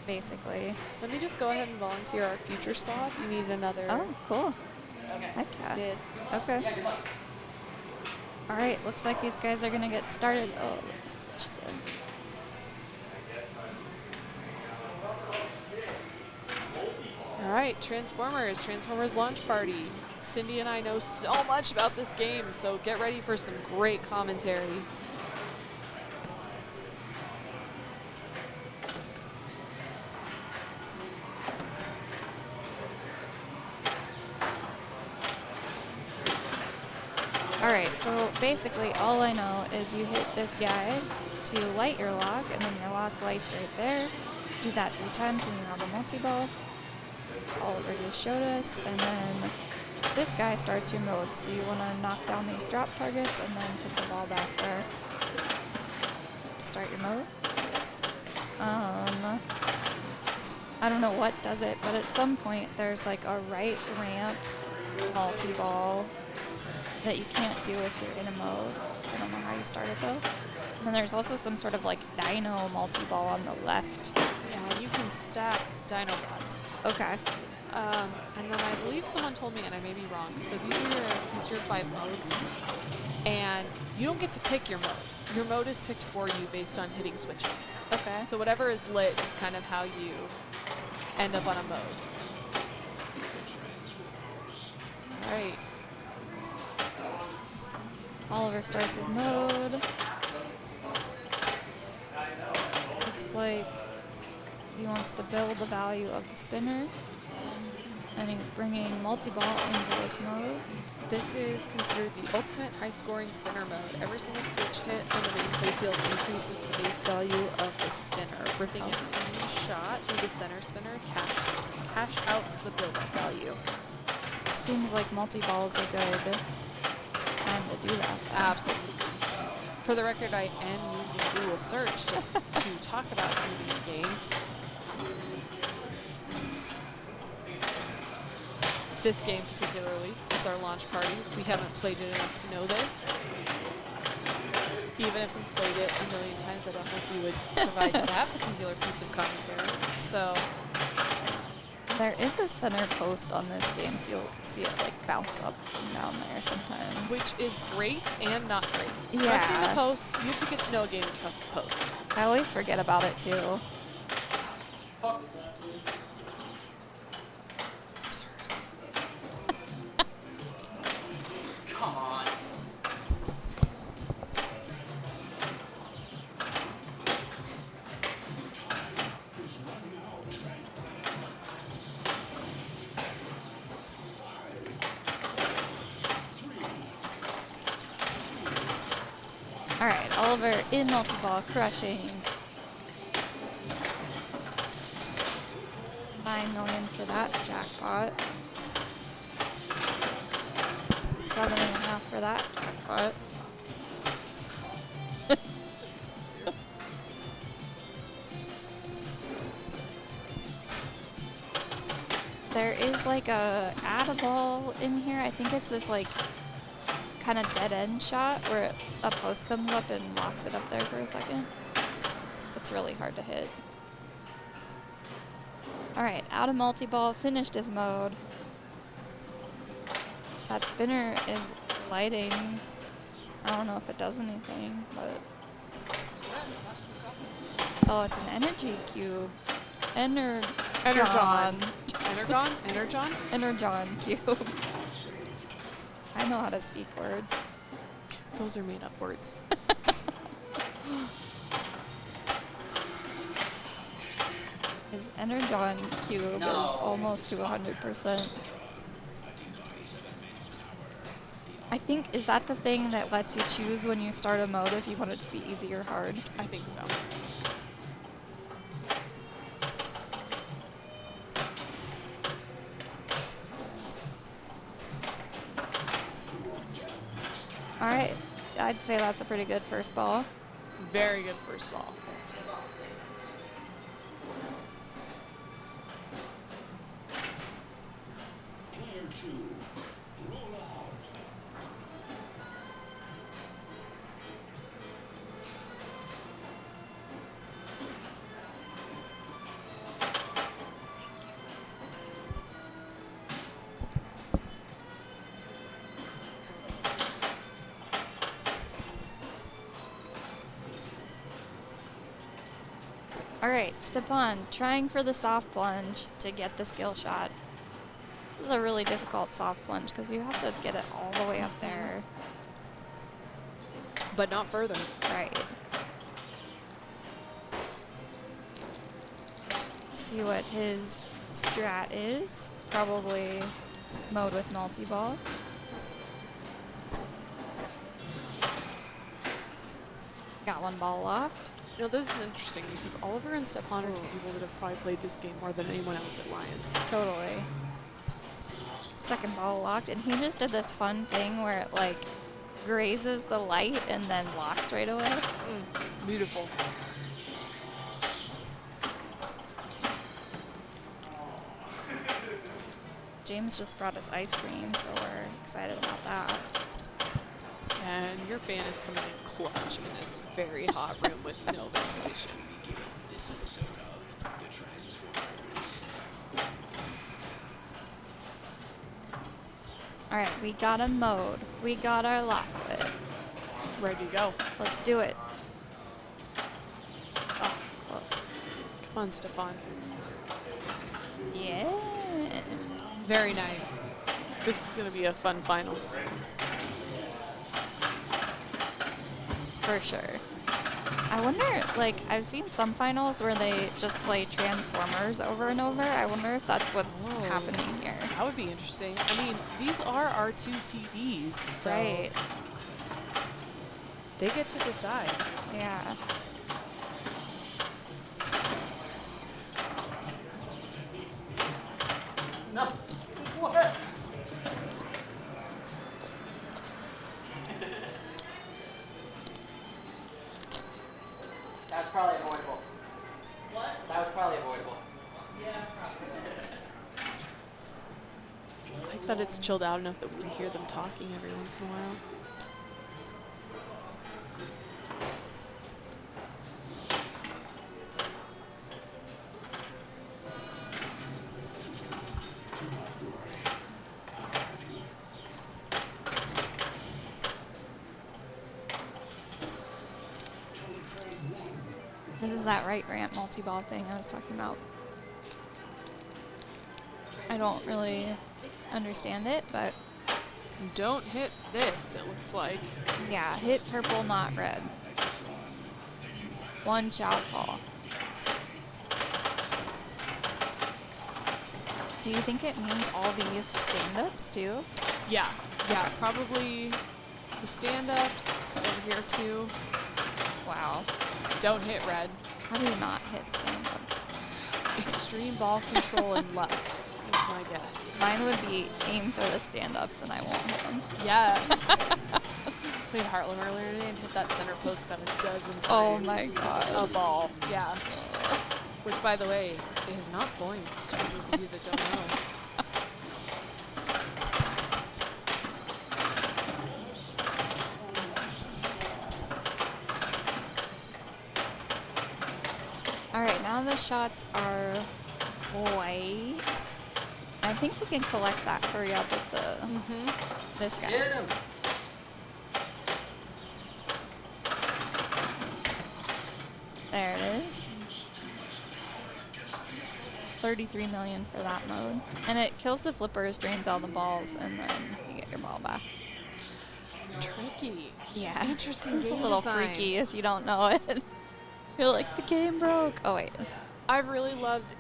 basically. Let me just go ahead and volunteer our future spot. You need another. Oh, cool. Heck yeah. Bid. Okay. All right, looks like these guys are gonna get started. Oh, let me switch them. All right, Transformers launch party. Cindy and I know so much about this game, so get ready for some great commentary. All right, so basically all I know is you hit this guy to light your lock, and then your lock lights right there. Do that 3 times and you have a multi-ball. Oliver just showed us, and then this guy starts your mode. So you want to knock down these drop targets and then hit the ball back there to start your mode. I don't know what does it, but at some point there's like a right ramp multi-ball that you can't do if you're in a mode. I don't know how you start it though. And then there's also some sort of like dino multi-ball on the left. Yeah, you can stack dino bots. Okay. And then I believe someone told me, and I may be wrong, so these are your 5 modes, and you don't get to pick your mode. Your mode is picked for you based on hitting switches. Okay. So whatever is lit is kind of how you end up on a mode. All right. Oliver starts his mode. Looks like he wants to build the value of the spinner. And he's bringing multi-ball into this mode. This is considered the ultimate high-scoring spinner mode. Every single switch hit on the main playfield increases the base value of the spinner. Ripping a clean shot through the center spinner cash outs the build-up value. Seems like multi-ball is a good time to do that. Though. Absolutely. For the record, I am using Google search to talk about some of these games. This game particularly, it's our launch party. We haven't played it enough to know this. Even if we played it a million times, I don't know if we would provide that particular piece of commentary. So, There is a center post on this game, so you'll see it like bounce up and down there sometimes. which is great and not great. Yeah. Trusting the post, you have to get to know a game and trust the post. I always forget about it too. Come on. All right, Oliver in multi-ball, crushing. 9 million for that jackpot. 7.5 for that jackpot. There is like a add a ball in here. I think it's this like kind of dead end shot where a post comes up and locks it up there for a second. It's really hard to hit. All right, out of multi-ball, finished his mode. That spinner is lighting. I don't know if it does anything, but... Oh, it's an energy cube. Energon. Energon? Energon cube. I know how to speak words. Those are made up words. His Energon cube is almost to 100%. I think, is that the thing that lets you choose when you start a mode if you want it to be easy or hard? I think so. All right, I'd say that's a pretty good first ball. Very good first ball. All right, Stepan trying for the soft plunge to get the skill shot. This is a really difficult soft plunge because you have to get it all the way up there. But not further. Right. See what his strat is. Probably mode with multi-ball. Got one ball locked. You know, this is interesting because Oliver and Stepan are two people that have probably played this game more than anyone else at Lions. Totally. Second ball locked, and he just did this fun thing where it like grazes the light and then locks right away. Beautiful. James just brought us ice cream, so we're excited about that. And your fan is coming in clutch in this very hot room with no ventilation. All right, we got a mode. We got our locklet. Ready to go. Let's do it. Oh, close. Come on, Stepan. Yeah. Very nice. This is going to be a fun finals. For sure. I wonder, like, I've seen some finals where they just play Transformers over and over. I wonder if that's what's happening here. That would be interesting. I mean, these are our two TDs, so Right. they get to decide. Yeah. No. What? was probably avoidable. What? That was probably avoidable. Yeah, I like that it's chilled out enough that we can hear them talking every once in a while. This is that right ramp multi-ball thing I was talking about. I don't really understand it, but Don't hit this, it looks like. yeah, hit purple, not red. One shall fall. Do you think it means all these stand-ups too? Yeah, yeah, probably the stand-ups over here too. Wow. Don't hit red. How do you not hit stand-ups? Extreme ball control and luck is my guess. Mine would be aim for the stand-ups and I won't hit them. Yes. We had Heartland earlier today and hit that center post about a dozen times. Oh my god. A ball, yeah. Which, by the way, is not points, for those of you that don't know. All right, now the shots are white. I think you can collect that. Hurry up with the this guy. Get him! There it is. 33 million for that mode. And it kills the flippers, drains all the balls, and then you get your ball back. Tricky. Yeah. Interesting It's a game little design. freaky if you don't know it. You're like, the game broke. Oh, wait. I've really loved,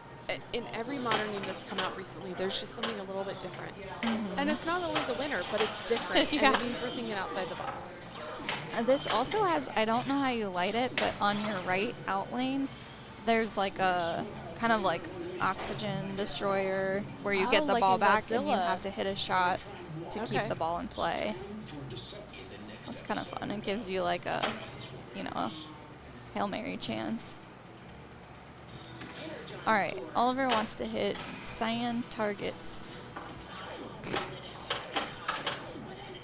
in every modern game that's come out recently, there's just something a little bit different. And it's not always a winner, but it's different. Yeah. And it means we're thinking outside the box. This also has, I don't know how you light it, but on your right out lane, there's like a kind of like oxygen destroyer where you get the like ball in back and you Godzilla. have to hit a shot to keep Okay. the ball in play. That's kind of fun. It gives you like a, you know, a Hail Mary chance. All right, Oliver wants to hit cyan targets.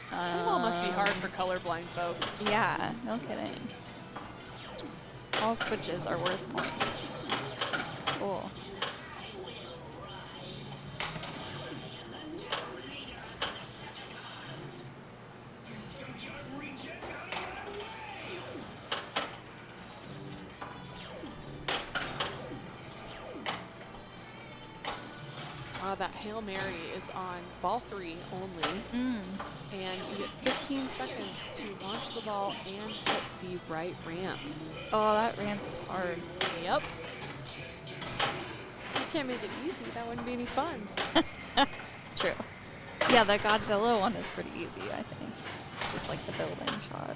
Football must be hard for colorblind folks. Yeah, no kidding. All switches are worth points. Cool. That Hail Mary is on ball 3 only. And you get 15 seconds to launch the ball and hit the right ramp. Oh, that ramp is hard. Yep. You can't make it easy. That wouldn't be any fun. True. Yeah, the Godzilla one is pretty easy, I think. It's just like the building shot.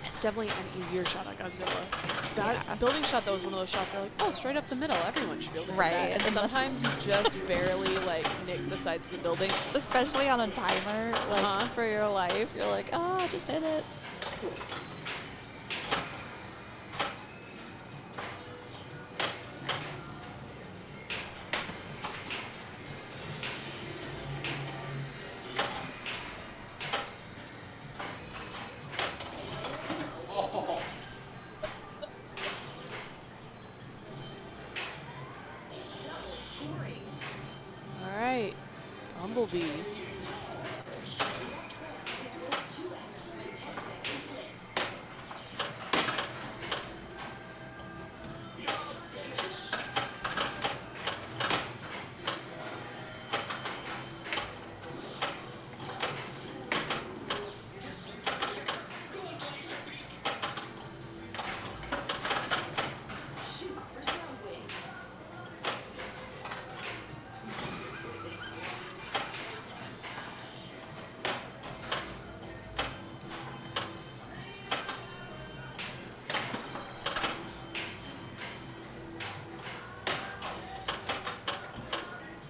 It's definitely an easier shot at Godzilla. That Yeah. building shot, though, is one of those shots that are like, oh, straight up the middle. Everyone should be able to hit Right, that. And and the- sometimes you just barely, like, nick the sides of the building. Especially on a timer, like for your life. You're like, oh, just hit it. All right. Bumblebee.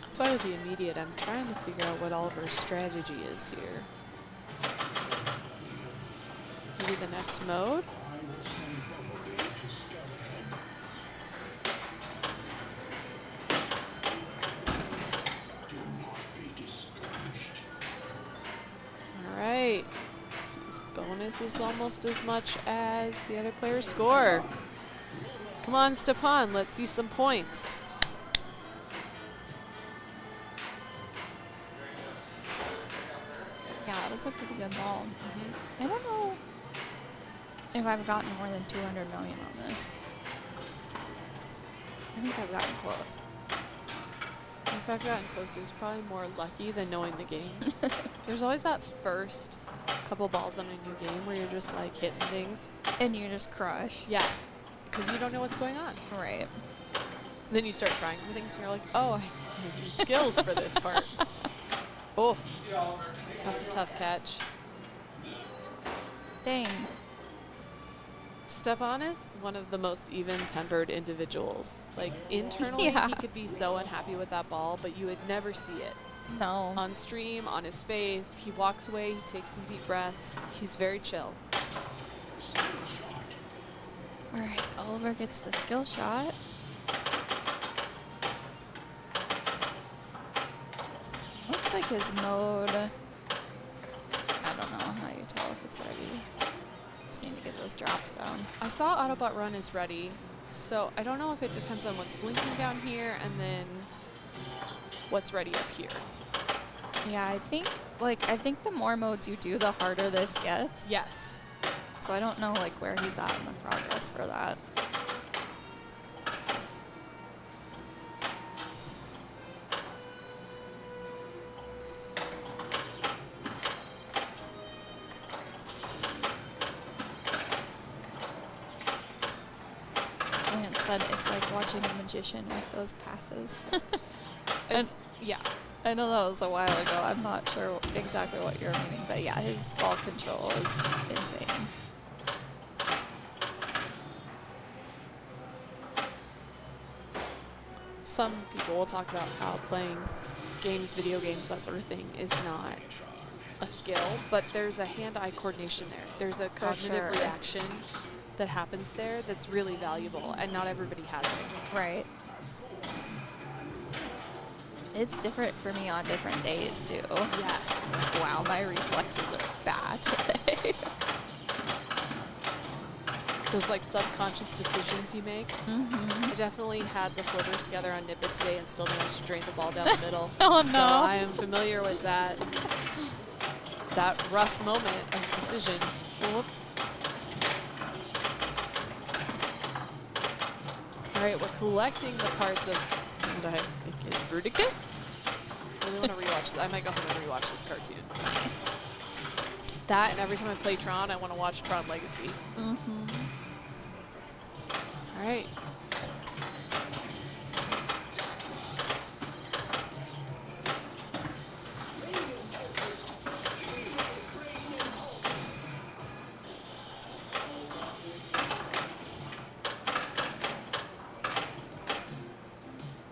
Outside of the immediate, I'm trying to figure out what Oliver's strategy is here. Maybe the next mode? misses almost as much as the other player's score. Come on, Stepan, let's see some points. Yeah, that was a pretty good ball. I don't know if I've gotten more than 200 million on this. I think I've gotten close. If I've gotten close, it was probably more lucky than knowing the game. There's always that first couple balls on a new game where you're just like hitting things. And you just crush. Yeah, because you don't know what's going on. Right. Then you start trying for things and you're like, oh, I need skills for this part. Oh, that's a tough catch. Dang. Stepan is one of the most even-tempered individuals. Like, internally, Yeah. he could be so unhappy with that ball, but you would never see it. No. On stream, on his face, he walks away, he takes some deep breaths. He's very chill. All right, Oliver gets the skill shot. Looks like his mode. I don't know how you tell if it's ready. Just need to get those drops down. I saw Autobot Run is ready, so I don't know if it depends on what's blinking down here and then what's ready up here. Yeah, I think the more modes you do, the harder this gets. Yes. So I don't know like where he's at in the progress for that. Lance said it's like watching a magician with those passes. Yeah. I know that was a while ago. I'm not sure exactly what you're meaning, but yeah, his ball control is insane. Some people will talk about how playing games, video games, that sort of thing is not a skill, but there's a hand-eye coordination there. There's a cognitive sure. reaction that happens there that's really valuable, and not everybody has it. Right. It's different for me on different days, too. Yes. Wow, my reflexes are bad today. Those like subconscious decisions you make. I definitely had the flippers together on Nip It today and still managed to drain the ball down the middle. Oh, So no. I am familiar with that rough moment of decision. Whoops. All right, we're collecting the parts of what I think is Bruticus. I really want to rewatch this. I might go home and rewatch this cartoon. Nice. That, and every time I play Tron, I want to watch Tron Legacy. All right.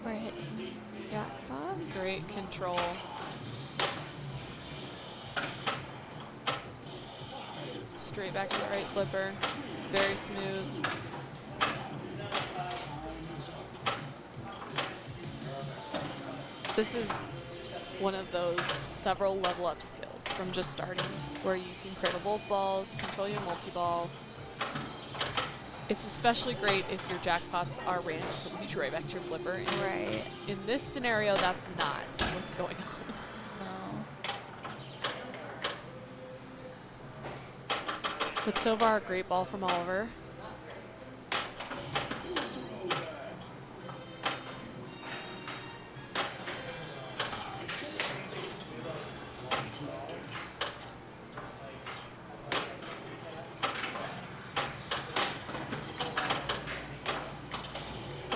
We're hitting. Yeah. Great control. Straight back to the right flipper. Very smooth. This is one of those several level up skills from just starting, where you can cradle both balls, control your multi-ball. It's especially great if your jackpots are ramps that lead you right back to your flipper. In this scenario, that's not what's going on. No. But so far, a great ball from Oliver.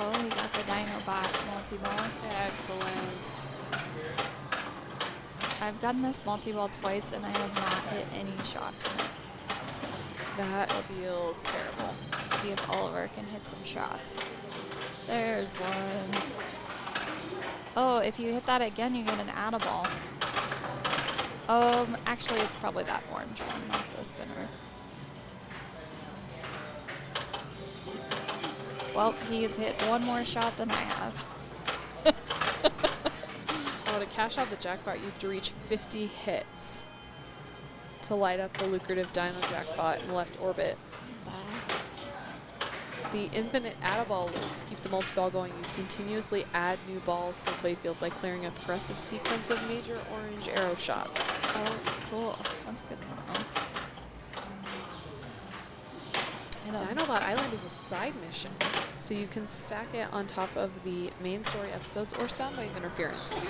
Oh, he got the Dinobot multi-ball. Excellent. I've gotten this multi-ball twice, and I have not hit any shots in it. That feels terrible. See if Oliver can hit some shots. There's one. Oh, if you hit that again, you get an add-a-ball. Actually, it's probably that orange one, not the spinner. Well, he's hit one more shot than I have. Oh, to cash out the jackpot, you have to reach 50 hits. to light up the lucrative Dino Jackpot in the left orbit. The infinite add-a-ball loops keep the multi-ball going. You continuously add new balls to the playfield by clearing a progressive sequence of major orange arrow shots. Oh, cool. That's good to know. Dinobot Island is a side mission, so you can stack it on top of the main story episodes or soundwave interference.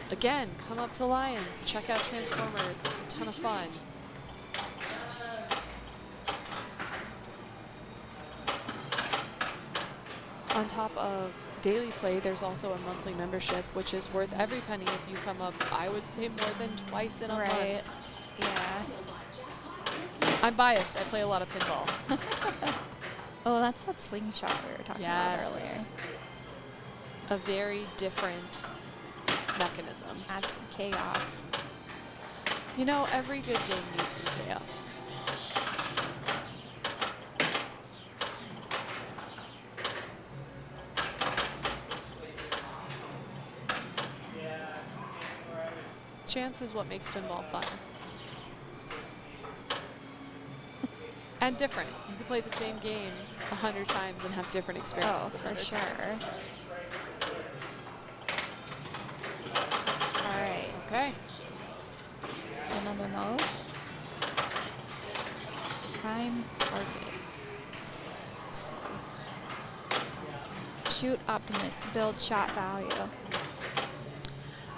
Again, come up to Lions, check out Transformers. It's a ton of fun. On top of daily play, there's also a monthly membership, which is worth every penny if you come up, I would say, more than twice in a month. Yeah. I'm biased. I play a lot of pinball. Oh, that's that slingshot we were talking about earlier. A very different mechanism. Add some chaos. You know, every good game needs some chaos. Chance is what makes pinball fun. And different. You can play the same game 100 times and have different experiences. Oh, for 100 sure. times. All right. Okay. Another mode. Prime target. Shoot Optimus to build shot value.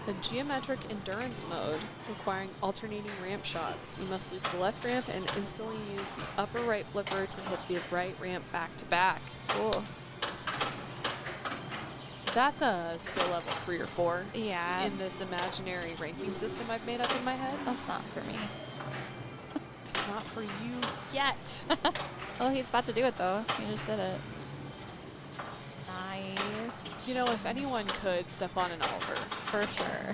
The geometric endurance mode, requiring alternating ramp shots. You must loop the left ramp and instantly use the upper right flipper to hit the right ramp back to back. Cool. That's a skill level 3 or 4. Yeah. In this imaginary ranking system I've made up in my head. That's not for me. It's not for you yet. Oh, he's about to do it though. He just did it. Nice. You know, if anyone could step on an Oliver, For sure.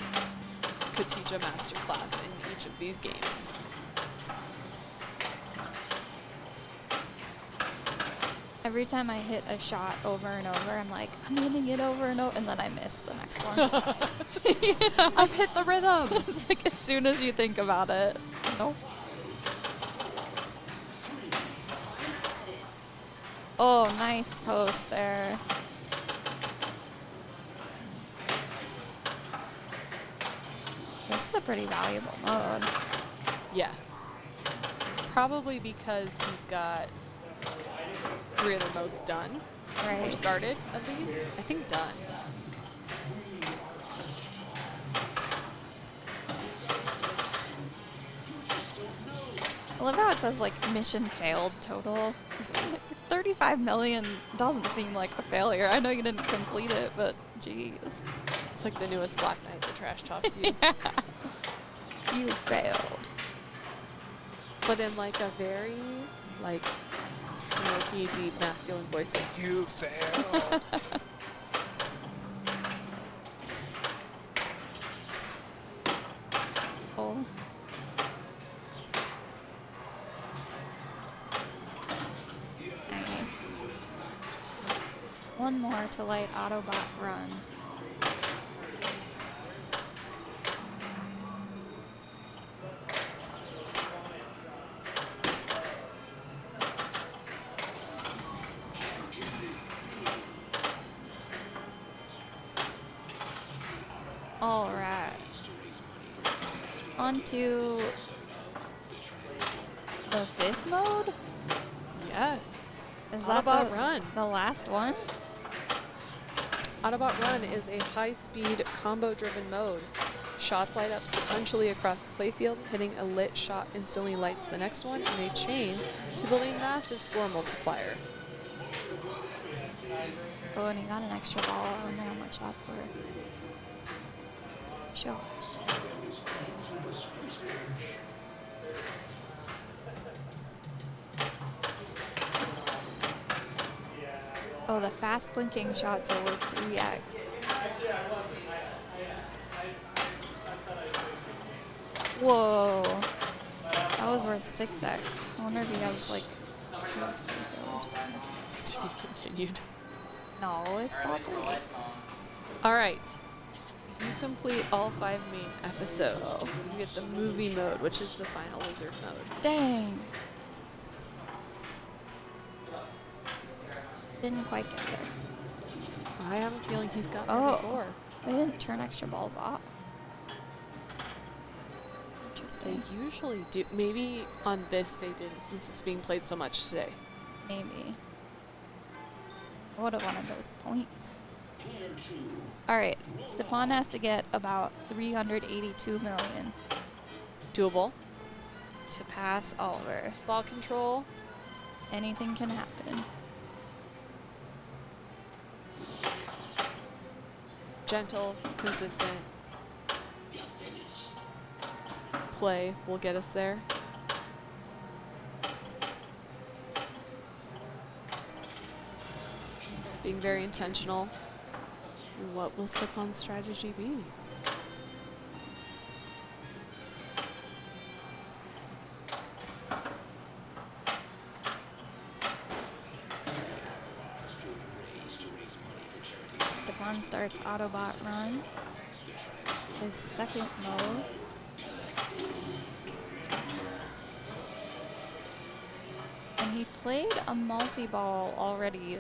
could teach a master class in each of these games. Every time I hit a shot over and over, I'm like, I'm hitting it over and over, and then I miss the next one. You know? I've hit the rhythm. It's like as soon as you think about it. Nope. Oh, nice post there. This is a pretty valuable mode. Yes. Probably because he's got 3 other modes done. Or Right. started, at least. I think done. I love how it says like mission failed total. 35 million doesn't seem like a failure. I know you didn't complete it, but geez. It's like the newest Black Knight that trash talks you. Yeah. You failed. But in like a very, like, smoky, deep, masculine voice, like, you failed. Oh. Nice. One more to light Autobot run. All right. On to the 5th mode? Yes. Is that Autobot the, Run. the last one? Autobot Run is a high-speed, combo-driven mode. Shots light up sequentially across the playfield. Hitting a lit shot instantly lights the next one in a chain to build a massive score multiplier. Oh, and you got an extra ball. I wonder how much that's worth. Shots. Oh, the fast blinking shots are worth 3x. Whoa. That was worth 6x. I wonder if he has like 2x or something. To be continued. No, it's possible. All right. If you complete all 5 main episodes, you get the movie mode, which is the final wizard mode. Dang. Didn't quite get there. I have a feeling he's got there Oh, before. they didn't turn extra balls off. They Interesting. usually do. Maybe on this they didn't, since it's being played so much today. Maybe. I would have wanted those points. All right, Stepan has to get about 382 million Doable. to pass Oliver. Ball control. Anything can happen. Gentle, consistent. Play will get us there. Being very intentional. What will Stepan's strategy be? Stepan starts Autobot run. His second mode. And he played a multi-ball already.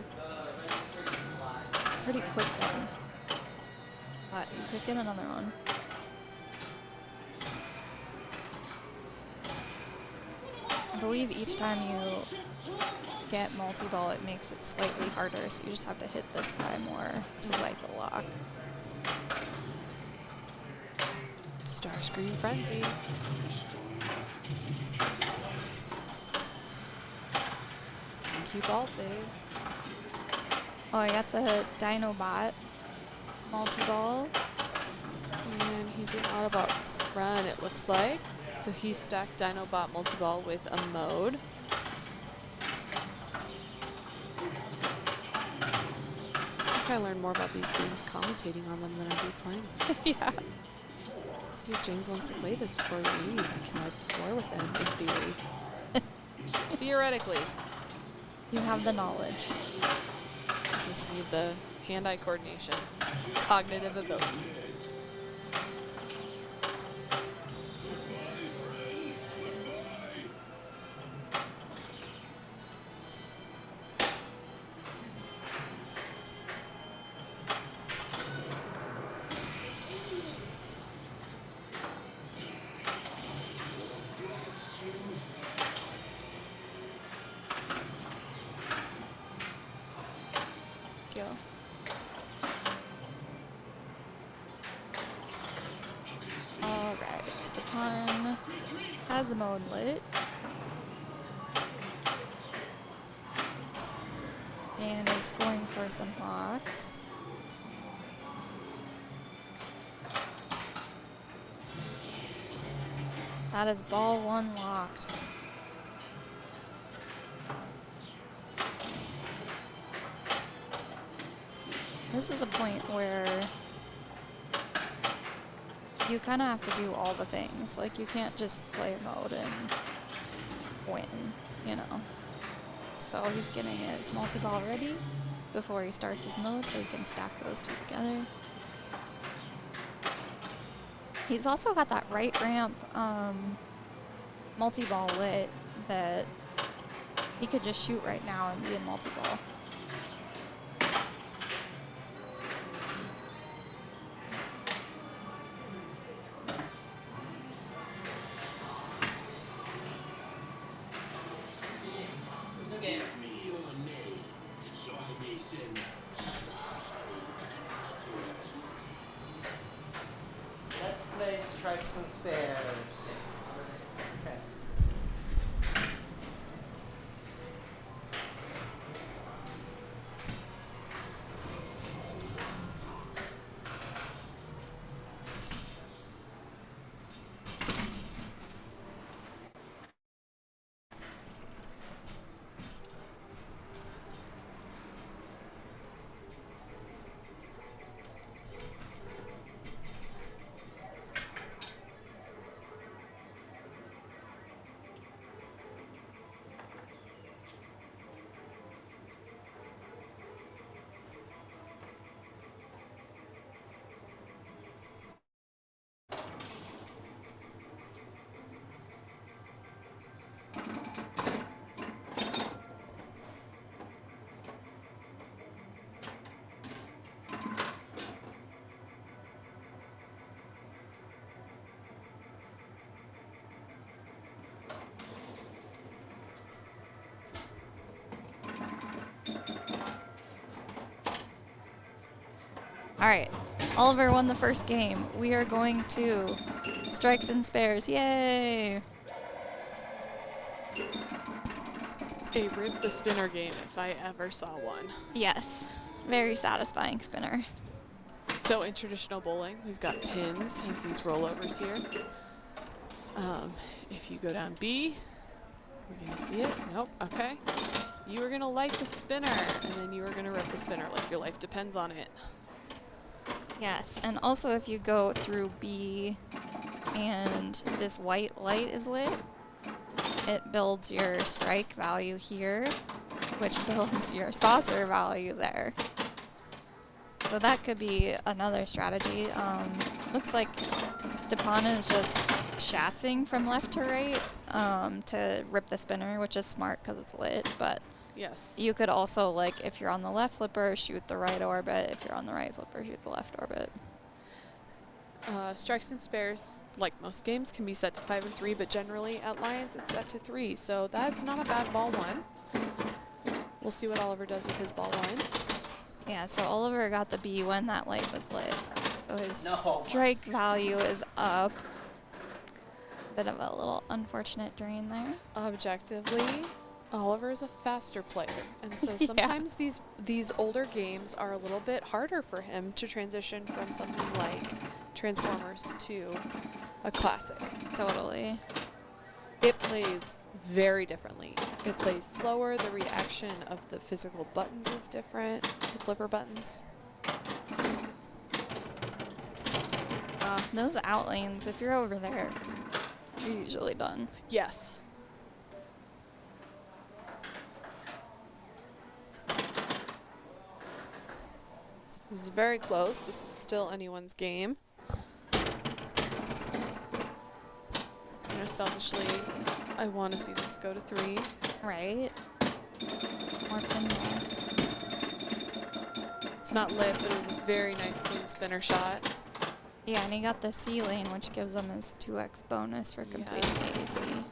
Pretty quick one. But he could get another one. I believe each time you get multi-ball, it makes it slightly harder, so you just have to hit this guy more to light the lock. Starscream Frenzy. Thank you, ball save. Oh, I got the Dinobot multi-ball. And he's an Autobot run, it looks like. So he stacked Dinobot multi-ball with a mode. I think I learned more about these games commentating on them than I do playing them. Yeah. See if James wants to play this before we leave. I can wipe the floor with him, in theory. Theoretically. You have the knowledge. Just need the hand-eye coordination. Cognitive ability. Go. Alright, Stepan has the mode lit. And is going for some locks. That is ball 1 locked. This is a point where you kind of have to do all the things. Like, you can't just play a mode and win, you know. So he's getting his multi-ball ready before he starts his mode so he can stack those two together. He's also got that right ramp multi-ball lit that he could just shoot right now and be in multi-ball. Okay. Me your name, so I may send Starscream to it. Let's play strikes and spares. Okay. All right. Oliver won the first game. We are going to strikes and spares. Yay! A rip the spinner game if I ever saw one. Yes. Very satisfying spinner. So in traditional bowling, we've got pins as these rollovers here. If you go down B, we're gonna see it. Nope. Okay. You are gonna light the spinner, and then you are gonna rip the spinner like your life depends on it. Yes, and also if you go through B and this white light is lit, it builds your strike value here, which builds your saucer value there. So that could be another strategy. Looks like Stepan is just shatzing from left to right to rip the spinner, which is smart because it's lit, but Yes. you could also, like, if you're on the left flipper, shoot the right orbit. If you're on the right flipper, shoot the left orbit. Strikes and spares, like most games, can be set to 5 or 3, but generally at Lions it's set to 3. So that's not a bad ball one. We'll see what Oliver does with his ball one. Yeah, so Oliver got the B when that light was lit. So his No. strike value is up. Bit of a little unfortunate drain there. Objectively, Oliver is a faster player, and so Yeah. sometimes these older games are a little bit harder for him to transition from something like Transformers to a classic. Totally. It plays very differently. It plays slower. The reaction of the physical buttons is different. The flipper buttons. Those out lanes, if you're over there, you're usually done. Yes. This is very close. This is still anyone's game. You know, selfishly, I want to see this go to 3. Right? More pin there. It's not lit, but it was a very nice clean spinner shot. Yeah, and he got the C lane, which gives him his 2x bonus for completing Yes. the AC.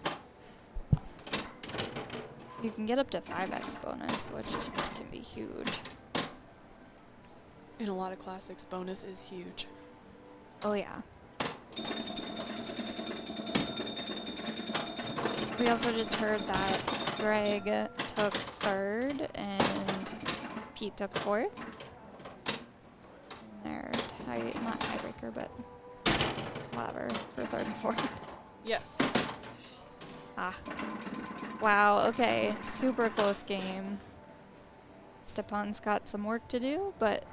You can get up to 5x bonus, which can be huge. In a lot of classics, bonus is huge. Oh, yeah. We also just heard that Greg took 3rd and Pete took 4th. And they're not tiebreaker, but whatever, for 3rd and 4th. Yes. Wow, okay, super close game. Stepan's got some work to do, but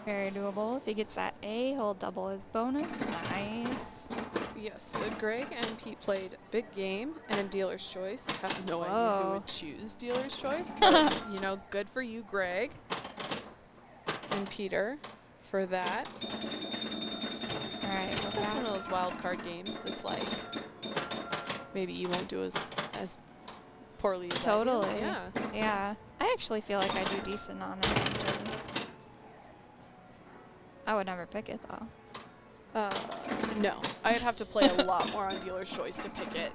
very doable. If he gets that A, he'll double his bonus. Nice. Yes, Greg and Pete played big game and dealer's choice. Have no idea who Whoa. would choose dealer's choice, but you know, good for you, Greg and Peter, for that. All right, I guess that's one of those wild card games that's like maybe you won't do as poorly as totally. I do. Yeah. Yeah. I actually feel like I do decent on it. Actually. I would never pick it though. No, I'd have to play a lot more on dealer's choice to pick it.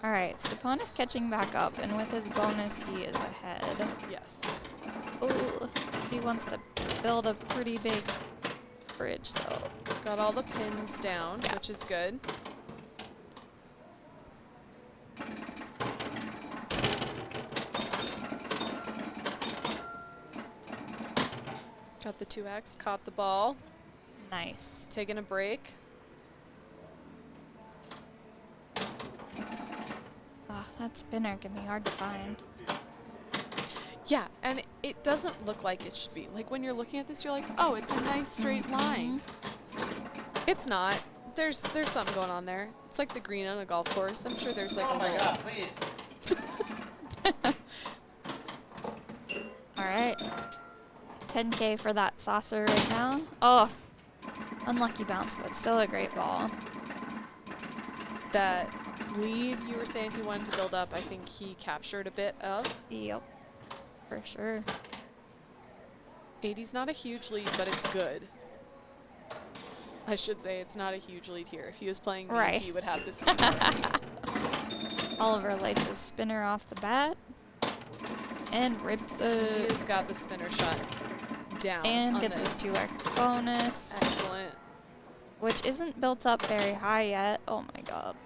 All right, Stepan is catching back up, and with his bonus, he is ahead. Yes. Ooh, he wants to build a pretty big bridge though. Got all the pins down, Yeah. which is good. Got the 2x, caught the ball, Nice. taking a break. Oh, that spinner can be hard to find. Yeah, and it doesn't look like it should be. Like when you're looking at this, you're like, oh, it's a nice straight line. It's not. There's something going on there. It's like the green on a golf course. I'm sure there's like Oh a my little. god, please. All right. 10K for that saucer right now. Oh, unlucky bounce, but still a great ball. That lead you were saying he wanted to build up, I think he captured a bit of. Yep, for sure. 80's not a huge lead, but it's good. I should say it's not a huge lead here. If he was playing me, Right. he would have this lead already. Oliver lights his spinner off the bat and rips it. He has got the spinner shot down. And on gets his this. 2x bonus, Excellent. which isn't built up very high yet. Oh my god.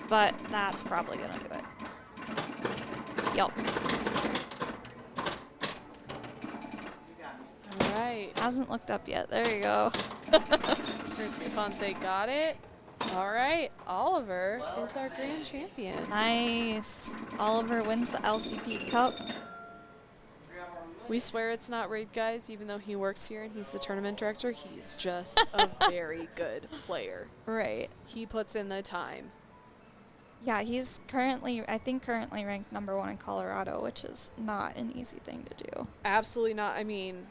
But that's probably gonna do it. Yup. All right. Hasn't looked up yet. There you go. Heard Stefan say got it. All right. Oliver is our grand champion. Nice. Oliver wins the LCP Cup. We swear it's not rigged, guys, even though he works here and he's the tournament director. He's just a very good player. Right. He puts in the time. Yeah, he's currently, I think currently ranked #1 in Colorado, which is not an easy thing to do. Absolutely not. I mean,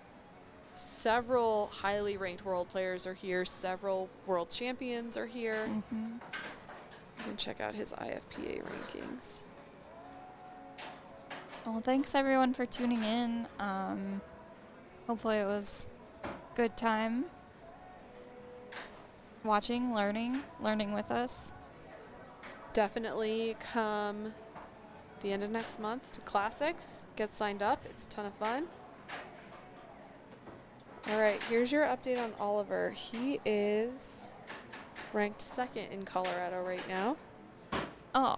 several highly ranked world players are here. Several world champions are here. Mm-hmm. You can check out his IFPA rankings. Well, thanks everyone for tuning in. Hopefully it was a good time watching, learning with us. Definitely come the end of next month to Classics. Get signed up. It's a ton of fun. All right, here's your update on Oliver. He is ranked 2nd in Colorado right now. Oh.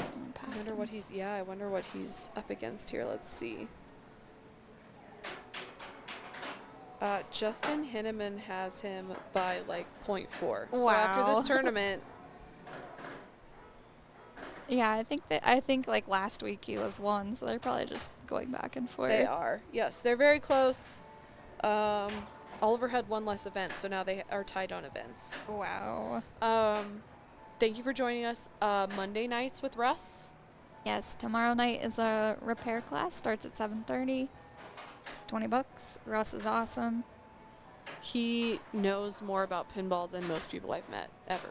Someone I passed wonder him. what he's, yeah, I wonder what he's up against here. Let's see. Justin Hinneman has him by like 0.4. So after Wow. this tournament, Yeah, I think like last week he was 1, so they're probably just going back and forth. they are. Yes, they're very close. Oliver had 1 less event, so now they are tied on events. Wow. Thank you for joining us Monday nights with Russ. Yes, tomorrow night is a repair class. Starts at 7:30. It's $20. Russ is awesome. He knows more about pinball than most people I've met ever.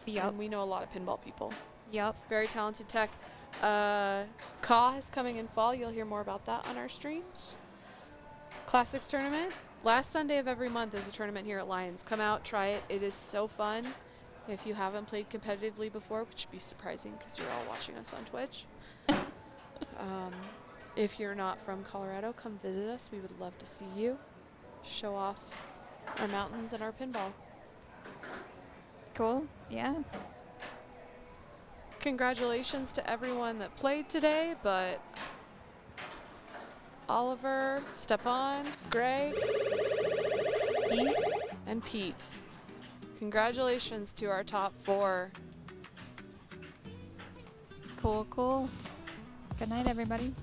Yup. And we know a lot of pinball people. Yup. Very talented tech. Ka is coming in fall. You'll hear more about that on our streams. Classics tournament. Last Sunday of every month is a tournament here at Lions. Come out, try it. It is so fun. If you haven't played competitively before, which would be surprising because you're all watching us on Twitch. If you're not from Colorado, come visit us. We would love to see you. Show off our mountains and our pinball. Cool. Yeah. Congratulations to everyone that played today, but Oliver, Stepan, Greg, Pete. and Pete. Congratulations to our top 4. Cool. Good night, everybody.